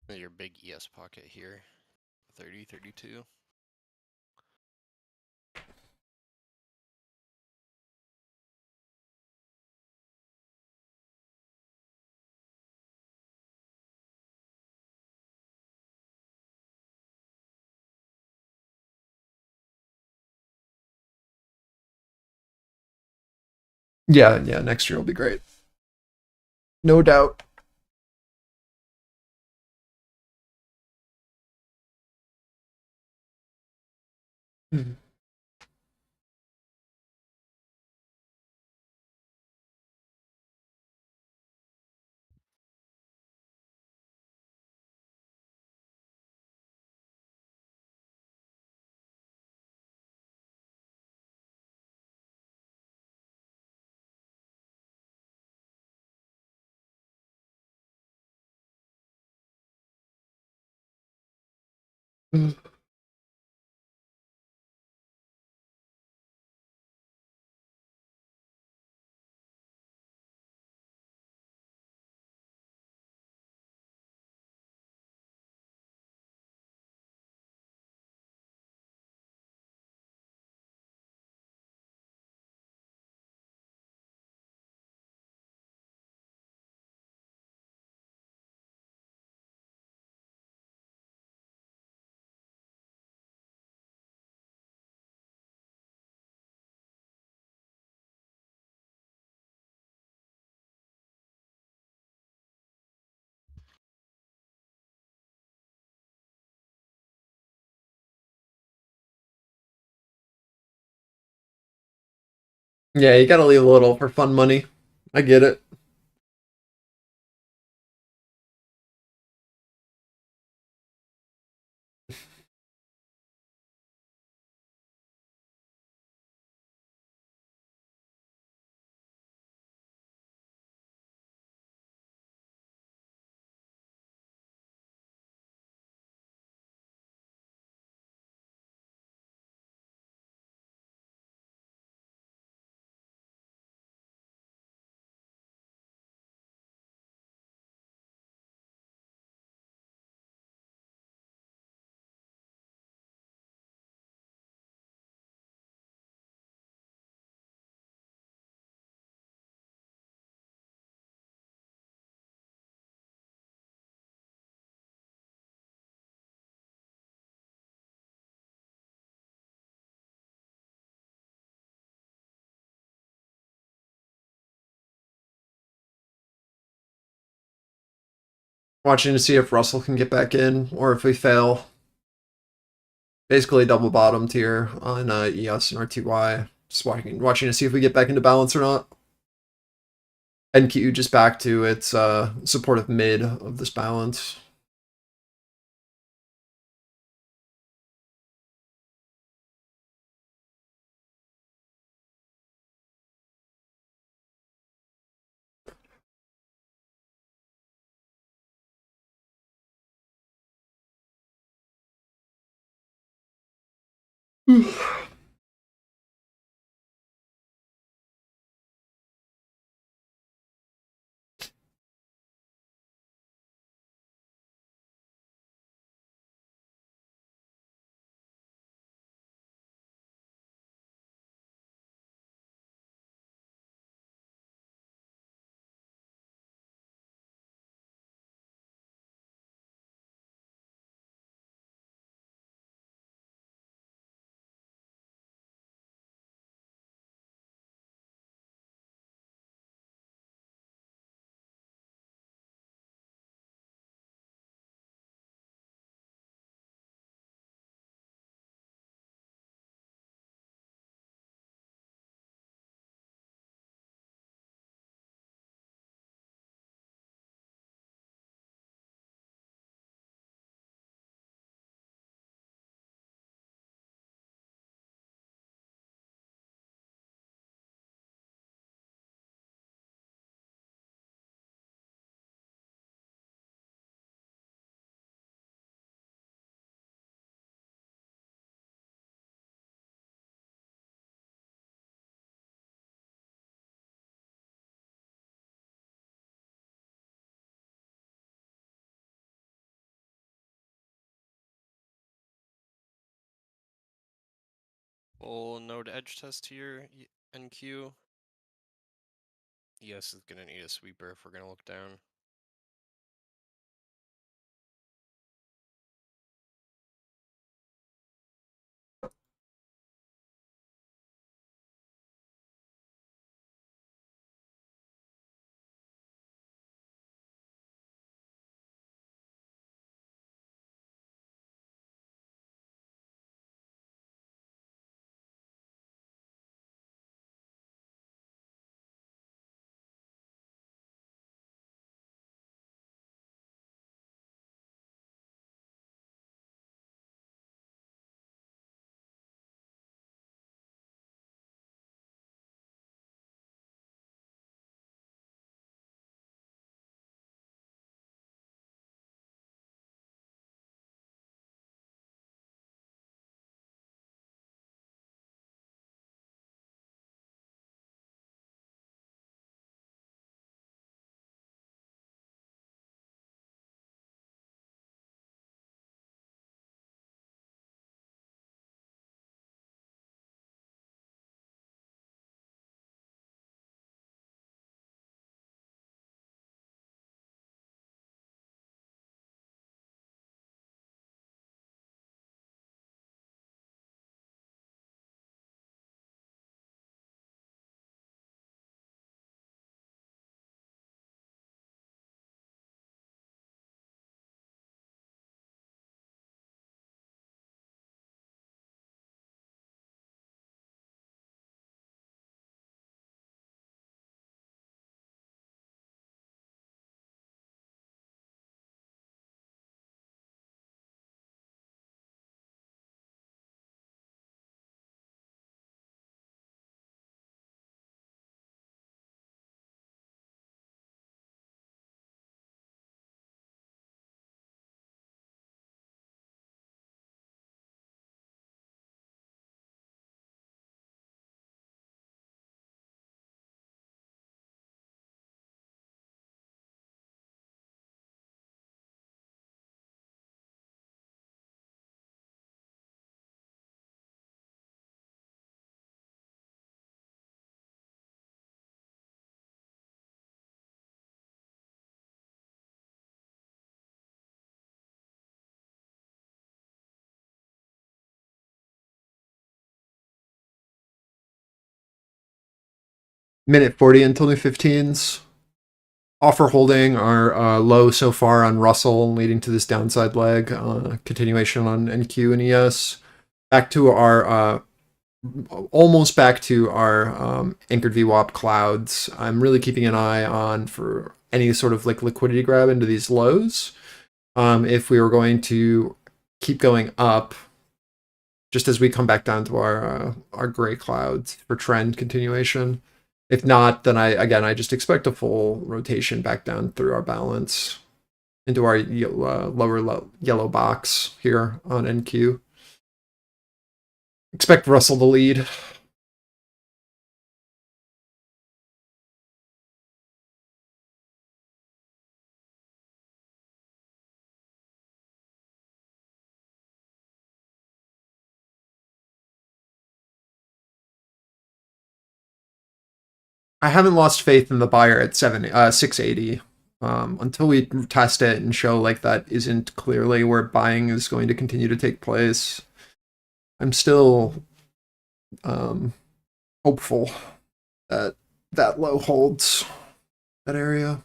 Your big ES pocket here, 30, 32. Yeah, next year will be great. No doubt. Mm-hmm. Yeah, you gotta leave a little for fun money. I get it. Watching to see if Russell can get back in, or if we fail. Basically double bottomed here on ES and RTY. Just watching to see if we get back into balance or not. NQ just back to its supportive mid of this balance. full node edge test here, NQ. ES is gonna need a sweeper if we're gonna look down. Minute 40 until new 15s. Offer holding our low so far on Russell, leading to this downside leg. Continuation on NQ and ES. Back to our almost back to our anchored VWAP clouds. I'm really keeping an eye on for any sort of like liquidity grab into these lows. If we were going to keep going up, just as we come back down to our gray clouds for trend continuation. If not, then I just expect a full rotation back down through our balance into our lower yellow box here on NQ. Expect Russell to lead. I haven't lost faith in the buyer at 680. Until we test it and show like that isn't clearly where buying is going to continue to take place, I'm still hopeful that that low holds that area.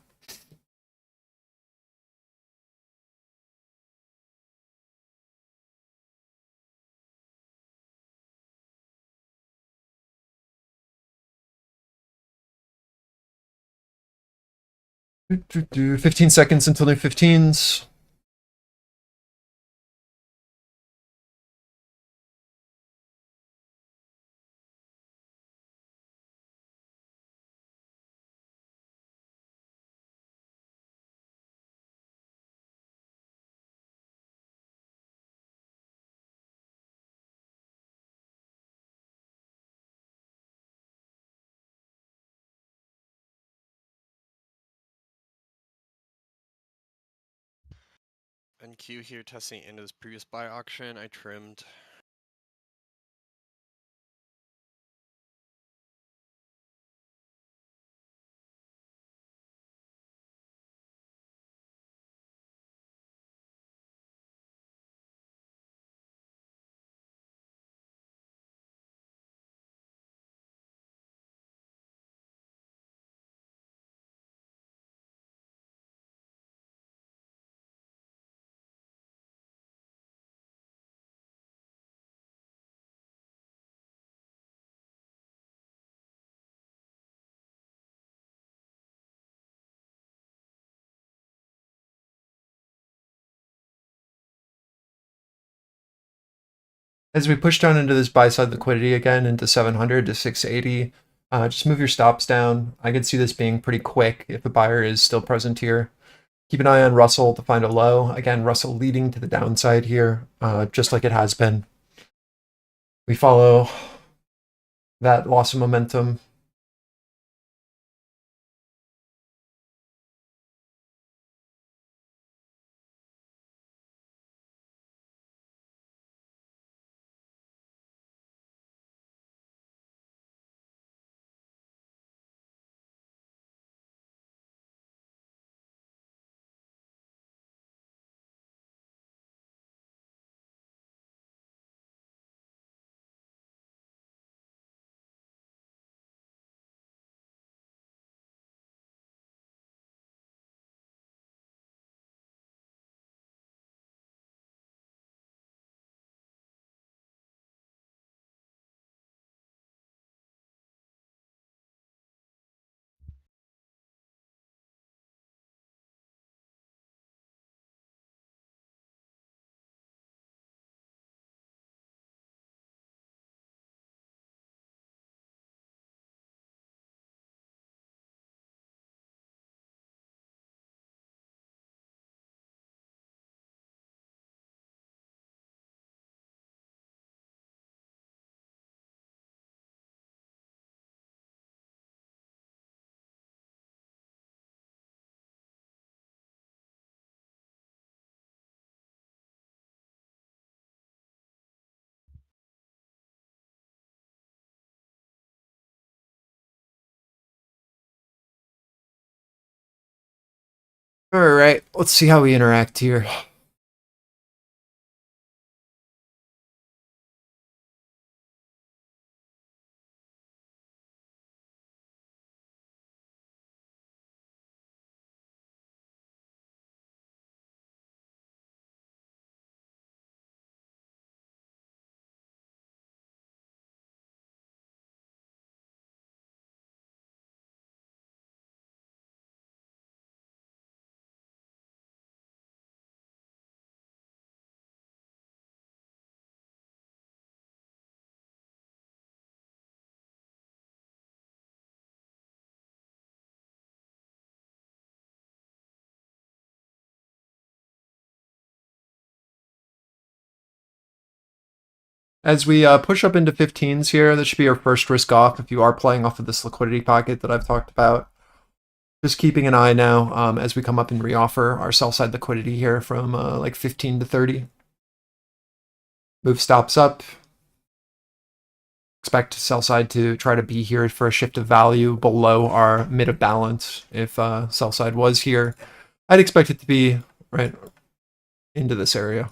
Do 15 seconds until new 15s. NQ here testing into this previous buy auction. I trimmed As we push down into this buy side liquidity again into 700 to 680, just move your stops down. I could see this being pretty quick if a buyer is still present here. Keep an eye on Russell to find a low. Again, Russell leading to the downside here, just like it has been. We follow that loss of momentum. All right, let's see how we interact here. As we push up into 15s here, this should be our first risk off if you are playing off of this liquidity pocket that I've talked about. Just keeping an eye now as we come up and reoffer our sell side liquidity here from like 15 to 30. Move stops up. Expect sell side to try to be here for a shift of value below our mid of balance. If sell side was here, I'd expect it to be right into this area.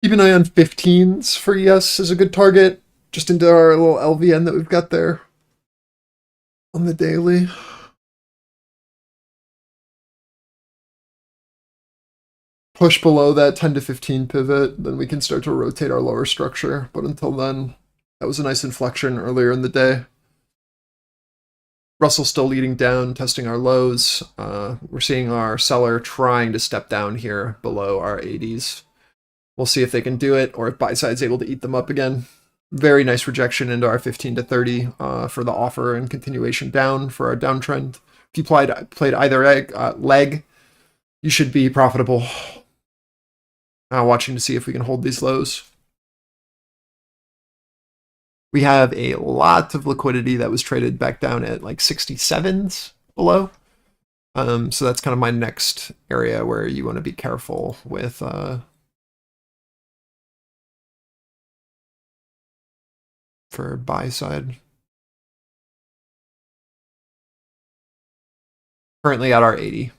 Keep an eye on 15s for ES is a good target. just into our little LVN that we've got there on the daily. Push below that 10 to 15 pivot, then we can start to rotate our lower structure. But until then, that was a nice inflection earlier in the day. Russell still leading down, testing our lows. We're seeing our seller trying to step down here below our 80s. We'll see if they can do it or if buy side's able to eat them up again. Very nice rejection into our 15 to 30 for the offer and continuation down for our downtrend. If you played either leg, you should be profitable. Watching to see if we can hold these lows. We have a lot of liquidity that was traded back down at like 67s below. So that's kind of my next area where you want to be careful with for buy side. Currently at our 80.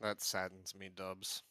That saddens me, Dubs.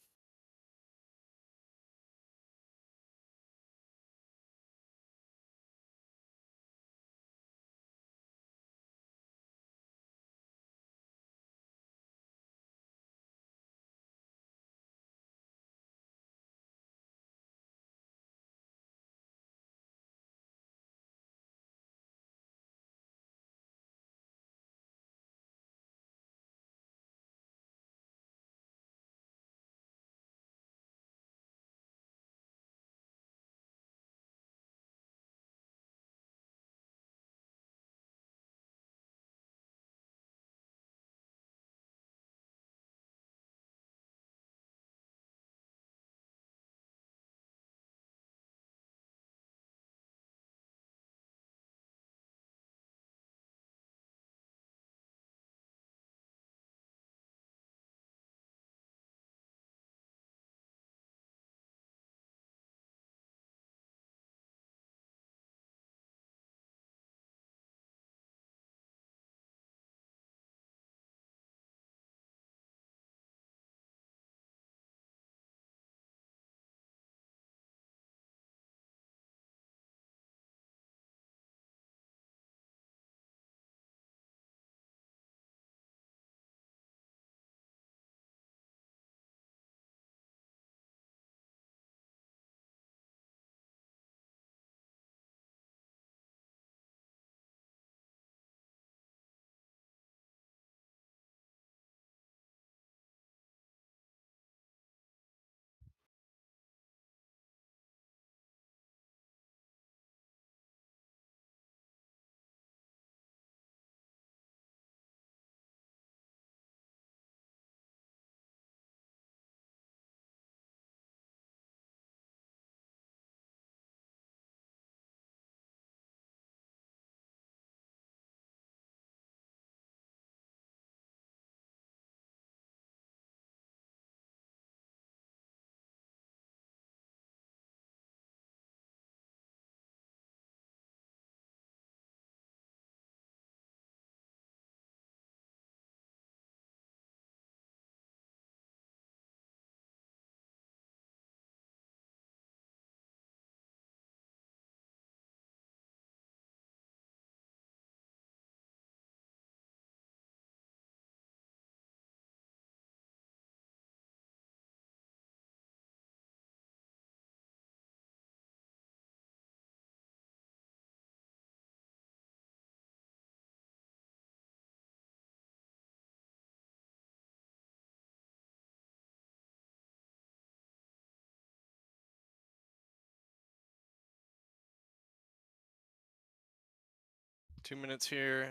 2 minutes here.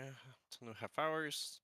2.5 hours.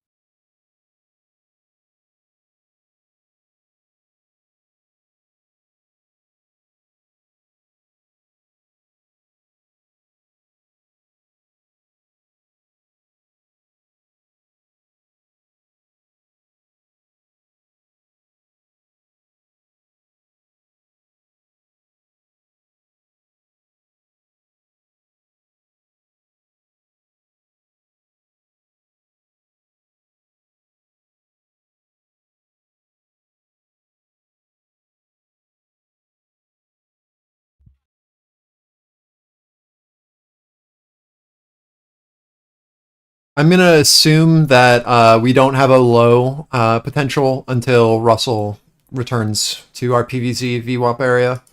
I'm gonna assume that we don't have a low potential until Russell returns to our PVZ VWAP area.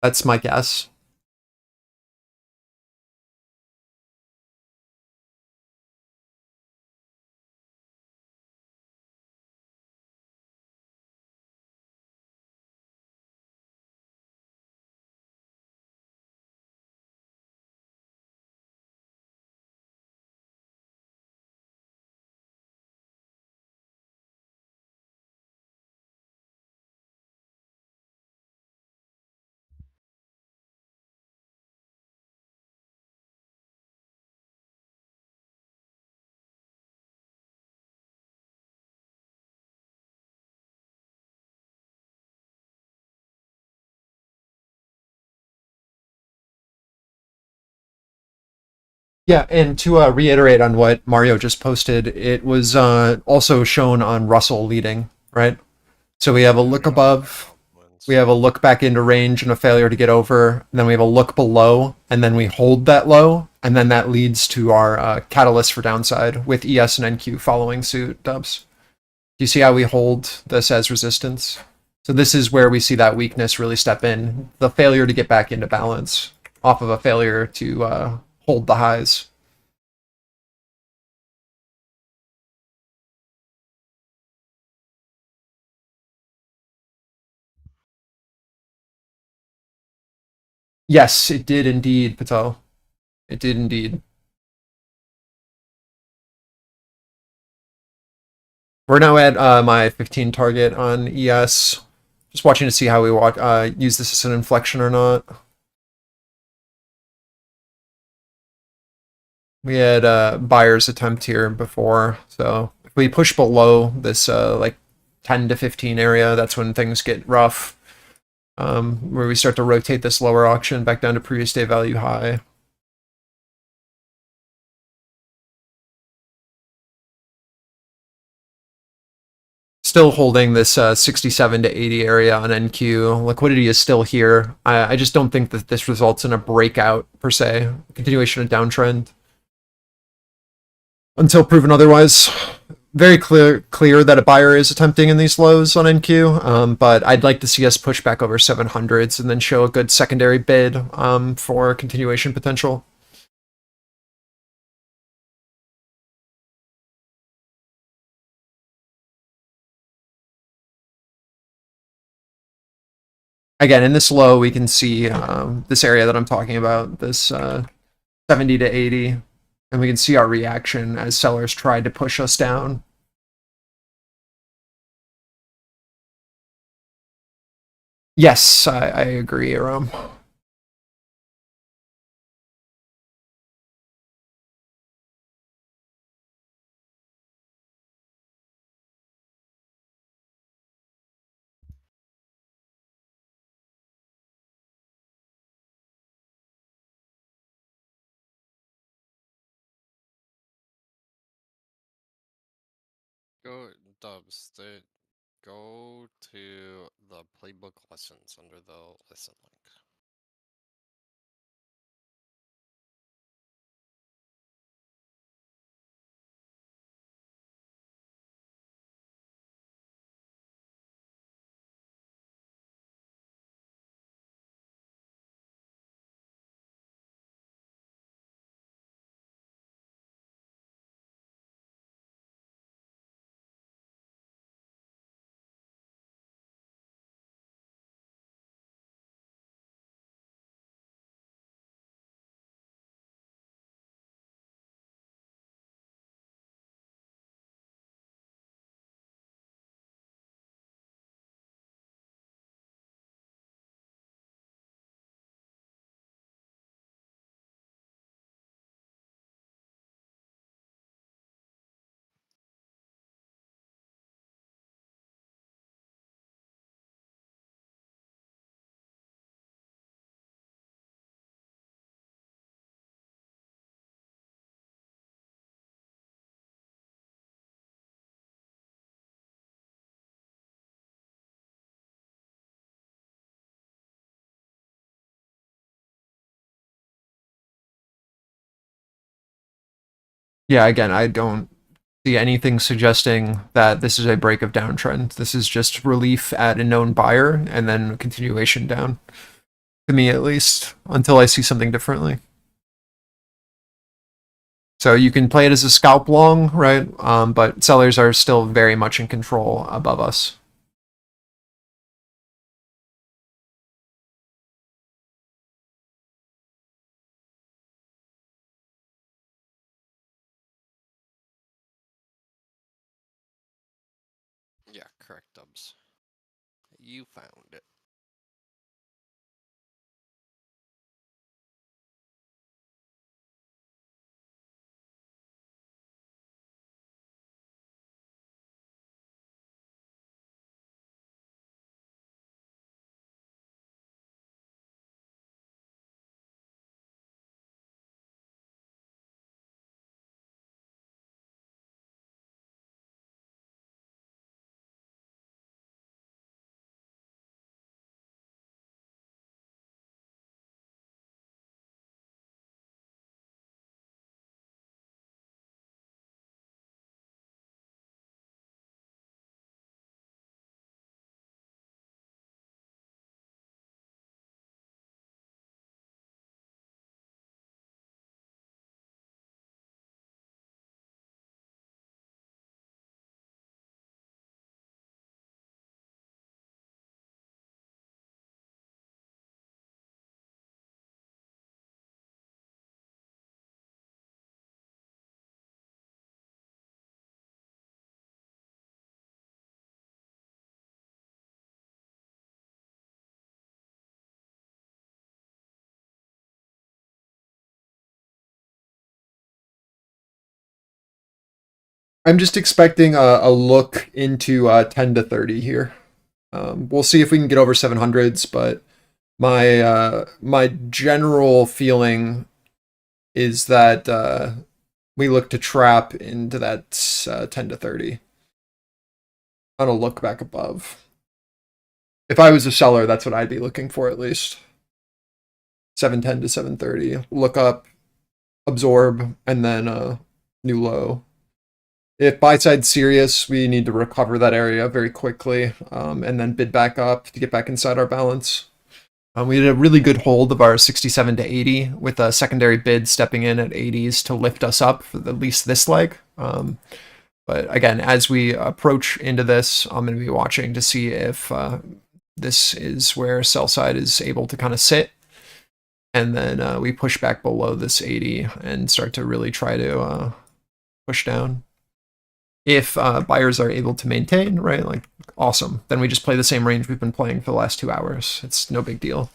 That's my guess. Yeah, and to reiterate on what Mario just posted, it was also shown on Russell leading, right? So we have a look above, we have a look back into range and a failure to get over, and then we have a look below, and then we hold that low, and then that leads to our catalyst for downside with ES and NQ following suit, Dubs. Do you see how we hold this as resistance? So this is where we see that weakness really step in, the failure to get back into balance off of a failure to hold the highs. Yes, it did indeed, Patel. It did indeed. We're now at my 15 target on ES. Just watching to see how we use this as an inflection or not. We had buyer's attempt here before, so if we push below this like 10 to 15 area, that's when things get rough. Where we start to rotate this lower auction back down to previous day value high. Still holding this 67 to 80 area on NQ. Liquidity is still here. I just don't think that this results in a breakout per se. Continuation of downtrend. Until proven otherwise. Very clear that a buyer is attempting in these lows on NQ, but I'd like to see us push back over 700s and then show a good secondary bid for continuation potential. Again, in this low, we can see this area that I'm talking about, this 70 to 80, and we can see our reaction as sellers tried to push us down. Yes, I agree, Aram. Go Dubs. Go to the playbook lessons under the lesson link. Yeah, again, I don't see anything suggesting that this is a break of downtrend. This is just relief at a known buyer and then continuation down. To me, at least, until I see something differently. So you can play it as a scalp long, right? But sellers are still very much in control above us. Yeah, correct, Dubs. You found it. I'm just expecting a look into 10 to 30 here. We'll see if we can get over 700s, but my general feeling is that we look to trap into that 10 to 30 on a look back above. If I was a seller, that's what I'd be looking for at least. 710 to 730. Look up, absorb, and then new low. If buy side's serious, we need to recover that area very quickly and then bid back up to get back inside our balance. We did a really good hold of our 67 to 80 with a secondary bid stepping in at 80s to lift us up for at least this leg. But again, as we approach into this, I'm going to be watching to see if this is where sell side is able to kind of sit. And then we push back below this 80 and start to really try to push down. If buyers are able to maintain, right, like awesome. Then we just play the same range we've been playing for the last 2 hours. It's no big deal.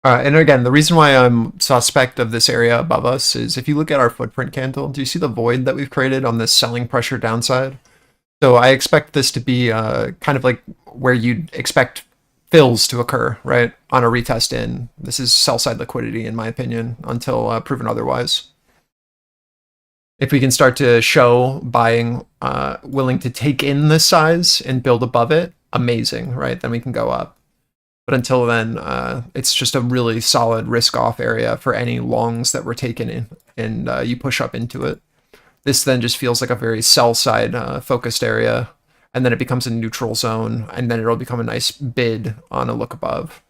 And again, the reason why I'm suspect of this area above us is if you look at our footprint candle, do you see the void that we've created on this selling pressure downside? So I expect this to be kind of like where you'd expect fills to occur, right? On a retest in. This is sell side liquidity, in my opinion, until proven otherwise. If we can start to show buying willing to take in this size and build above it, amazing, right? Then we can go up. But until then, it's just a really solid risk-off area for any longs that were taken in, and you push up into it. This then just feels like a very sell-side focused area, and then it becomes a neutral zone, and then it'll become a nice bid on a look above.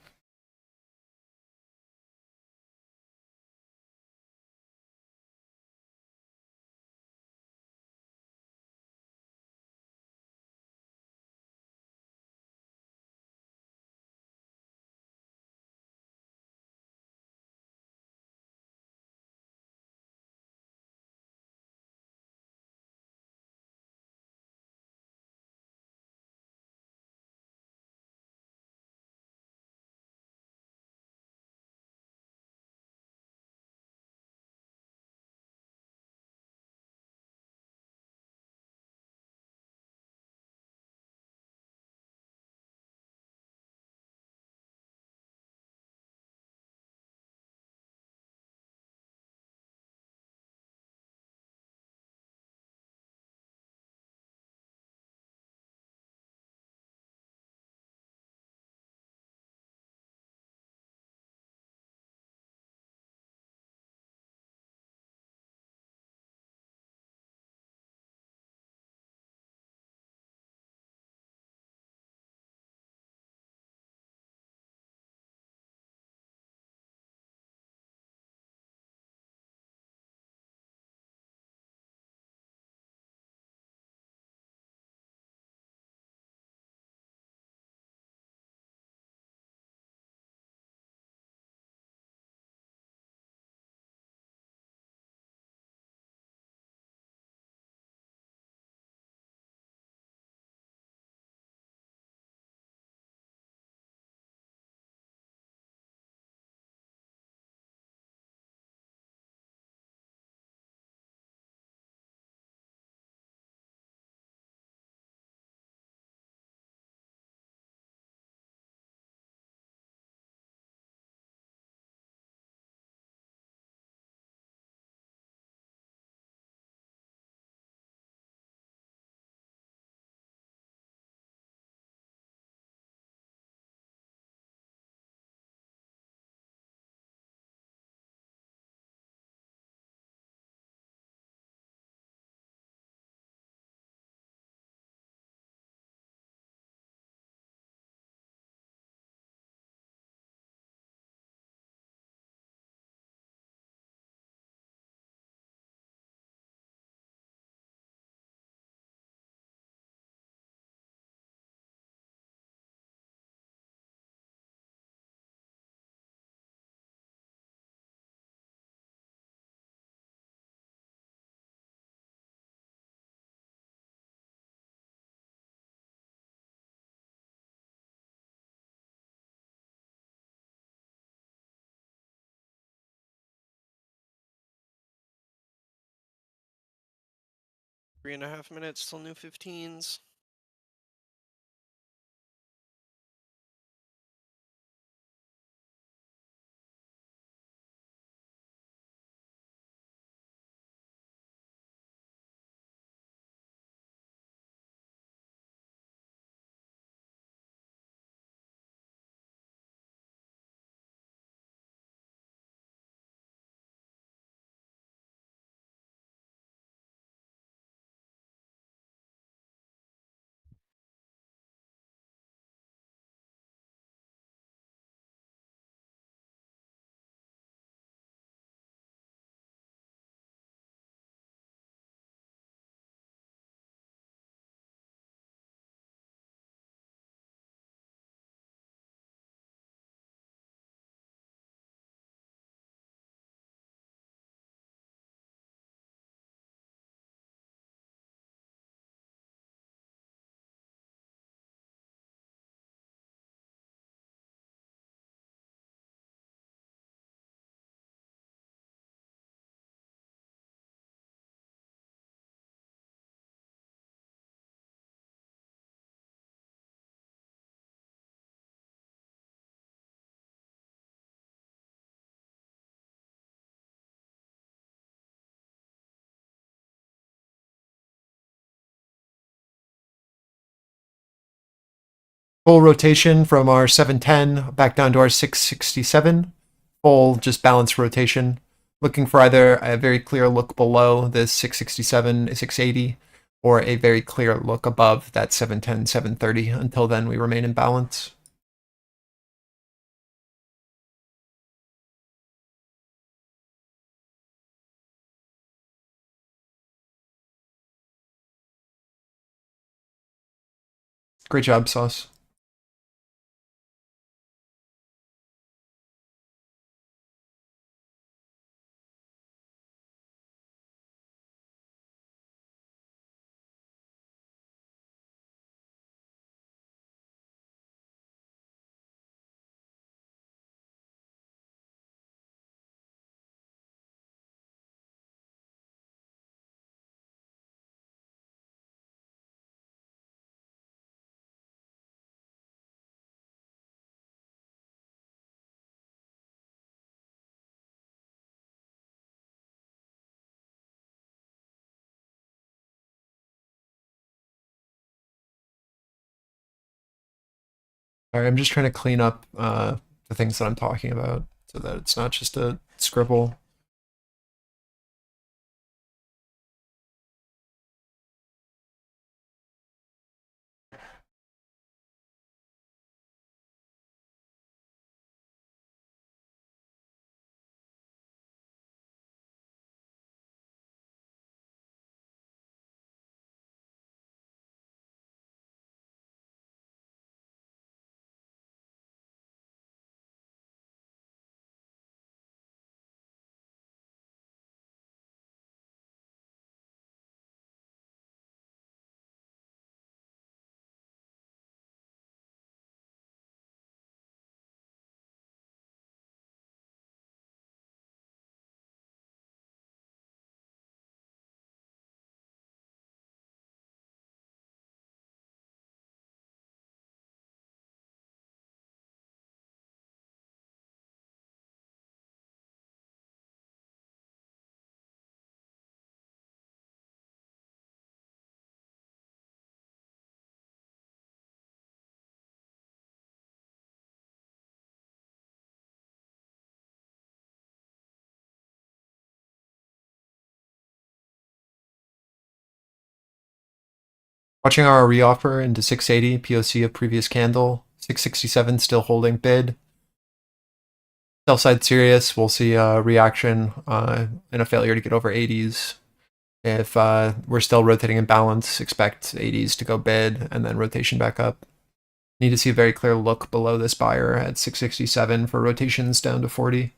3.5 minutes till new 15s. Full rotation from our 710 back down to our 667. Full just balanced rotation. Looking for either a very clear look below this 667, 680, or a very clear look above that 710, 730. Until then, we remain in balance. Great job, Sauce. All right, I'm just trying to clean up the things that I'm talking about so that it's not just a scribble. Watching our reoffer into 680, POC of previous candle, 667 still holding bid. Sell side serious, we'll see a reaction and a failure to get over 80s. If we're still rotating in balance, expect 80s to go bid and then rotation back up. Need to see a very clear look below this buyer at 667 for rotations down to 40.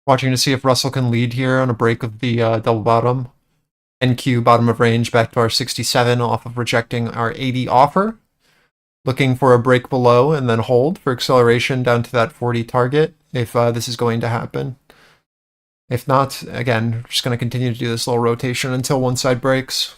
Watching to see if Russell can lead here on a break of the double bottom. NQ bottom of range back to our 67 off of rejecting our 80 offer. Looking for a break below and then hold for acceleration down to that 40 target if this is going to happen. If not, again, we're just going to continue to do this little rotation until one side breaks.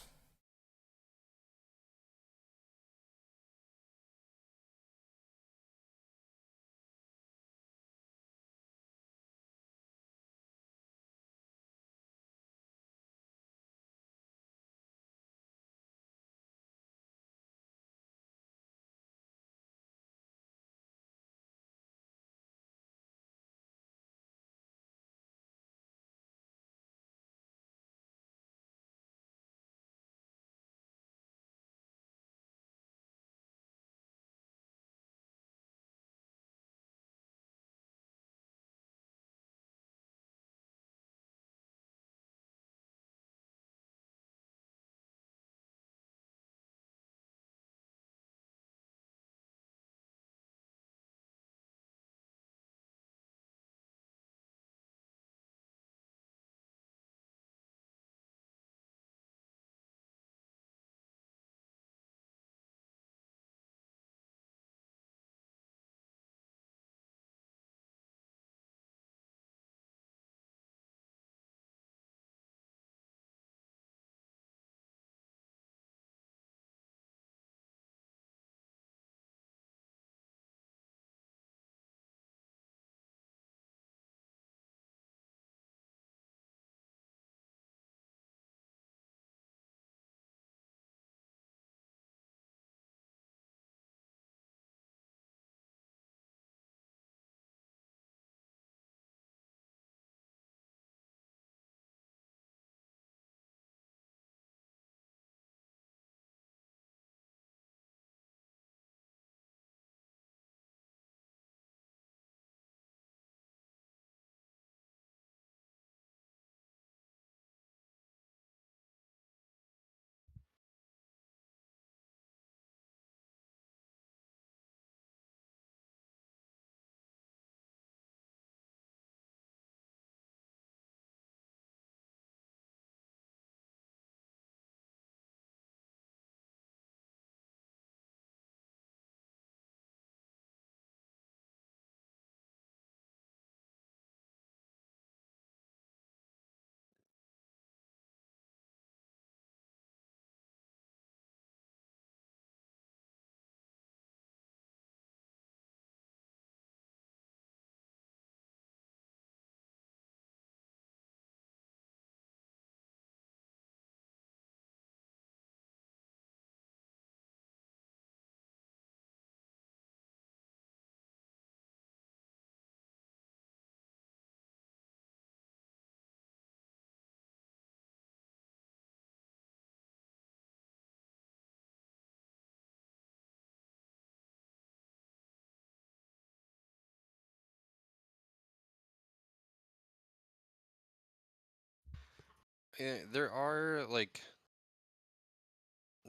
There are like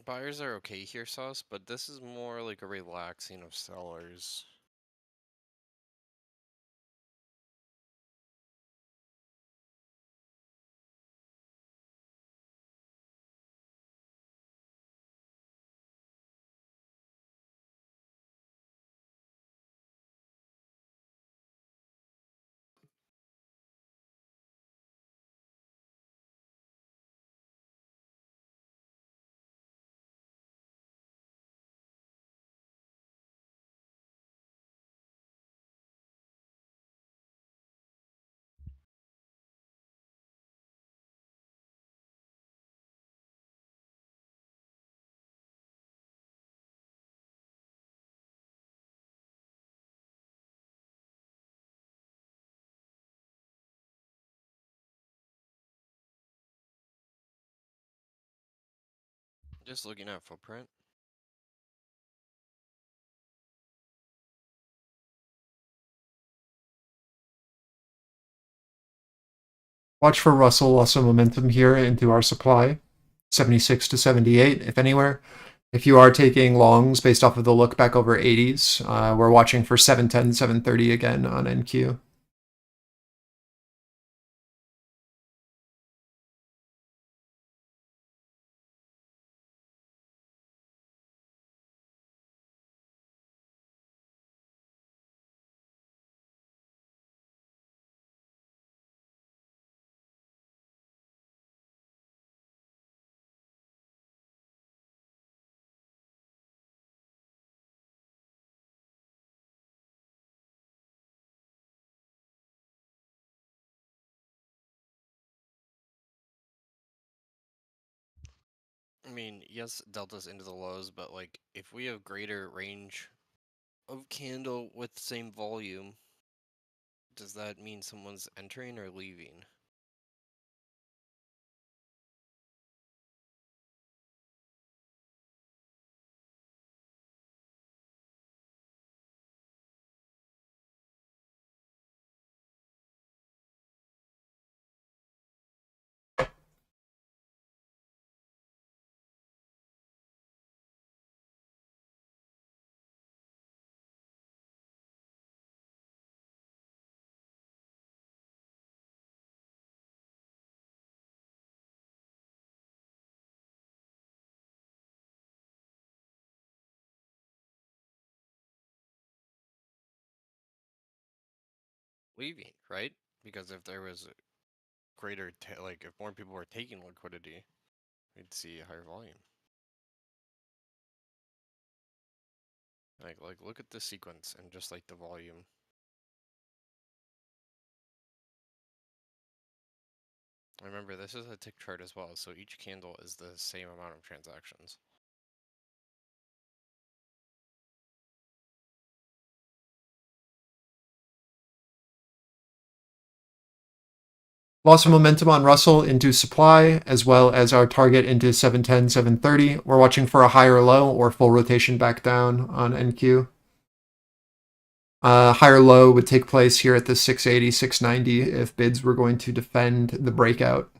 buyers are okay here, Sauce, but this is more like a relaxing of sellers. Just looking at footprint. Watch for Russell also momentum here into our supply, 76 to 78, if anywhere. If you are taking longs based off of the look back over 80s, we're watching for 710, 730 again on NQ. I mean, yes, delta's into the lows, but like if we have greater range of candle with same volume, does that mean someone's entering or leaving? Leaving, right? Because if there was a greater, like if more people were taking liquidity, we'd see a higher volume. Like look at the sequence and just like the volume. Remember, this is a tick chart as well, so each candle is the same amount of transactions. Loss of momentum on Russell into supply, as well as our target into 710, 730. We're watching for a higher low or full rotation back down on NQ. Higher low would take place here at the 680, 690 if bids were going to defend the breakout.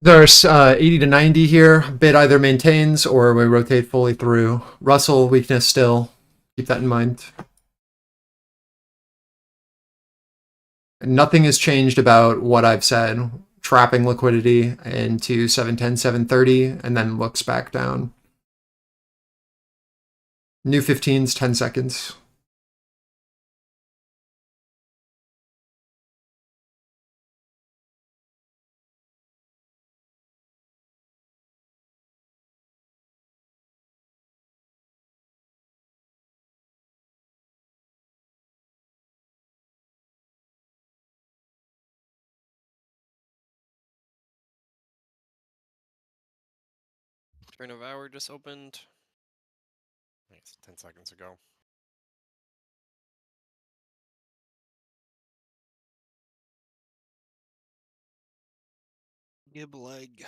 There's 80 to 90 here. Bid either maintains or we rotate fully through. Russell weakness still. Keep that in mind. Nothing has changed about what I've said. Trapping liquidity into 710, 730, and then looks back down. New 15s, 10 seconds. Turn of hour just opened. Nice, 10 seconds ago. Gib leg.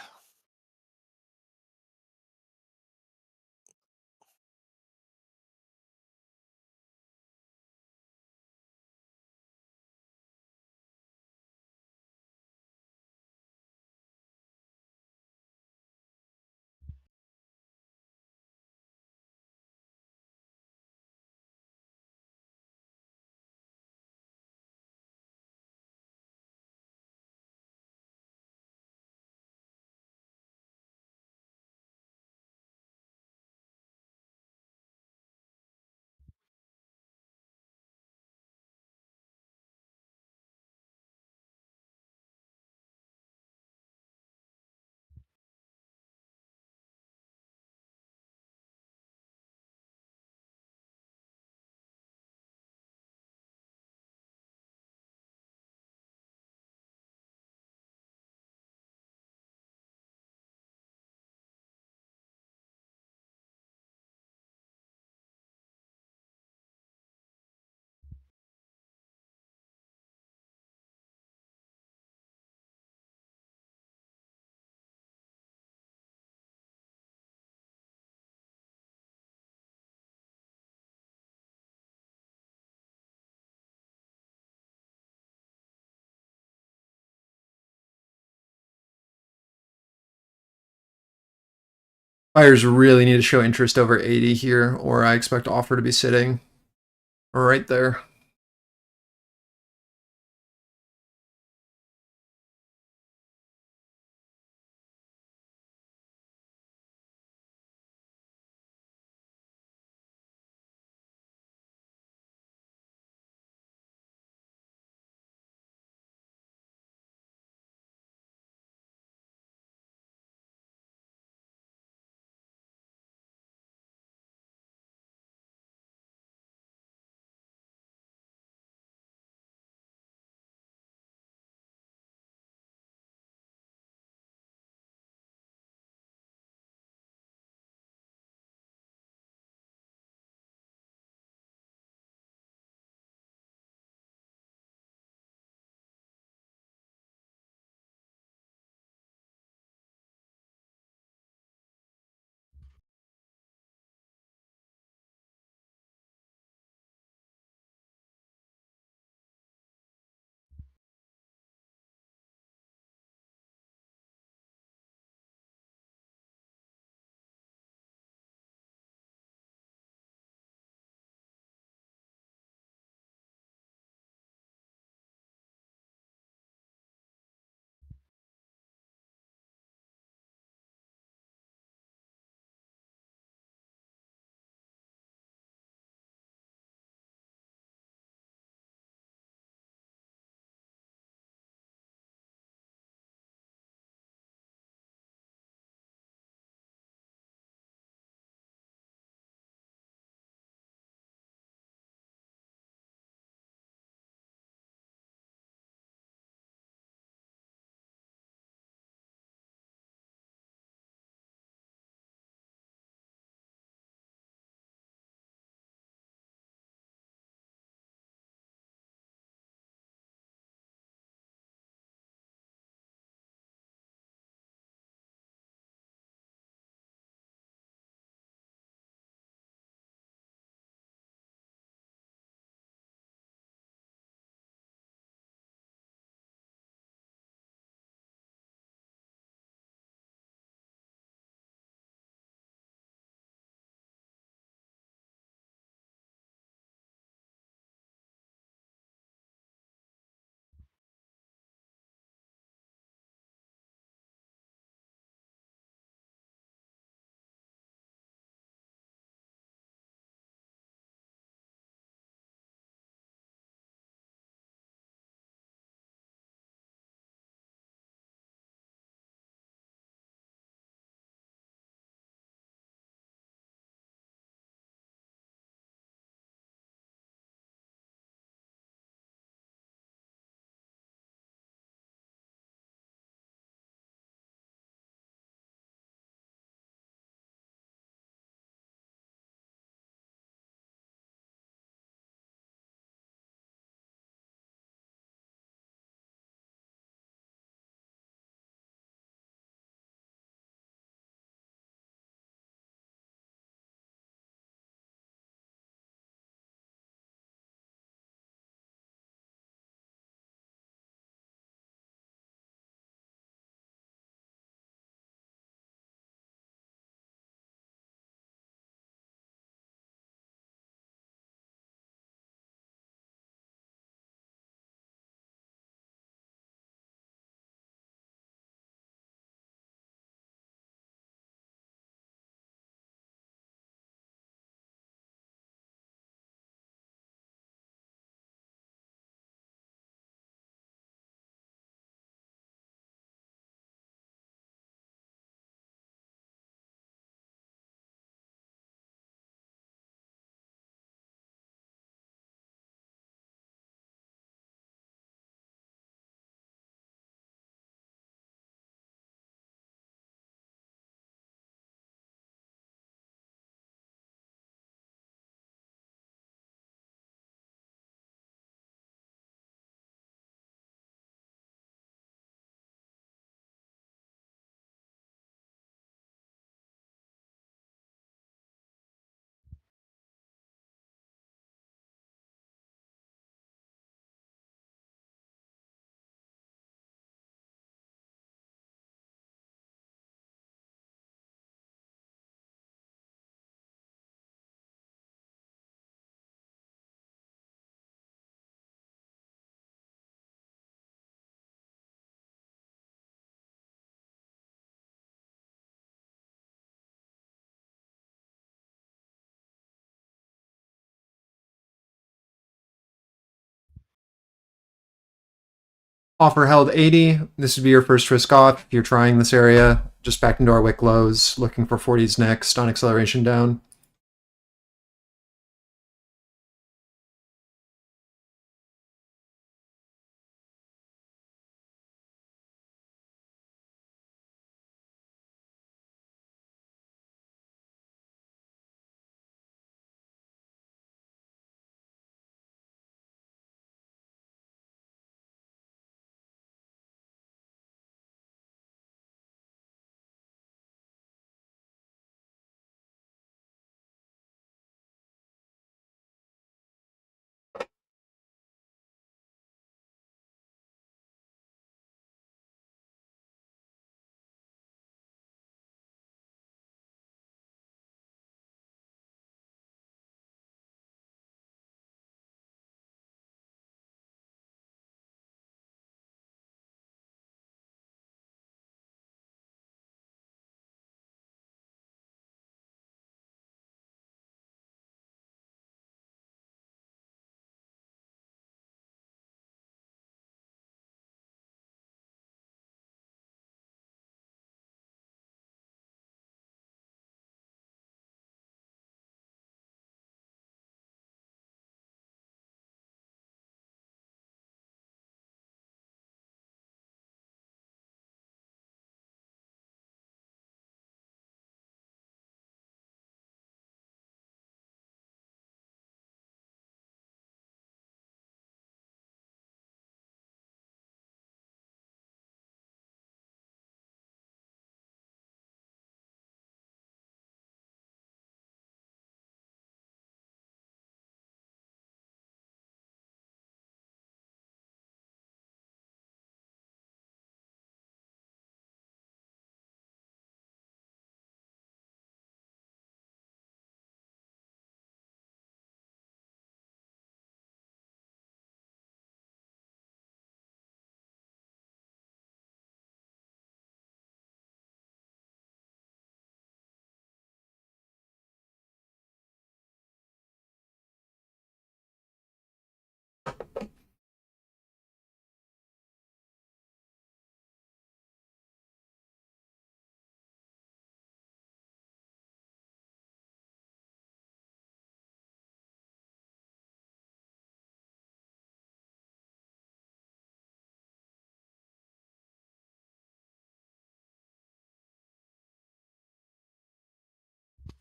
Buyers really need to show interest over 80 here, or I expect offer to be sitting right there. Offer held 80. This would be your first risk off. If you're trying this area, just back into our wick lows, looking for 40s next on acceleration down.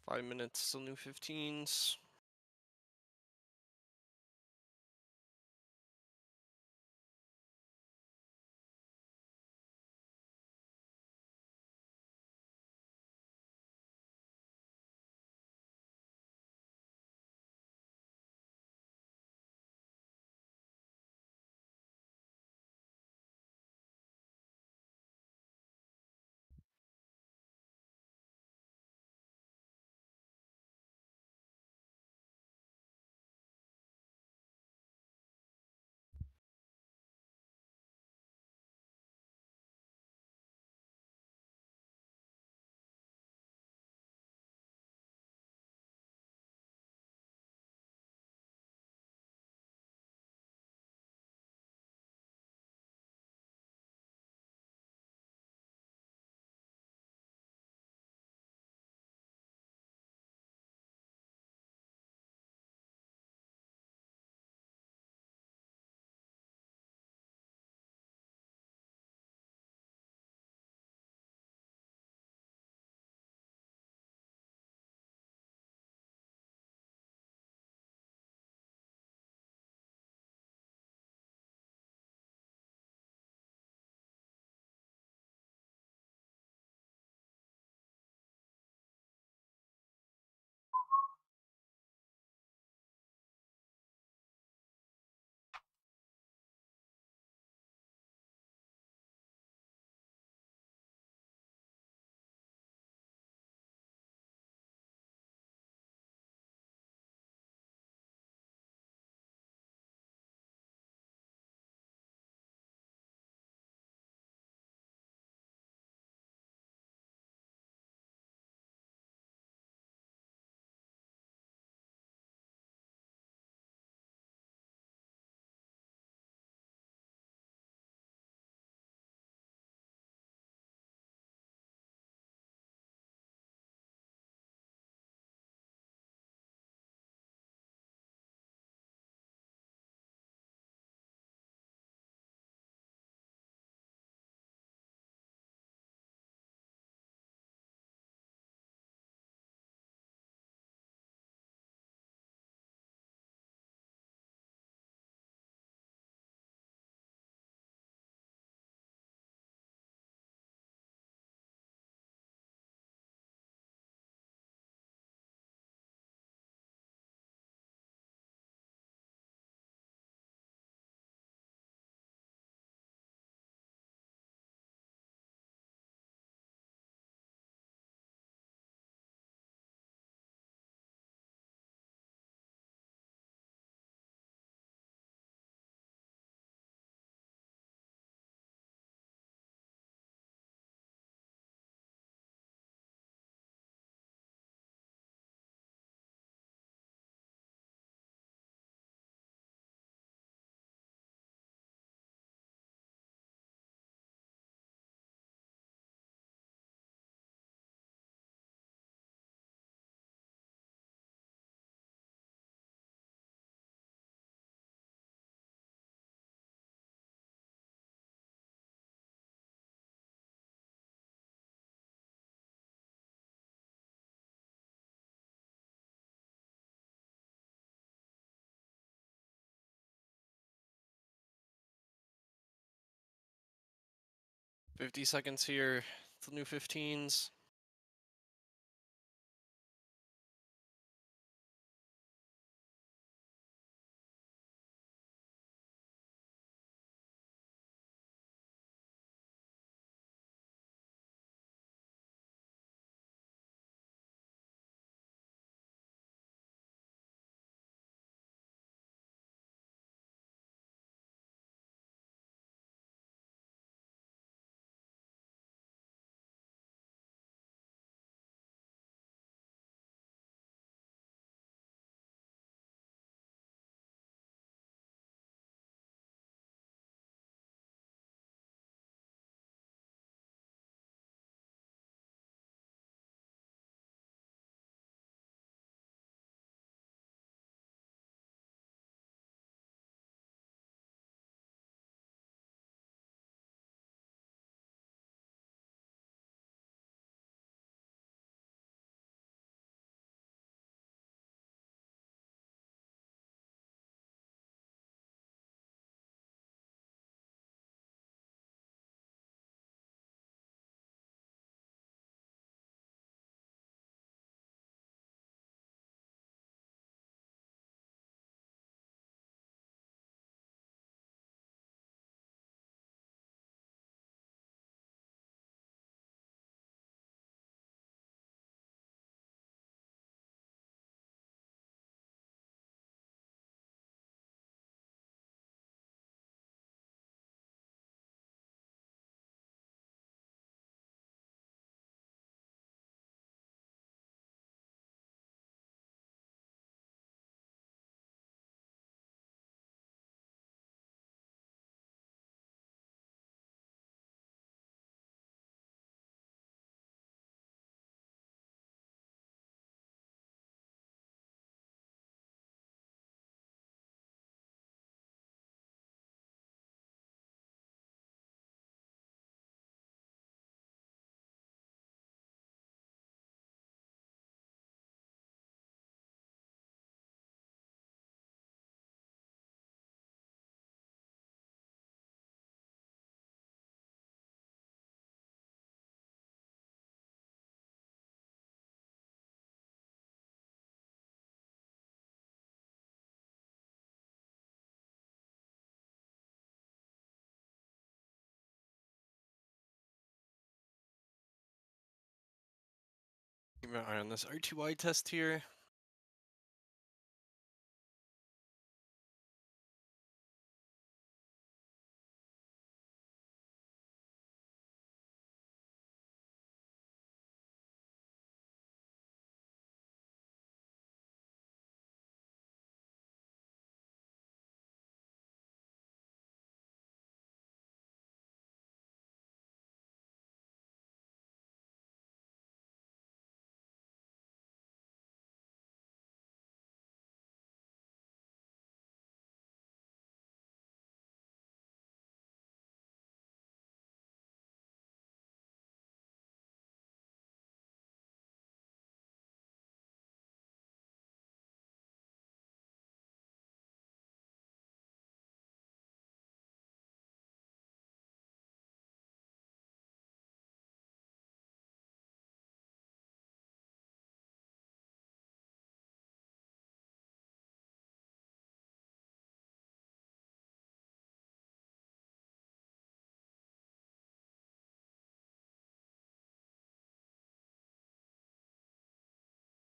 Five minutes till new 15s. 50 seconds here. The new 15s. Keep an eye on this RTY test here.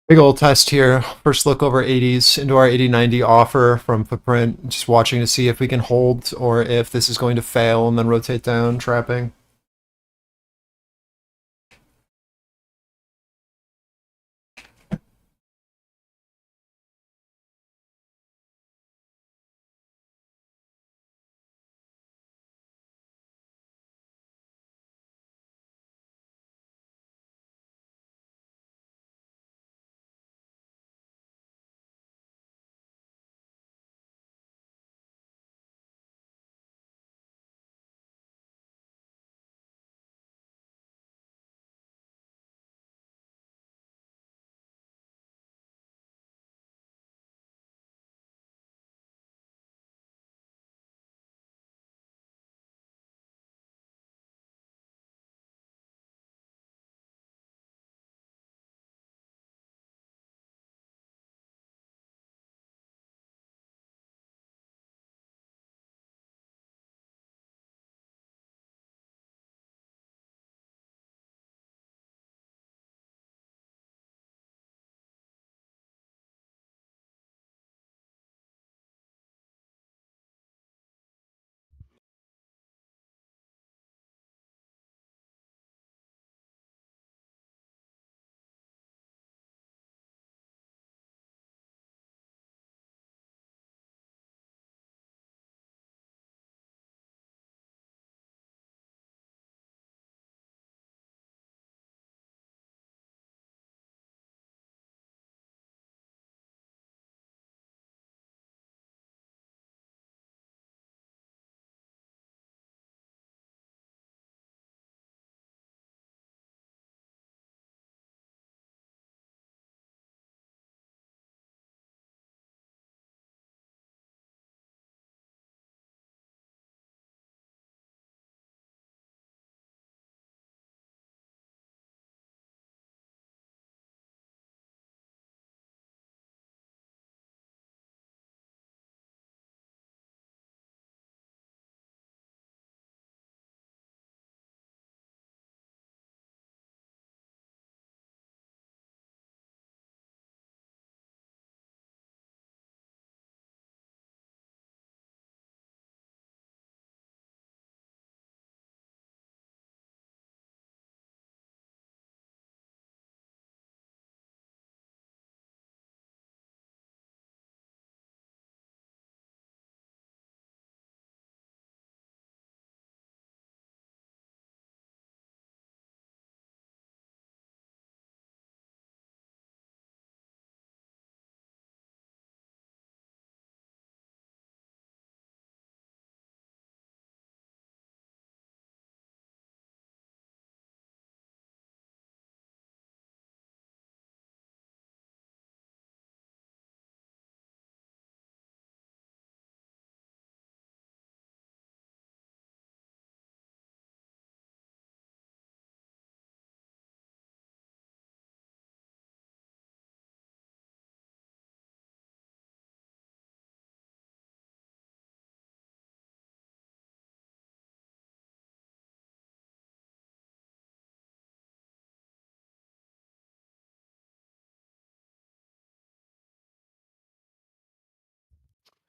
Big old test here. First look over 80s into our 80-90 offer from Footprint. Just watching to see if we can hold or if this is going to fail and then rotate down, trapping.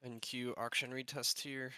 NQ auction retest here.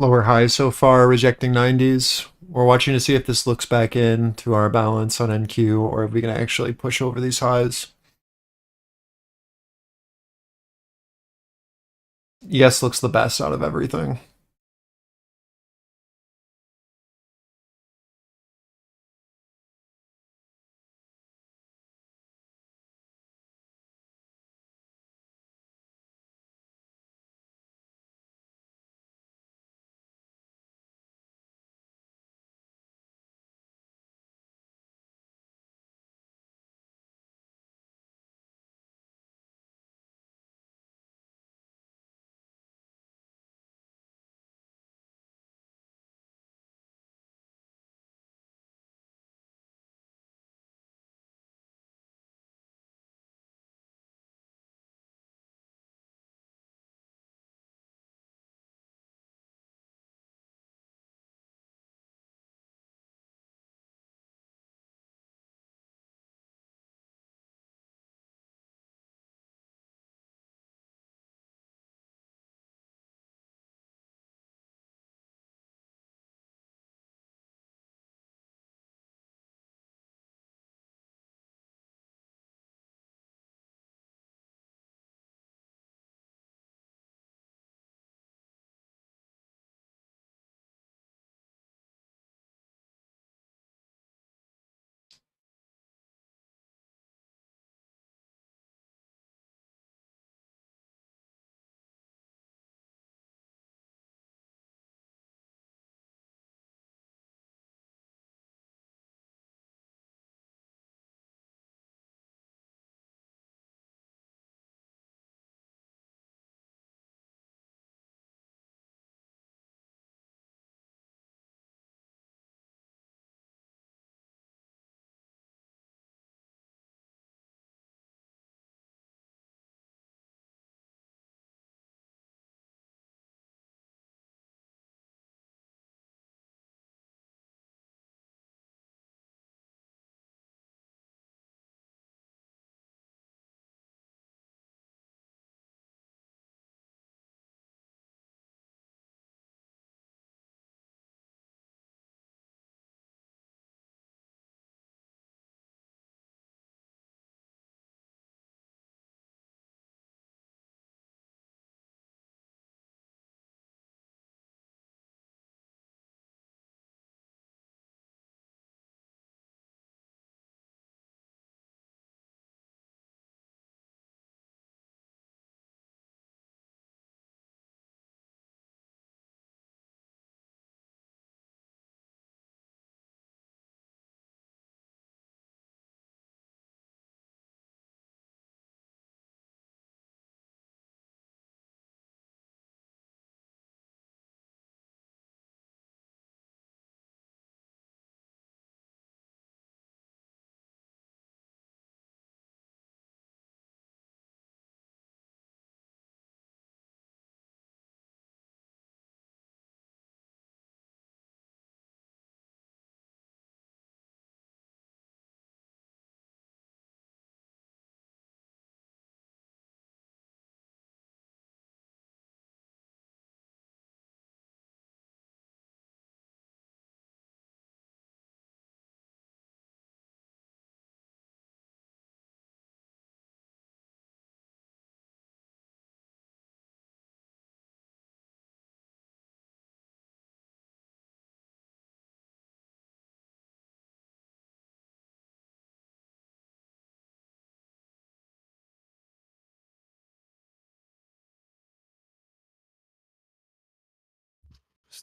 Lower highs so far, rejecting 90s. We're watching to see if this looks back in to our balance on NQ or if we can actually push over these highs. Yes looks the best out of everything.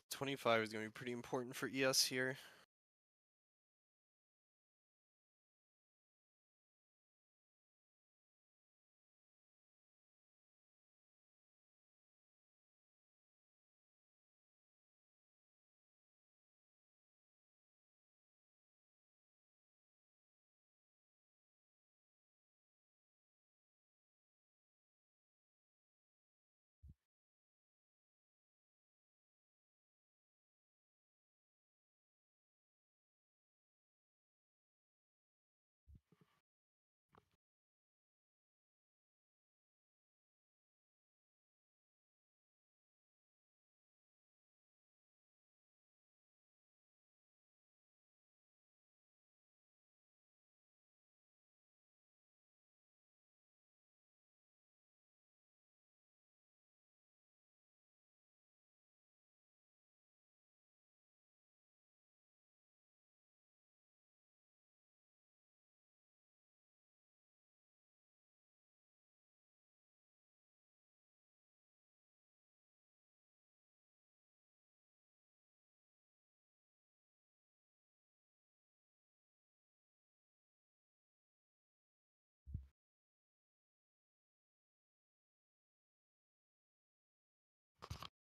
25 is going to be pretty important for ES here.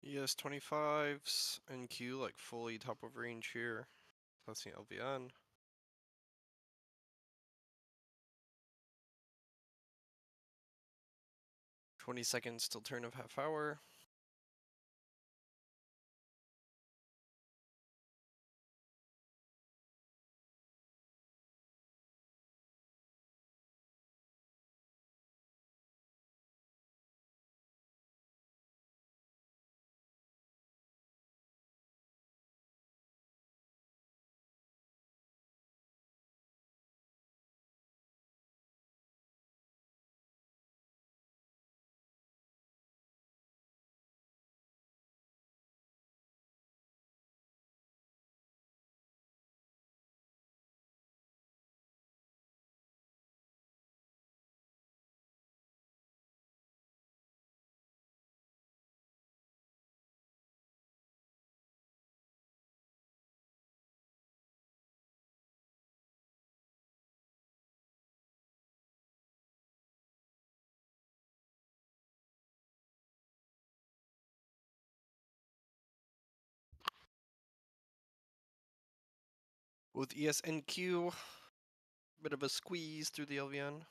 ES 25s and Q like fully top of range here. Testing LVN. 20 seconds till turn of half hour. With ES and Q, bit of a squeeze through the LVN.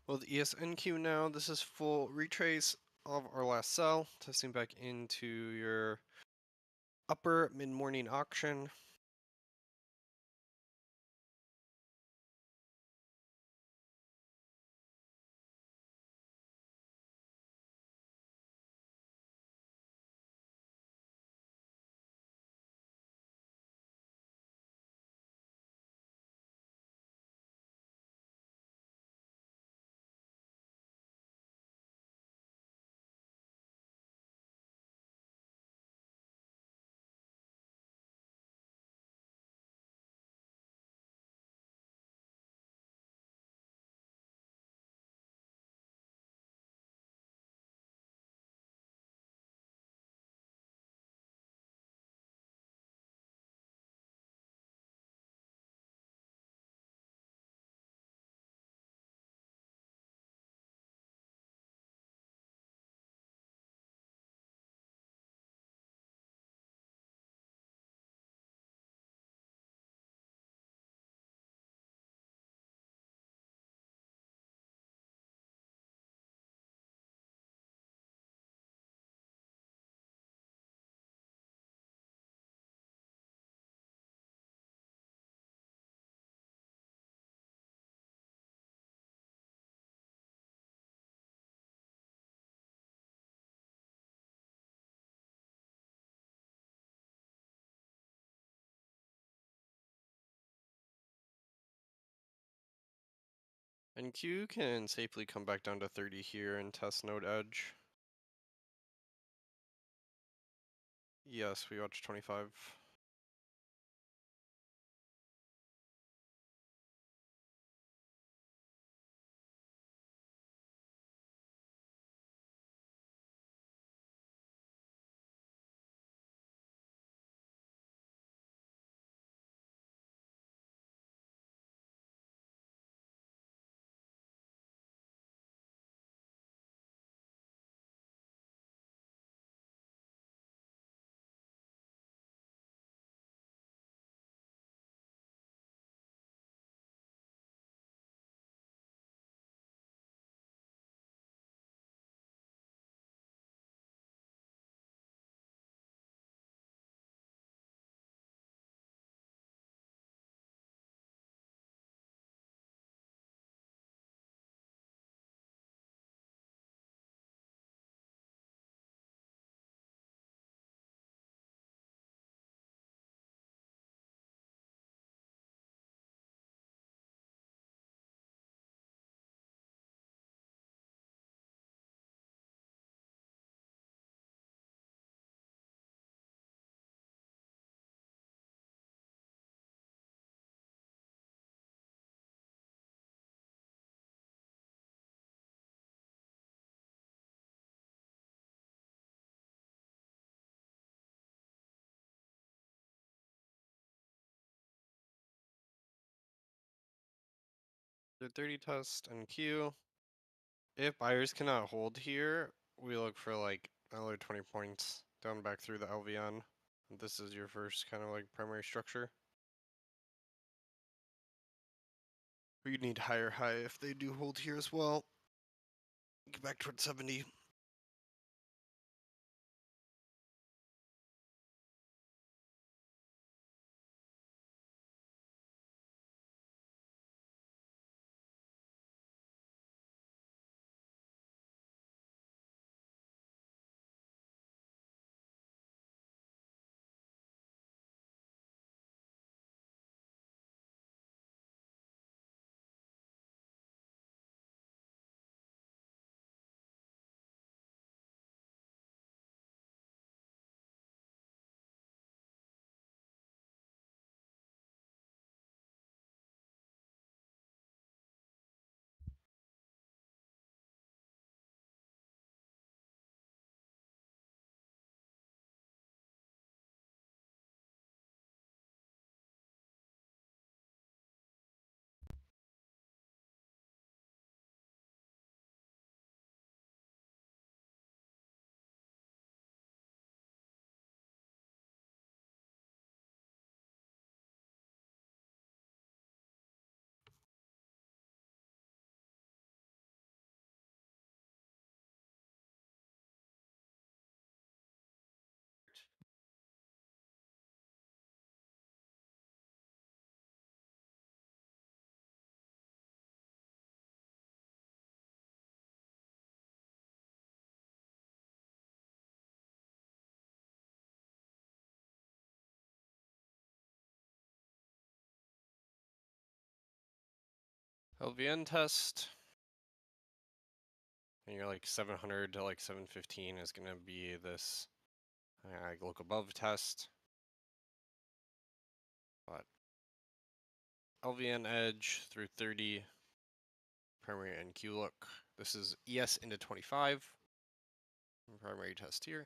Well, the ESNQ now, this is full retrace of our last sell, testing back into your upper mid-morning auction. And Q can safely come back down to 30 here and test node edge. Yes, we watched 25. The 30 test and Q. If buyers cannot hold here, we look for like another 20 points down back through the LVN. This is your first kind of like primary structure. We need higher high if they do hold here as well. Get back towards 70. LVN test. And you're like 700 to like 715 is going to be this look above test. But LVN edge through 30, primary NQ look. This is ES into 25. Primary test here.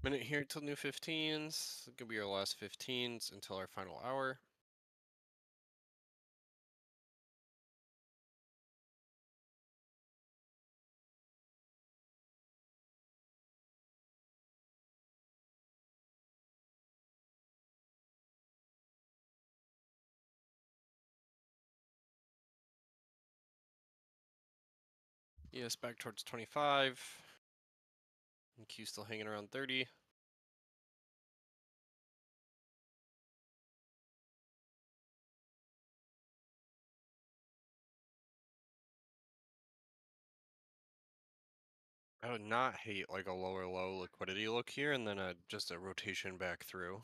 Minute here till new 15s. It's gonna be our last 15s until our final hour. Yes, back towards 25. And Q still hanging around 30. I would not hate like a lower low liquidity look here and then just a rotation back through.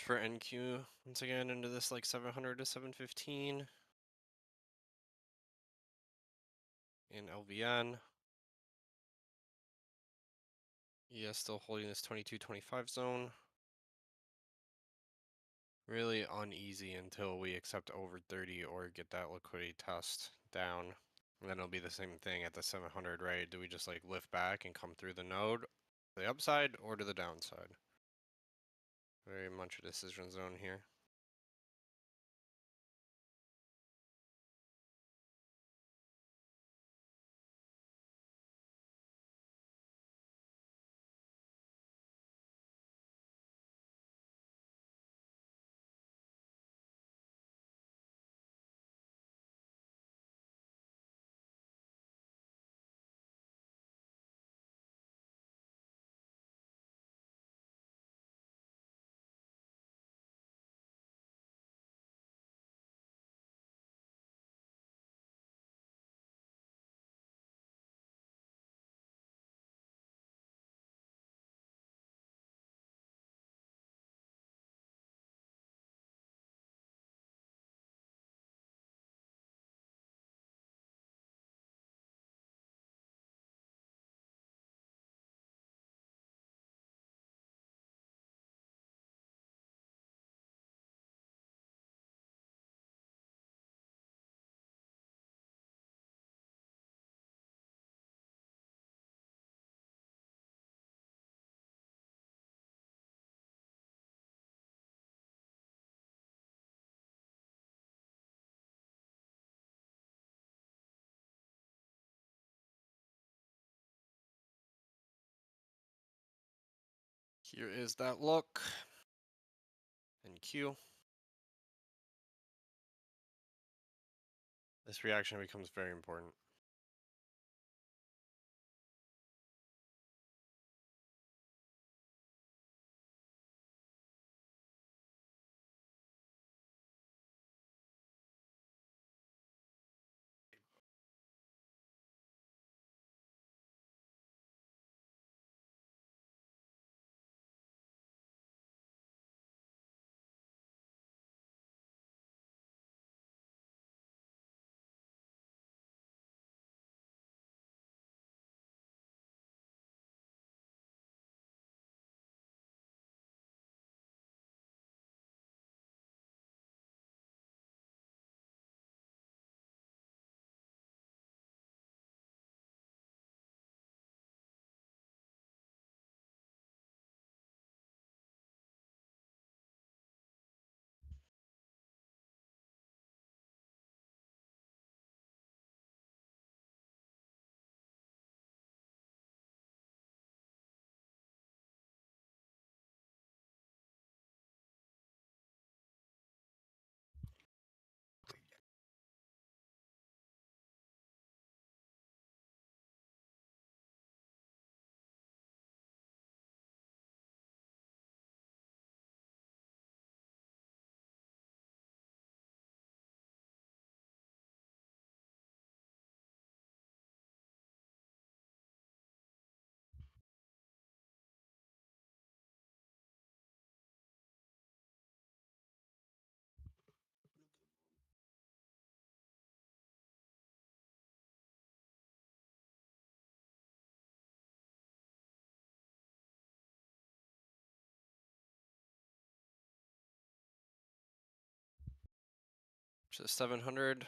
For NQ, once again, into this like 700 to 715. In LVN. ES still holding this 22-25 zone. Really uneasy until we accept over 30 or get that liquidity test down. And then it'll be the same thing at the 700, right? Do we just like lift back and come through the node, to the upside or to the downside? Very much a decision zone here. Here is that look. And Q. This reaction becomes very important. To 700.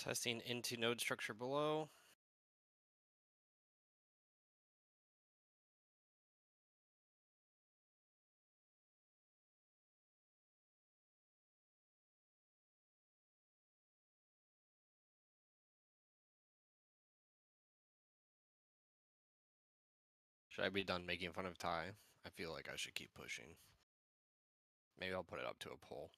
Testing into node structure below. Should I be done making fun of Ty? I feel like I should keep pushing. Maybe I'll put it up to a poll.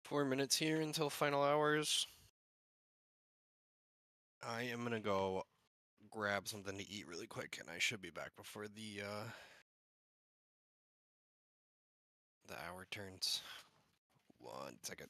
Four minutes here until final hours. I am gonna go grab something to eat really quick, and I should be back before the hour turns. 1 second.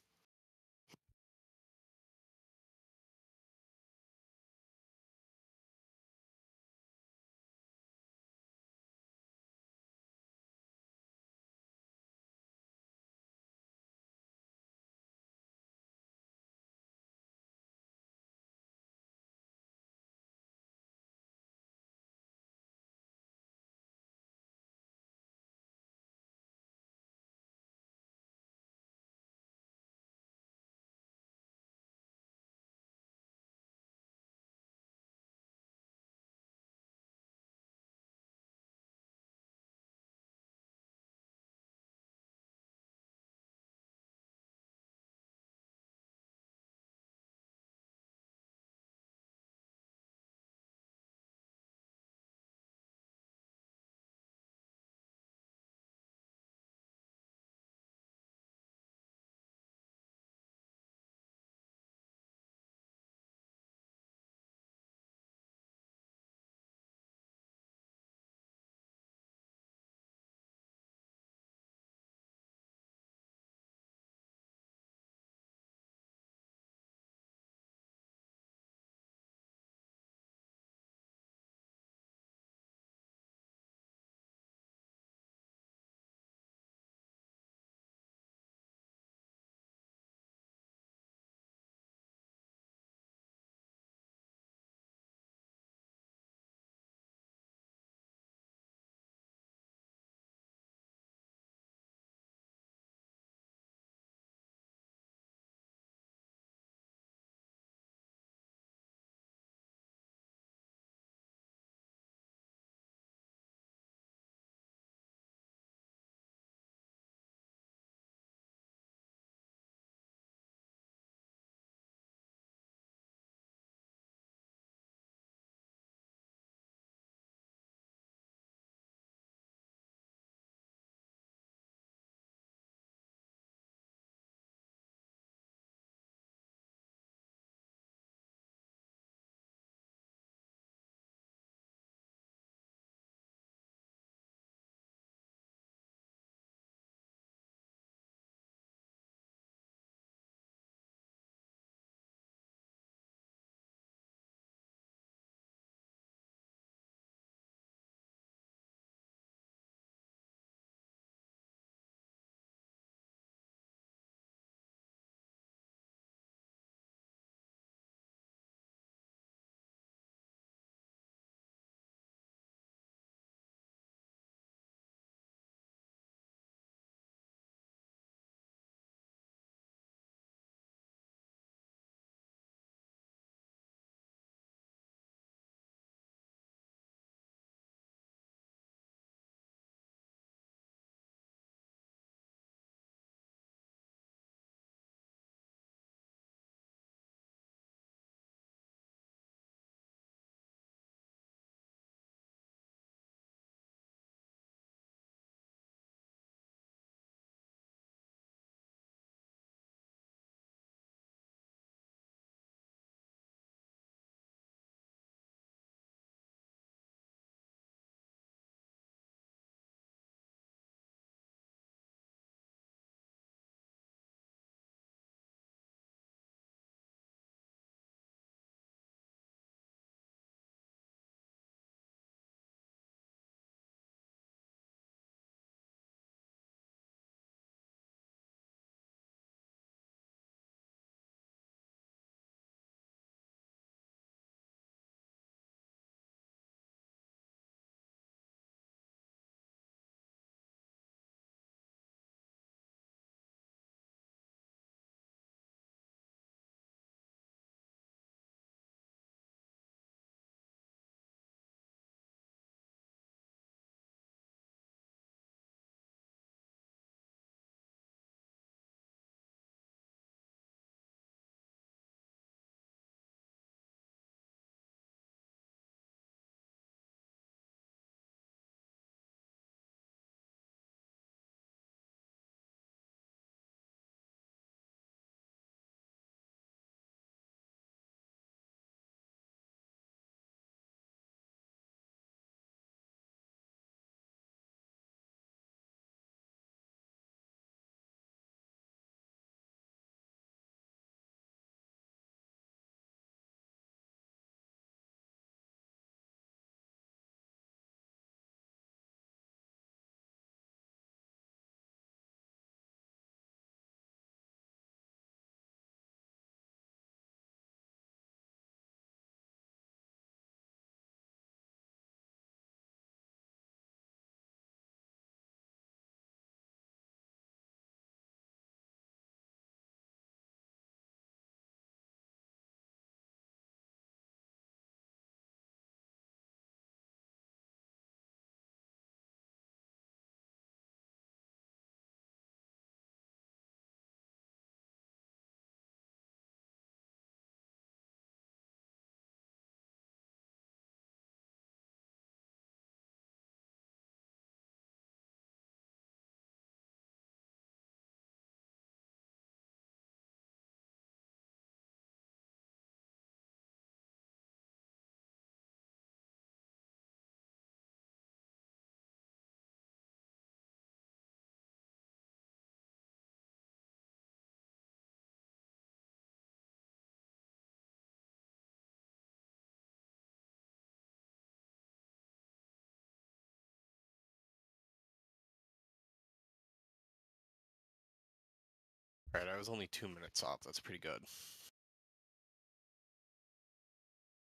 Alright, I was only 2 minutes off. That's pretty good.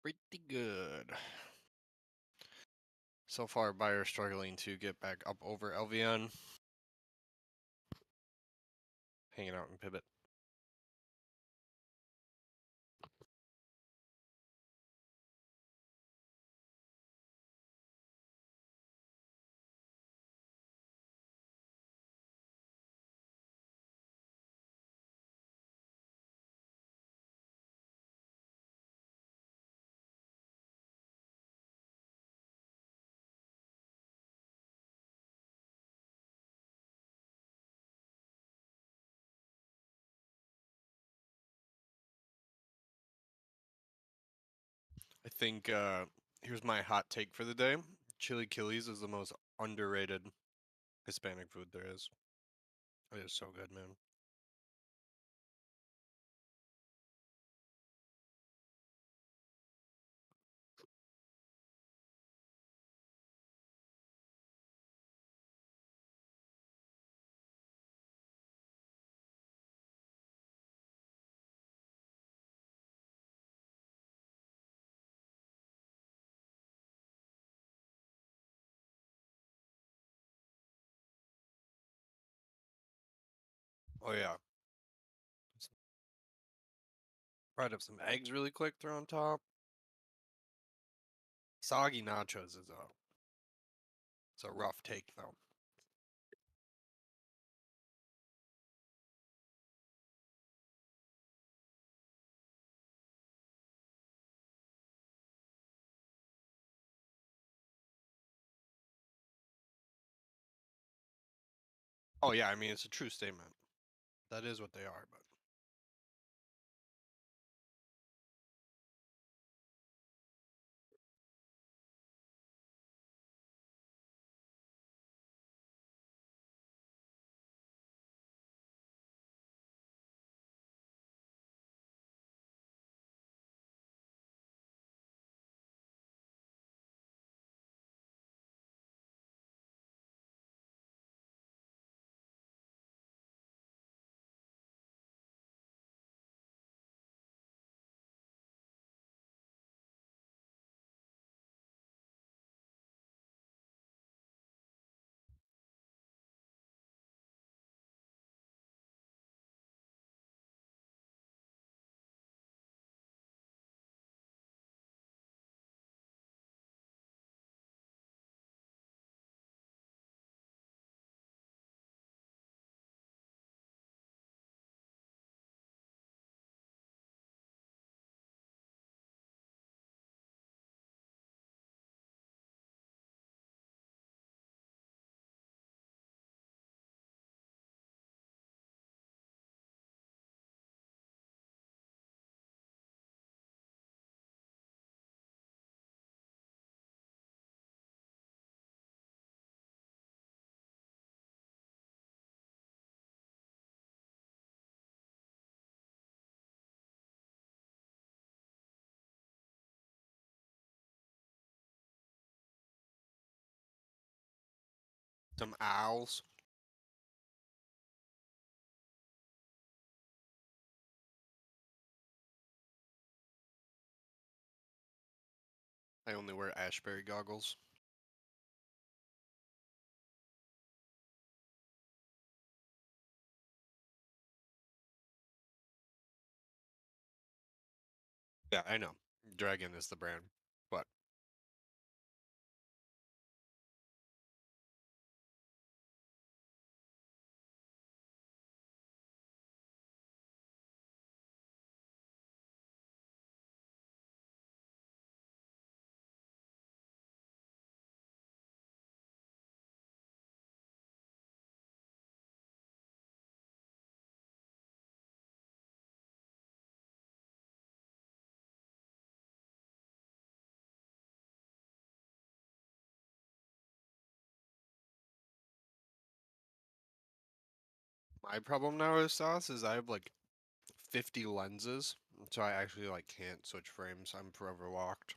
Pretty good. So far, buyer struggling to get back up over LVN. Hanging out in pivot. I think here's my hot take for the day. Chili Killies is the most underrated Hispanic food there is. It is so good, man. Oh yeah. Fried up some eggs really quick, throw on top. Soggy nachos is it's a rough take though. Oh yeah, I mean it's a true statement. That is what they are, but some owls. I only wear Ashbury goggles. Yeah, I know. Dragon is the brand, but my problem now with sauce is I have like 50 lenses, so I actually like can't switch frames. I'm forever locked.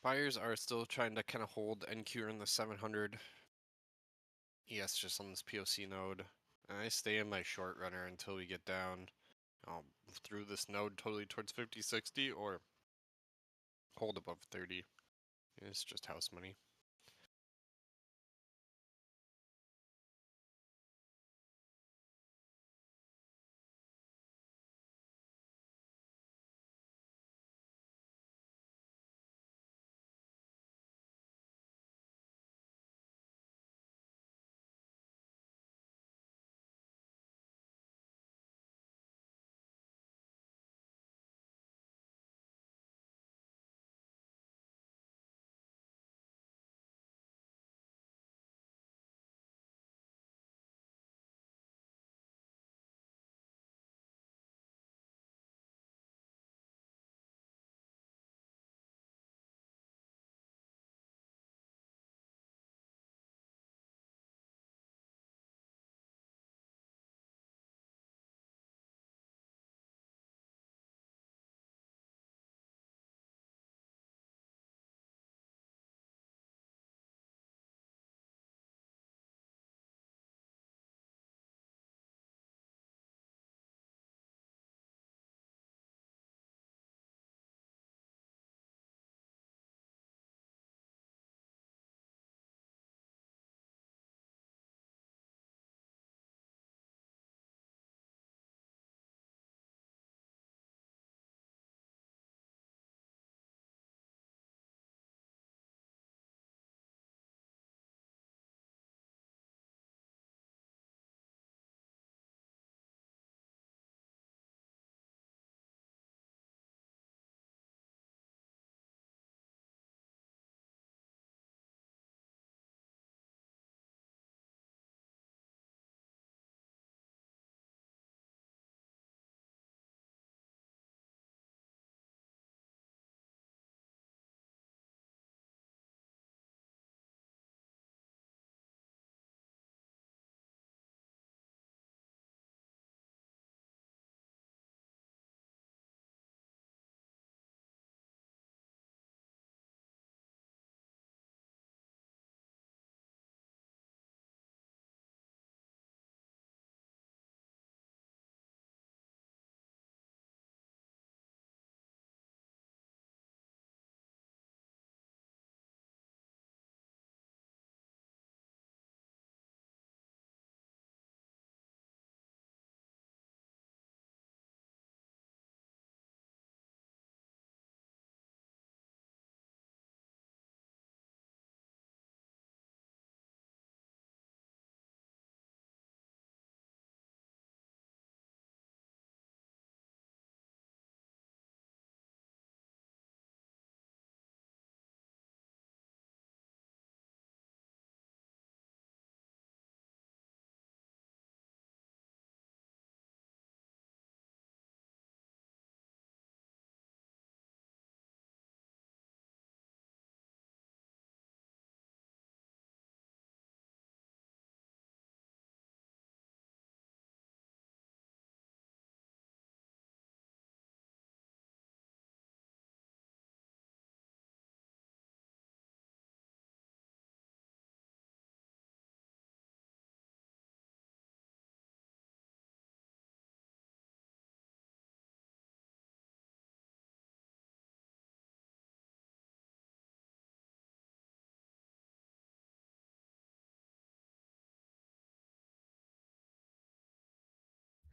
buyers are still trying to kind of hold NQ in the 700. Yes, just on this POC node. And I stay in my short runner until we get down through this node totally towards 50-60 or hold above 30. It's just house money.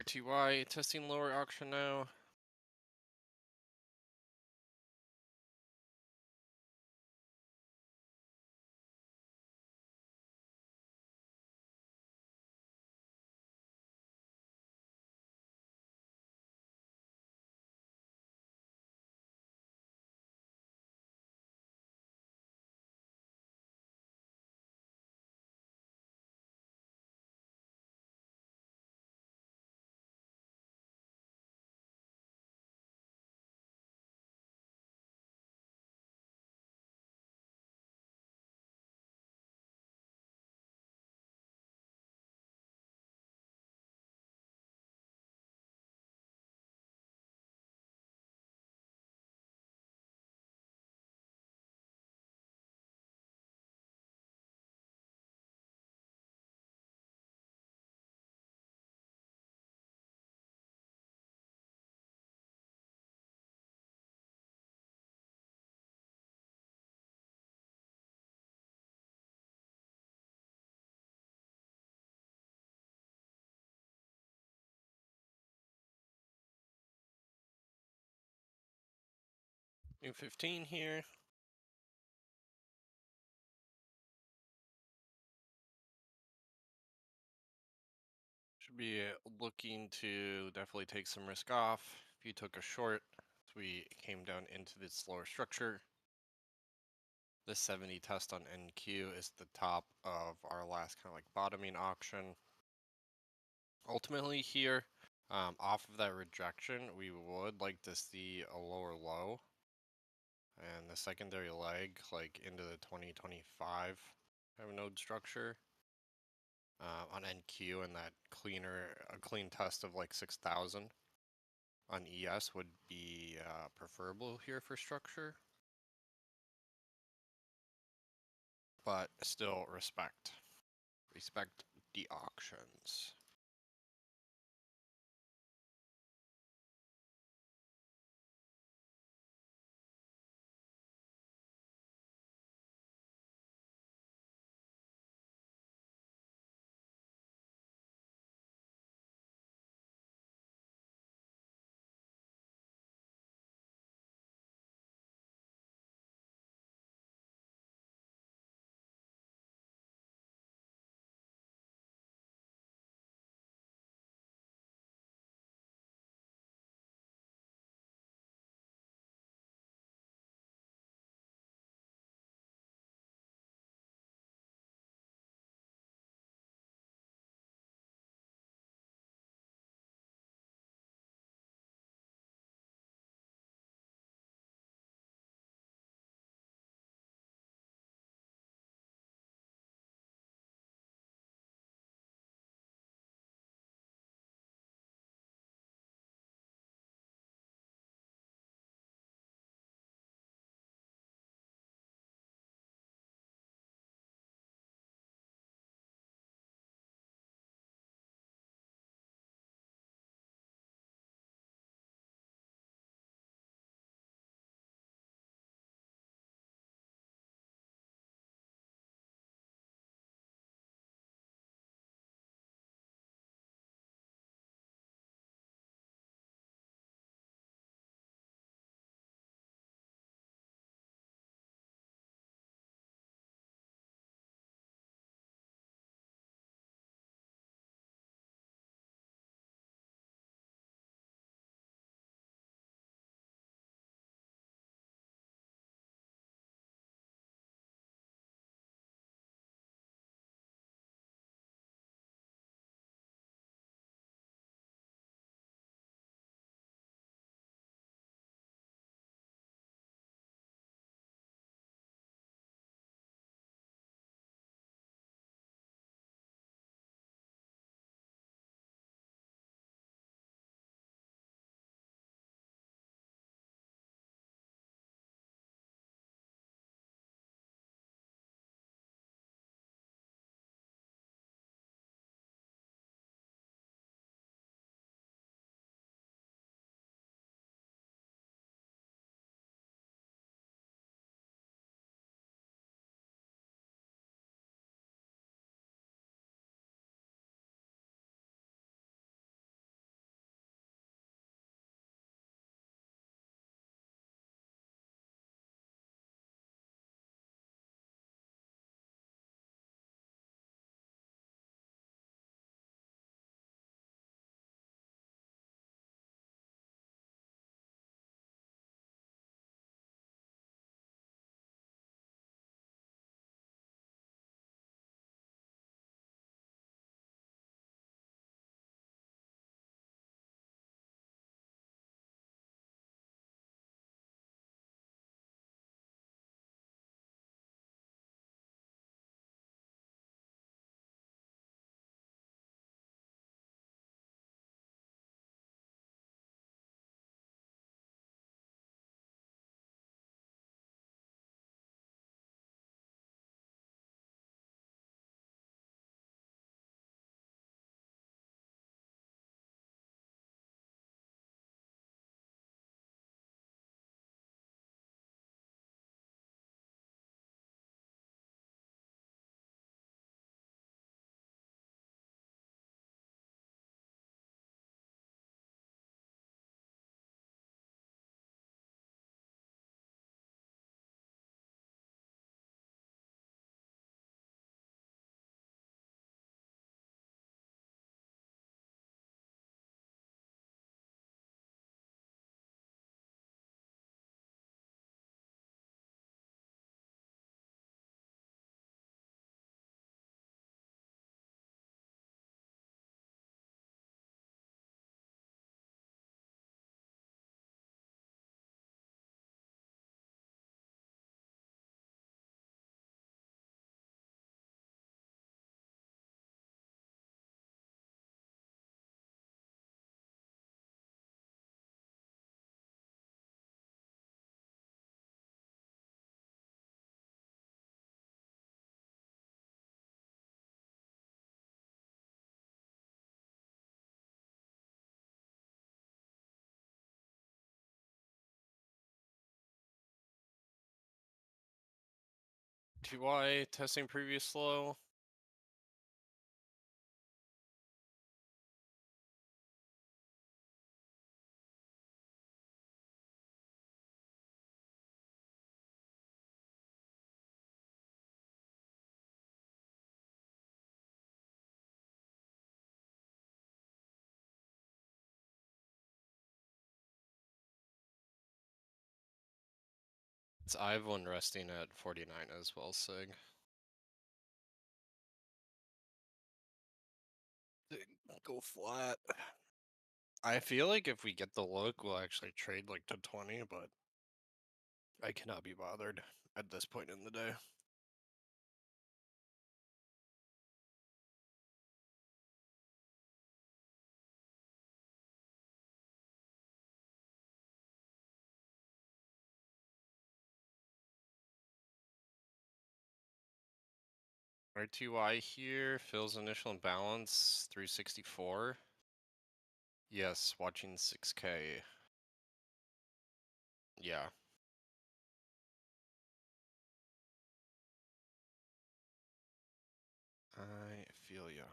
RTY testing lower auction now. New 15 here. Should be looking to definitely take some risk off. If you took a short, we came down into this slower structure. The 70 test on NQ is the top of our last kind of like bottoming auction. Ultimately here, off of that rejection, we would like to see a lower low and the secondary leg like into the 2025 kind of node structure on NQ, and that a clean test of like 6,000 on ES would be preferable here for structure, but still respect the auctions. RTY testing previous low. It's Ivon resting at 49 as well, Sig. Go flat. I feel like if we get the look, we'll actually trade like to 20, but I cannot be bothered at this point in the day. RTY here fills initial imbalance 364. Yes, watching 6K. Yeah. I feel ya.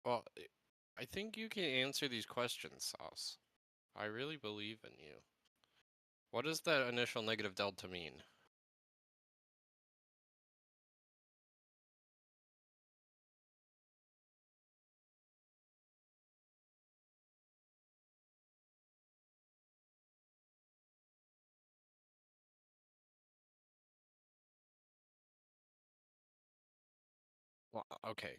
Well, I think you can answer these questions, Sauce. I really believe in you. What does that initial negative delta mean? Well, okay.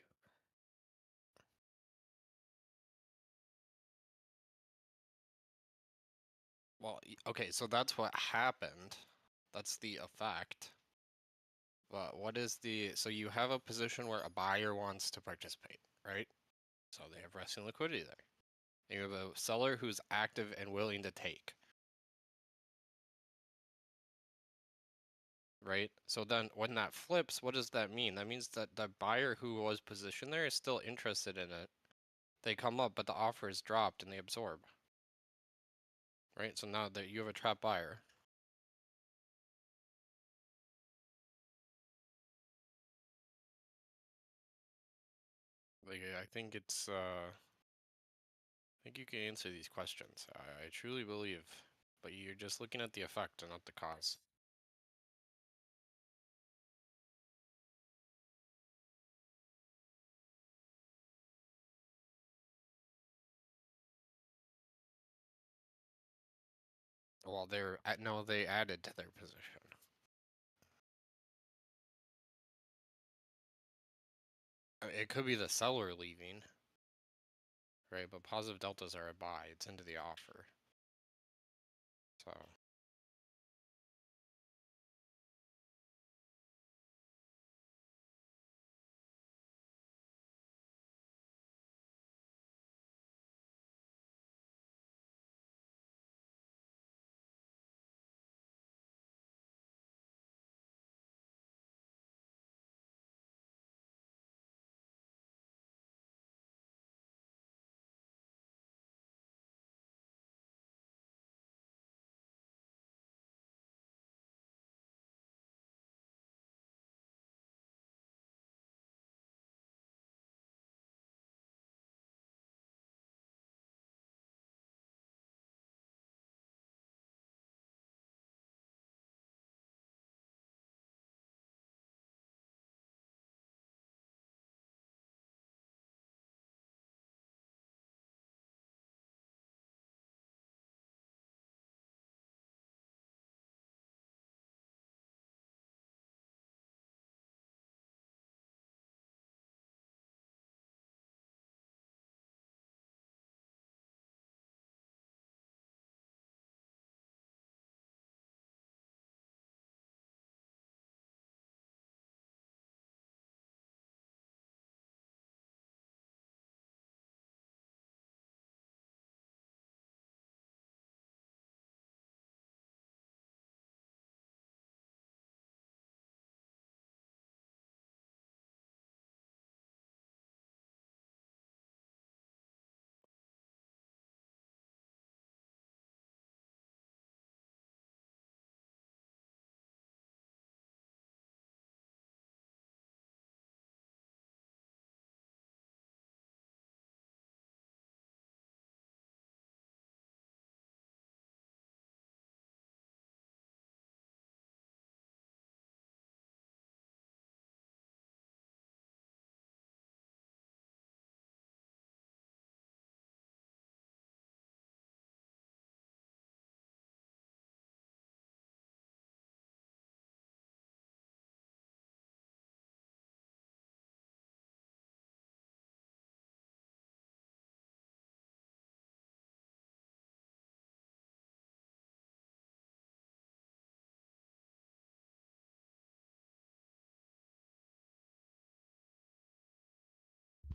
Well, okay, so that's what happened. That's the effect. But what is the... So you have a position where a buyer wants to participate, right? So they have resting liquidity there. And you have a seller who's active and willing to take. Right? So then when that flips, what does that mean? That means that the buyer who was positioned there is still interested in it. They come up, but the offer is dropped and they absorb. Right? So now that you have a trap buyer. Like, I think it's I think you can answer these questions. I truly believe. But you're just looking at the effect and not the cause. Well, no, they added to their position. It could be the seller leaving. Right, but positive deltas are a buy. It's into the offer. So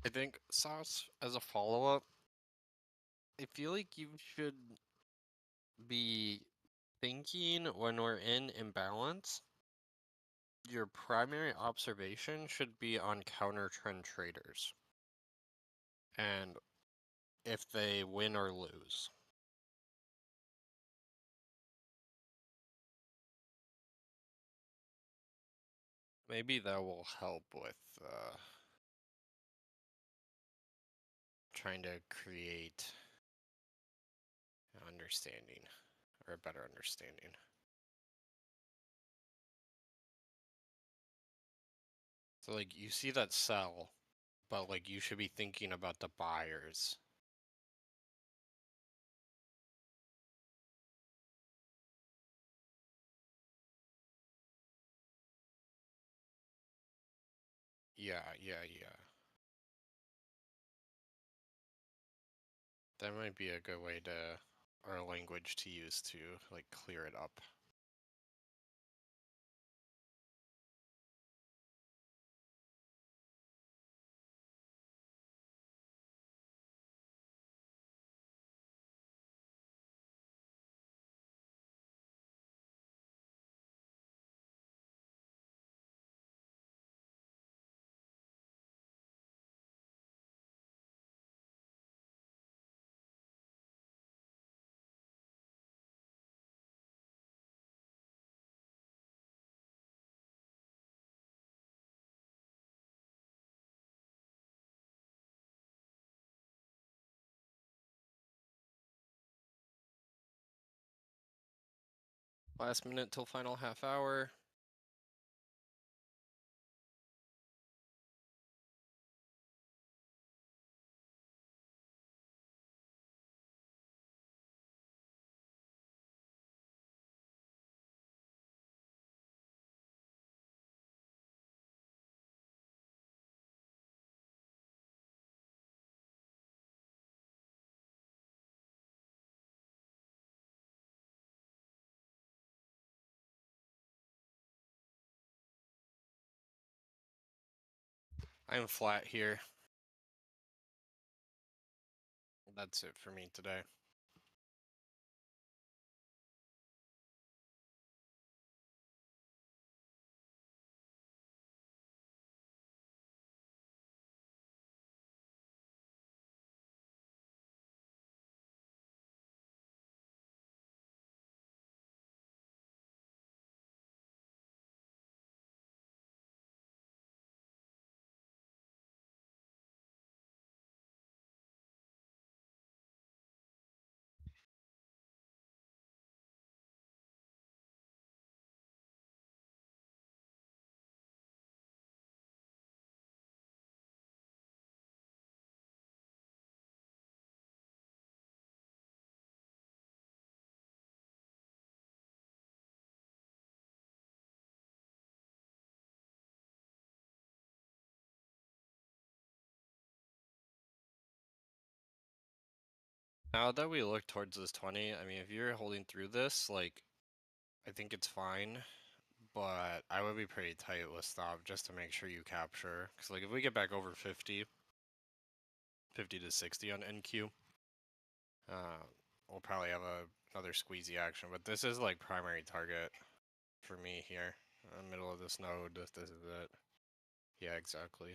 I think, Sauce, as a follow-up, I feel like you should be thinking when we're in imbalance, your primary observation should be on counter trend traders and if they win or lose. Maybe that will help with trying to create understanding or a better understanding. So like you see that sell, but like you should be thinking about the buyers. Yeah. That might be a good way to, or a language to use to like clear it up. Last minute till final half hour. I'm flat here. That's it for me today. Now that we look towards this 20, I mean, if you're holding through this, like, I think it's fine, but I would be pretty tight with stop just to make sure you capture. Because, like, if we get back over 50 to 60 on NQ, we'll probably have another squeezy action. But this is, like, primary target for me here. In the middle of this node, this is it. Yeah, exactly.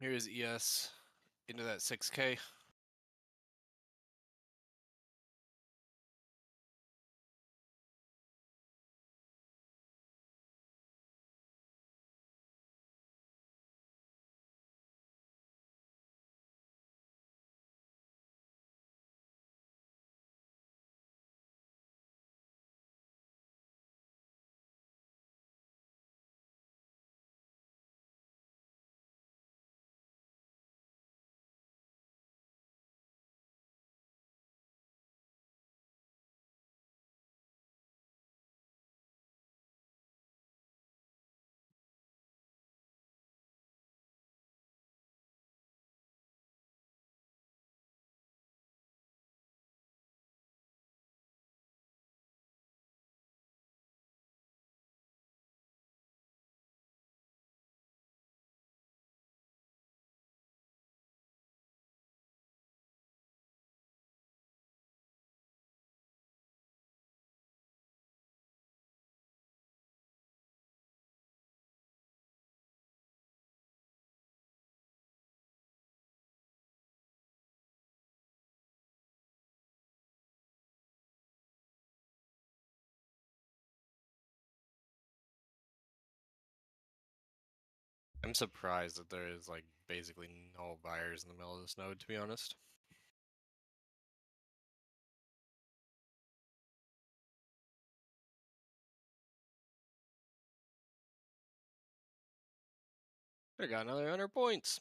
Here's ES into that 6K. I'm surprised that there is like basically no buyers in the middle of this node, to be honest. I got another 100 points.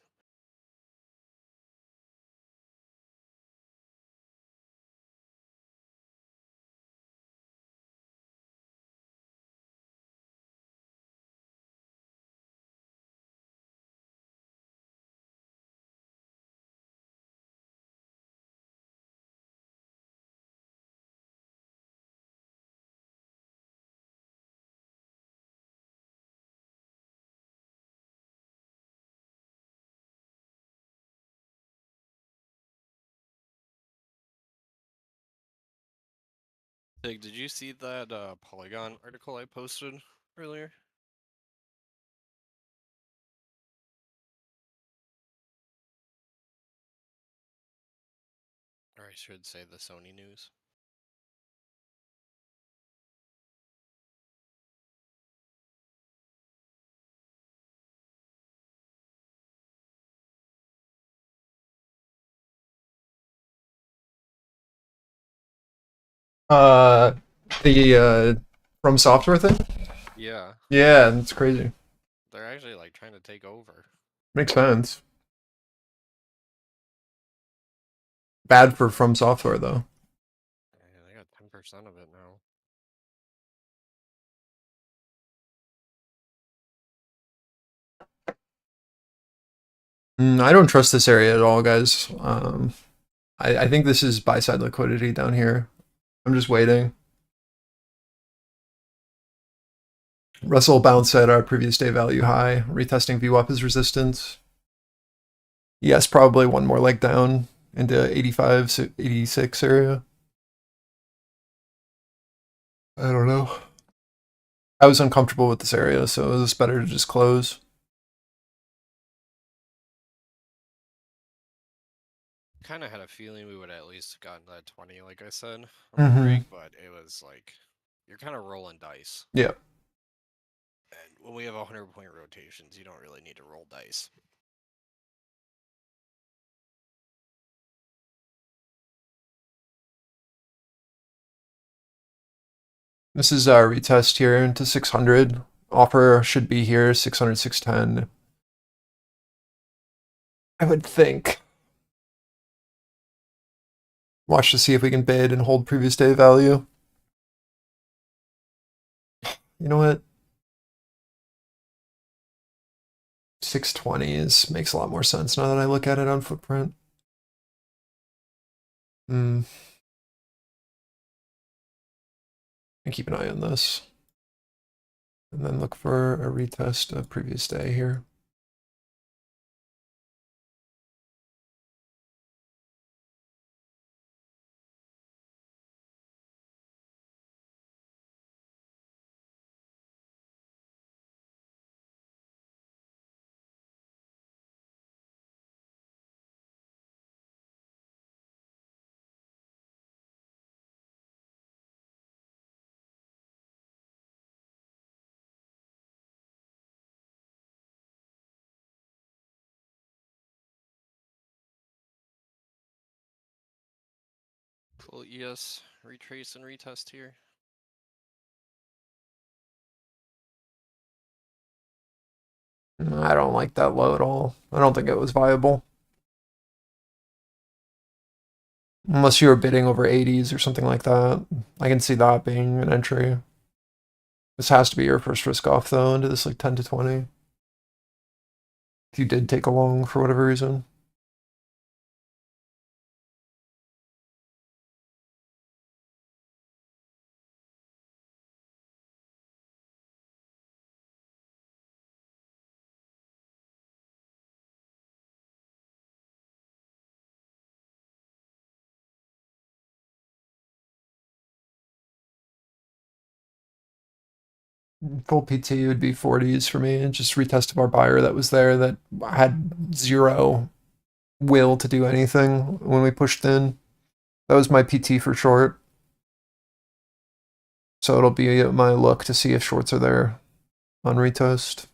Pig, did you see that Polygon article I posted earlier? Or I should say the Sony news. Uh, the From Software thing? Yeah, Yeah, that's crazy. they're actually like trying to take over. Makes sense. Bad for From Software though. Yeah, they got 10% of it now. I don't trust this area at all, guys. I think this is buy side liquidity down here. I'm just waiting. Russell bounced at our previous day value high, retesting VWAP as resistance. Yes, probably one more leg down into 85, 86 area. I don't know. I was uncomfortable with this area, so it was better to just close. Kind of had a feeling we would at least gotten that 20, like I said, on Mhm. the break, but it was like you're kind of rolling dice. Yeah. And when we have 100-point rotations, you don't really need to roll dice. This is our retest here into 600. Offer should be here, 600, 610. I would think. Watch to see if we can bid and hold previous day value. You know what? 620 makes a lot more sense now that I look at it on footprint. And keep an eye on this. And then look for a retest of previous day here. Full ES retrace and retest here. I don't like that low at all. I don't think it was viable. Unless you were bidding over 80s or something like that. I can see that being an entry. This has to be your first risk off though into this like 10 to 20. If you did take a long for whatever reason. Full PT would be 40s for me. And just retested our buyer that was there that had zero will to do anything when we pushed in. That was my PT for short. So it'll be my look to see if shorts are there on retest.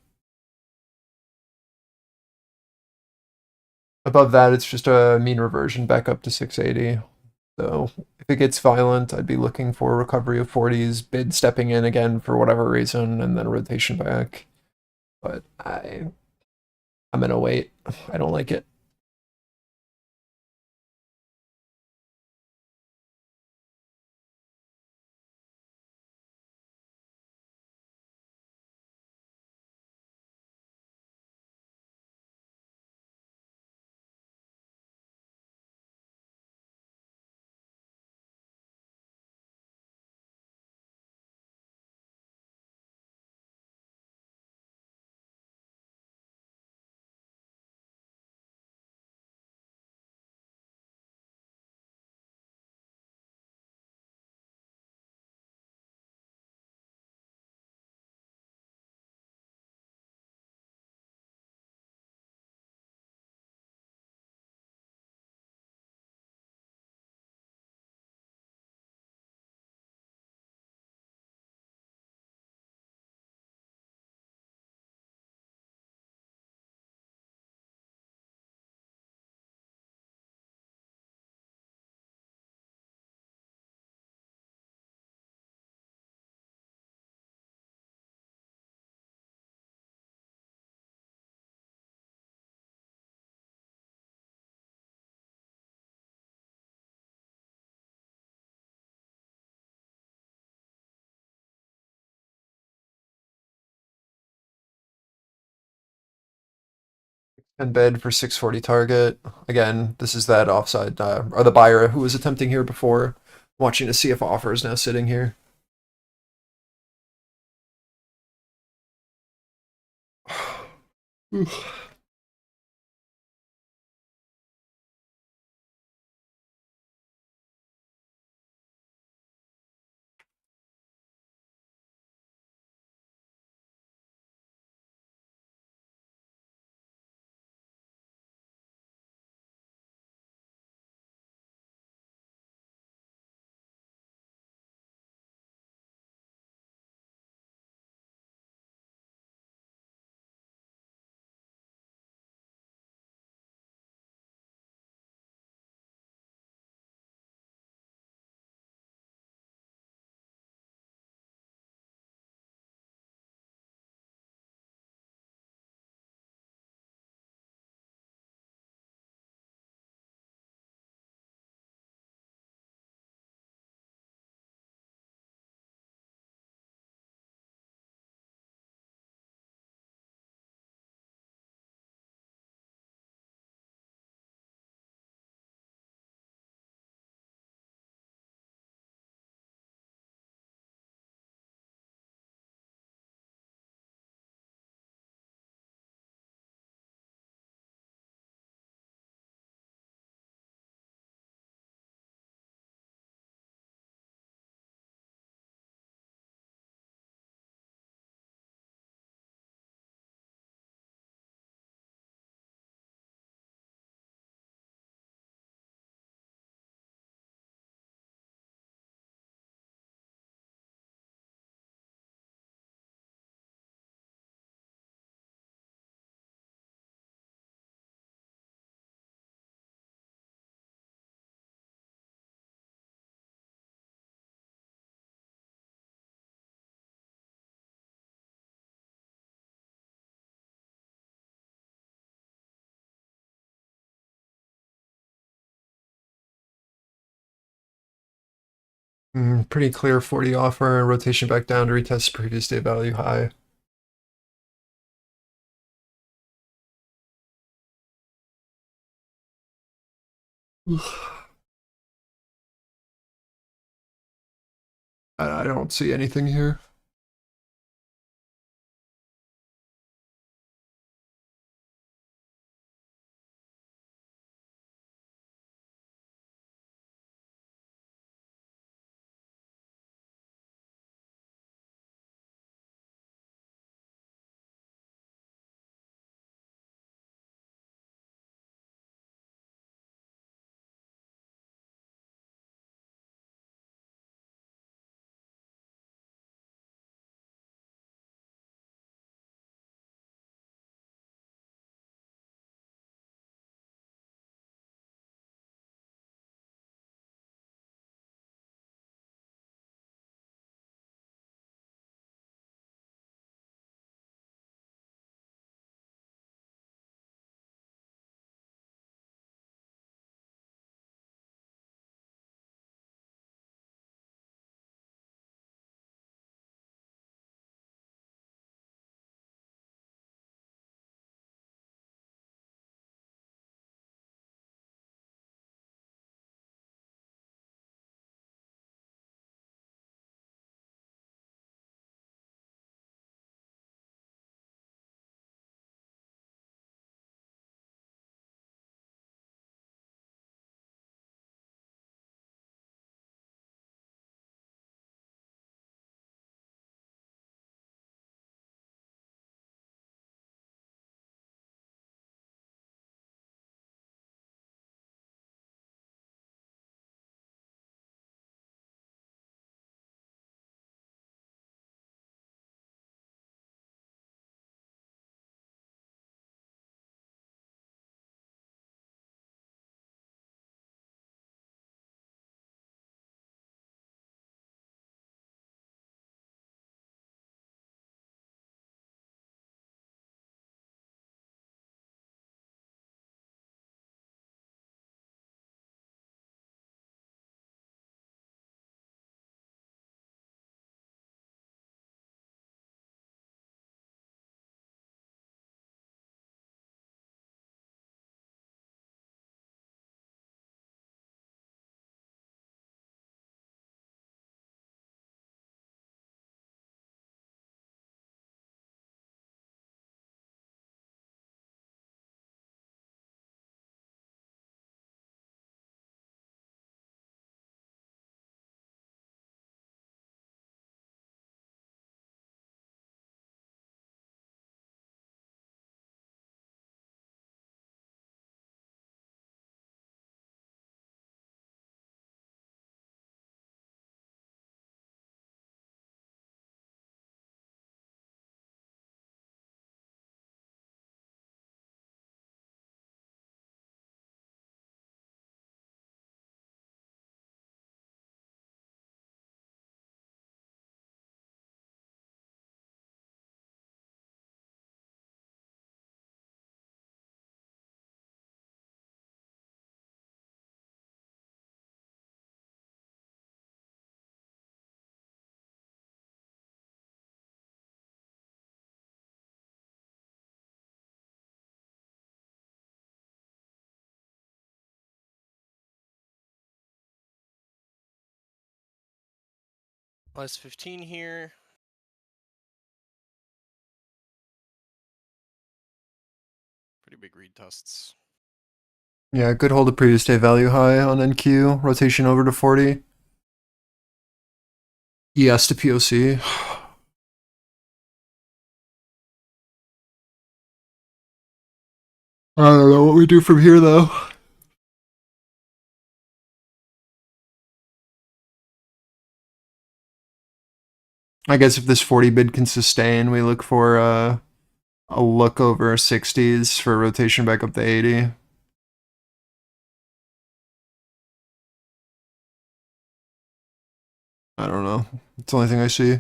Above that, it's just a mean reversion back up to 680. So if it gets violent, I'd be looking for recovery of 40s, bid stepping in again for whatever reason, and then a rotation back. But I'm gonna wait. I don't like it. And bid for 640 target. Again, this is that offside, or the buyer who was attempting here before. Watching to see if offer is now sitting here. Pretty clear 40 offer, rotation back down to retest previous day value high. I don't see anything here. plus 15 here. Pretty big retests. Yeah, good hold of previous day value high on NQ. Rotation over to 40. ES to POC. I don't know what we do from here though. I guess if this 40 bid can sustain, we look for a look over 60s for rotation back up to 80. I don't know. It's the only thing I see.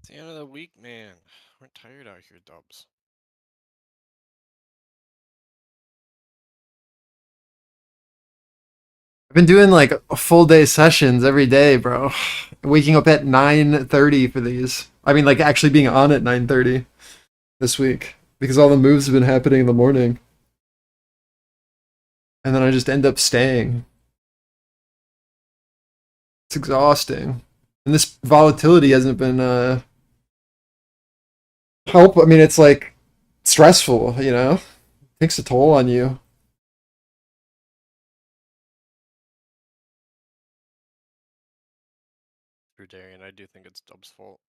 It's the end of the week, man. We're tired out here, Dubs. I've been doing like a full day sessions every day, bro. Waking up at 9:30 for these. I mean, like actually being on at 9:30 this week because all the moves have been happening in the morning. And then I just end up staying. It's exhausting. And this volatility hasn't been help. I mean, it's like stressful, you know? Takes a toll on you. True, Darian. I do think it's Dubs' fault.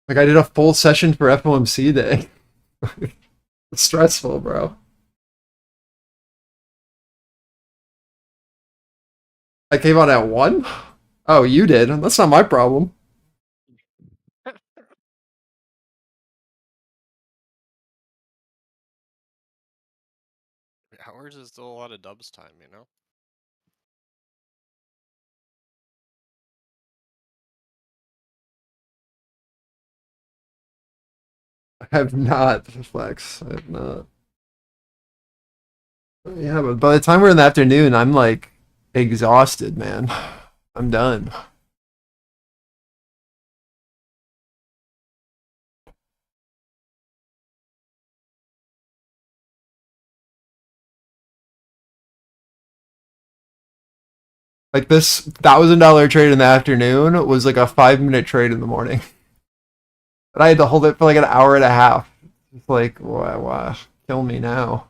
Like I did a full session for FOMC day. It's stressful, bro. I came on at 1? Oh, you did. That's not my problem. Hours is still a lot of Dubs time, you know? I have not, Flex. I have not. Yeah, but by the time we're in the afternoon, I'm like exhausted, man. I'm done. Like this $1,000 trade in the afternoon was like a 5-minute trade in the morning. But I had to hold it for like an hour and a half. It's like, why, kill me now.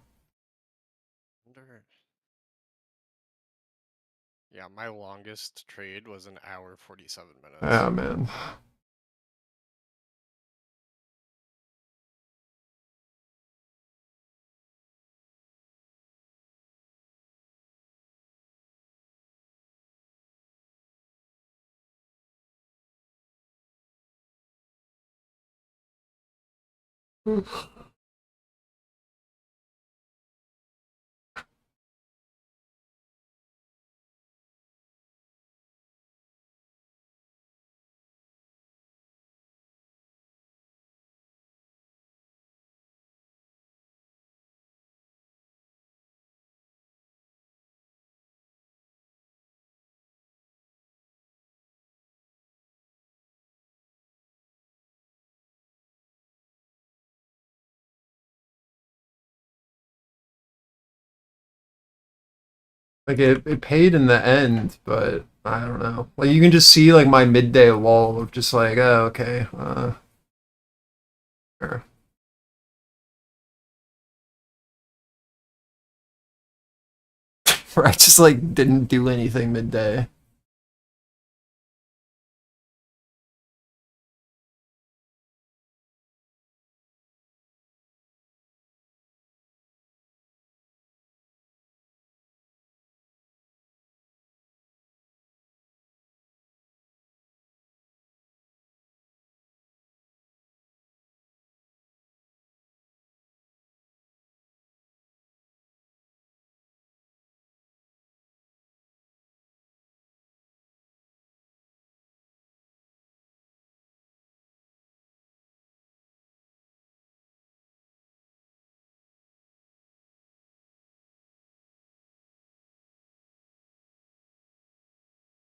Yeah, my longest trade was an hour 47 minutes. Yeah, man. Like it paid in the end, but I don't know. Like you can just see like my midday lull of just like, oh, okay. Sure. Where I just like didn't do anything midday.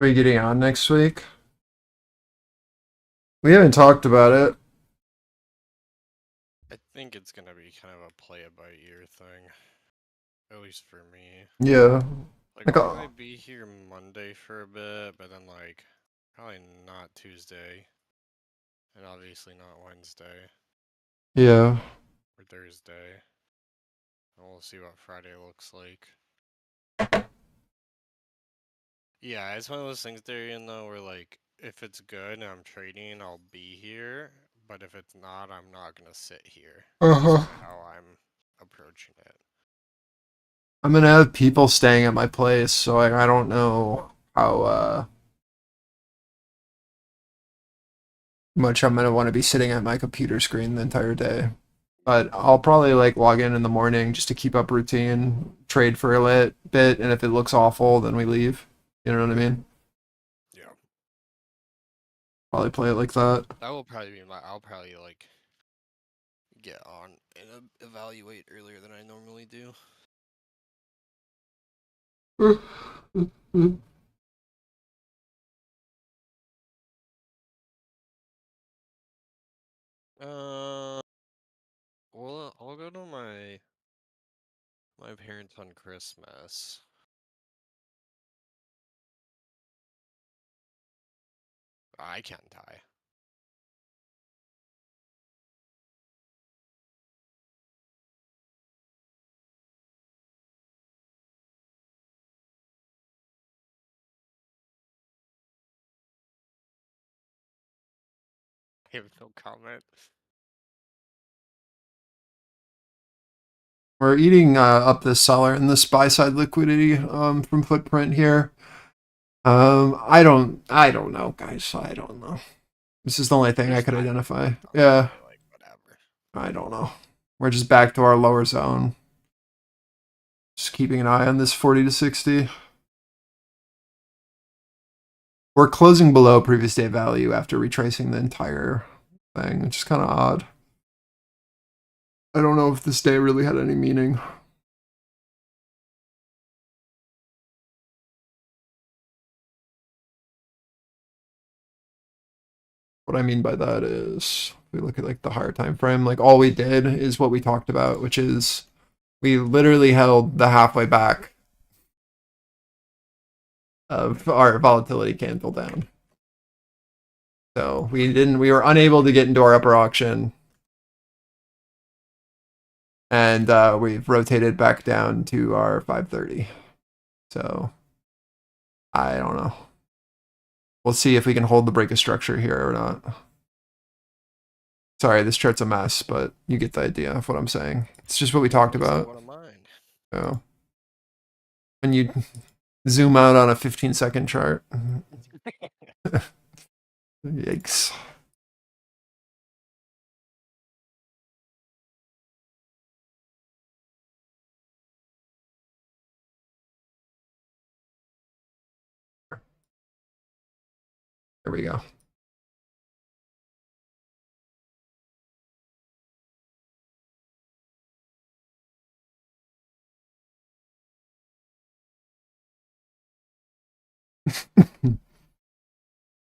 Are you getting on next week? We haven't talked about it. I think it's gonna be kind of a play it by ear thing. At least for me. Yeah. Like Like, I'll probably be here Monday for a bit, but then like probably not Tuesday. And obviously not Wednesday yeah. or Thursday. And we'll see what Friday looks like. Yeah, it's one of those things there, you know, where like if it's good and I'm trading, I'll be here. But if it's not, I'm not gonna sit here. That's Uh-huh. just how I'm approaching it. I'm gonna have people staying at my place, so I don't know how much I'm gonna want to be sitting at my computer screen the entire day. But I'll probably like log in the morning just to keep up routine, trade for a bit, and if it looks awful, then we leave. You know what I mean? Yeah. Probably play it like that. That will probably be my. I'll probably like get on and evaluate earlier than I normally do. Well, I'll go to my parents on Christmas. I can't die. I have no comment. We're eating up this seller and this buy side liquidity from footprint here. I don't know, guys. I don't know. This is the only thing I There's could time. identify. I'll Yeah, say, like whatever. I don't know. We're just back to our lower zone. Just keeping an eye on this 40 to 60. We're closing below previous day value after retracing the entire thing, which is kind of odd. I don't know if this day really had any meaning. What I mean by that is, if we look at like the higher time frame, like all we did is what we talked about, which is we literally held the halfway back of our volatility candle down. So we were unable to get into our upper auction. And we've rotated back down to our 530. So I don't know. We'll see if we can hold the break of structure here or not. Sorry, this chart's a mess, but you get the idea of what I'm saying. It's just what we talked about. What am I? So when you zoom out on a 15-second chart. Yikes. There we go.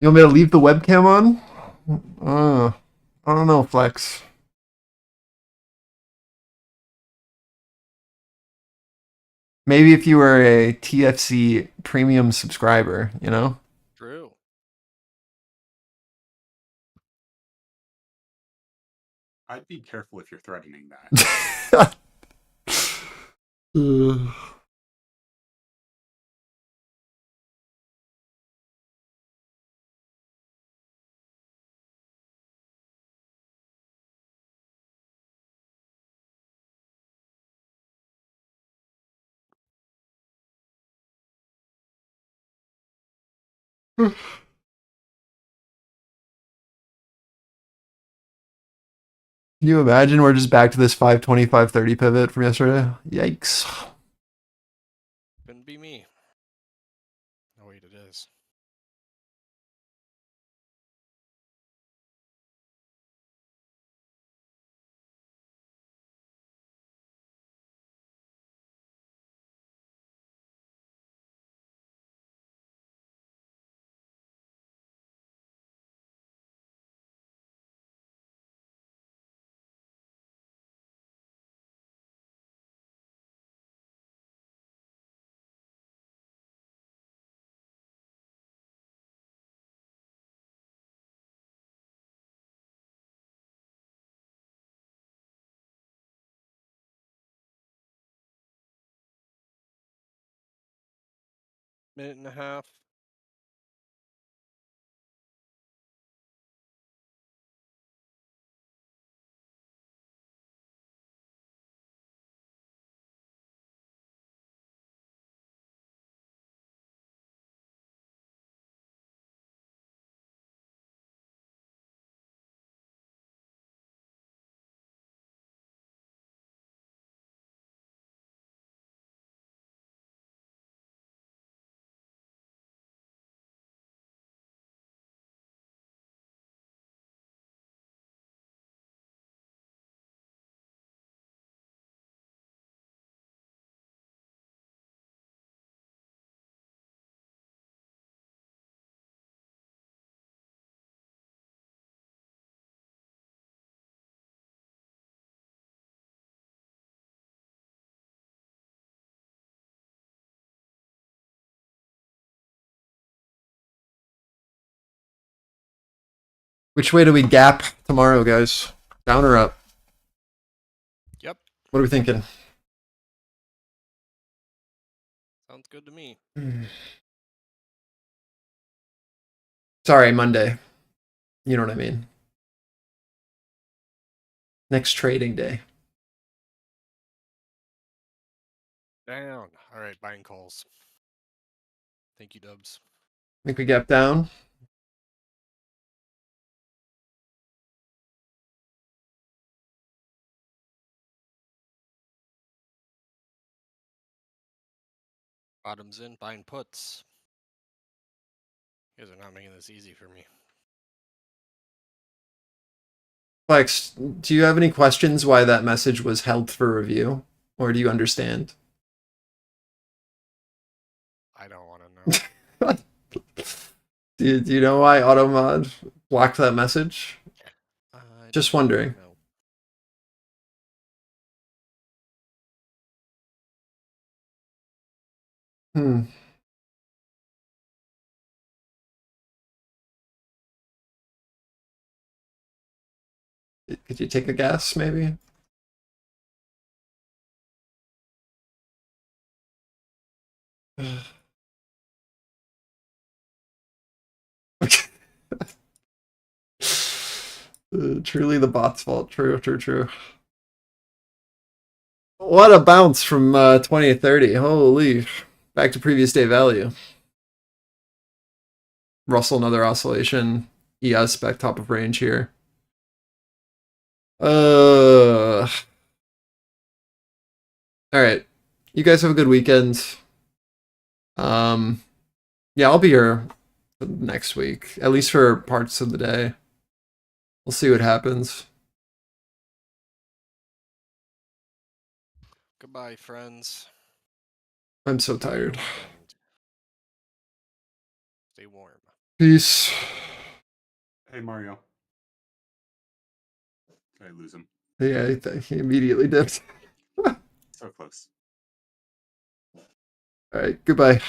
You want me to leave the webcam on? I don't know, Flex. Maybe if you were a TFC premium subscriber, you know? True. I'd be careful if you're threatening that. Ugh. Can you imagine we're just back to this 520, 530 pivot from yesterday? Yikes. Couldn't be me. Oh wait, it is. Minute and a half. Which way do we gap tomorrow, guys? Down or up? Yep. What are we thinking? Sounds good to me. Sorry, Monday. You know what I mean. Next trading day. Down. All right, buying calls. Thank you, Dubs. Think we gap down? Bottoms in, buying puts. You guys are not making this easy for me. Flex, do you have any questions why that message was held for review? Or do you understand? I don't want to know. Do you know why AutoMod blocked that message? I Just don't wondering. know. Hmm. Could you take a guess, maybe? Truly the bot's fault. True, true, true. What a bounce from 20 to 30. Holy. Back to previous day value. Russell, another oscillation. ES back top of range here. All right. You guys have a good weekend. Yeah, I'll be here next week, at least for parts of the day. We'll see what happens. Goodbye, friends. I'm so Enjoy your tired. weekend. Stay warm. Peace. Hey, Mario. Did I lose him? Yeah, he immediately dipped. So close. All right, goodbye.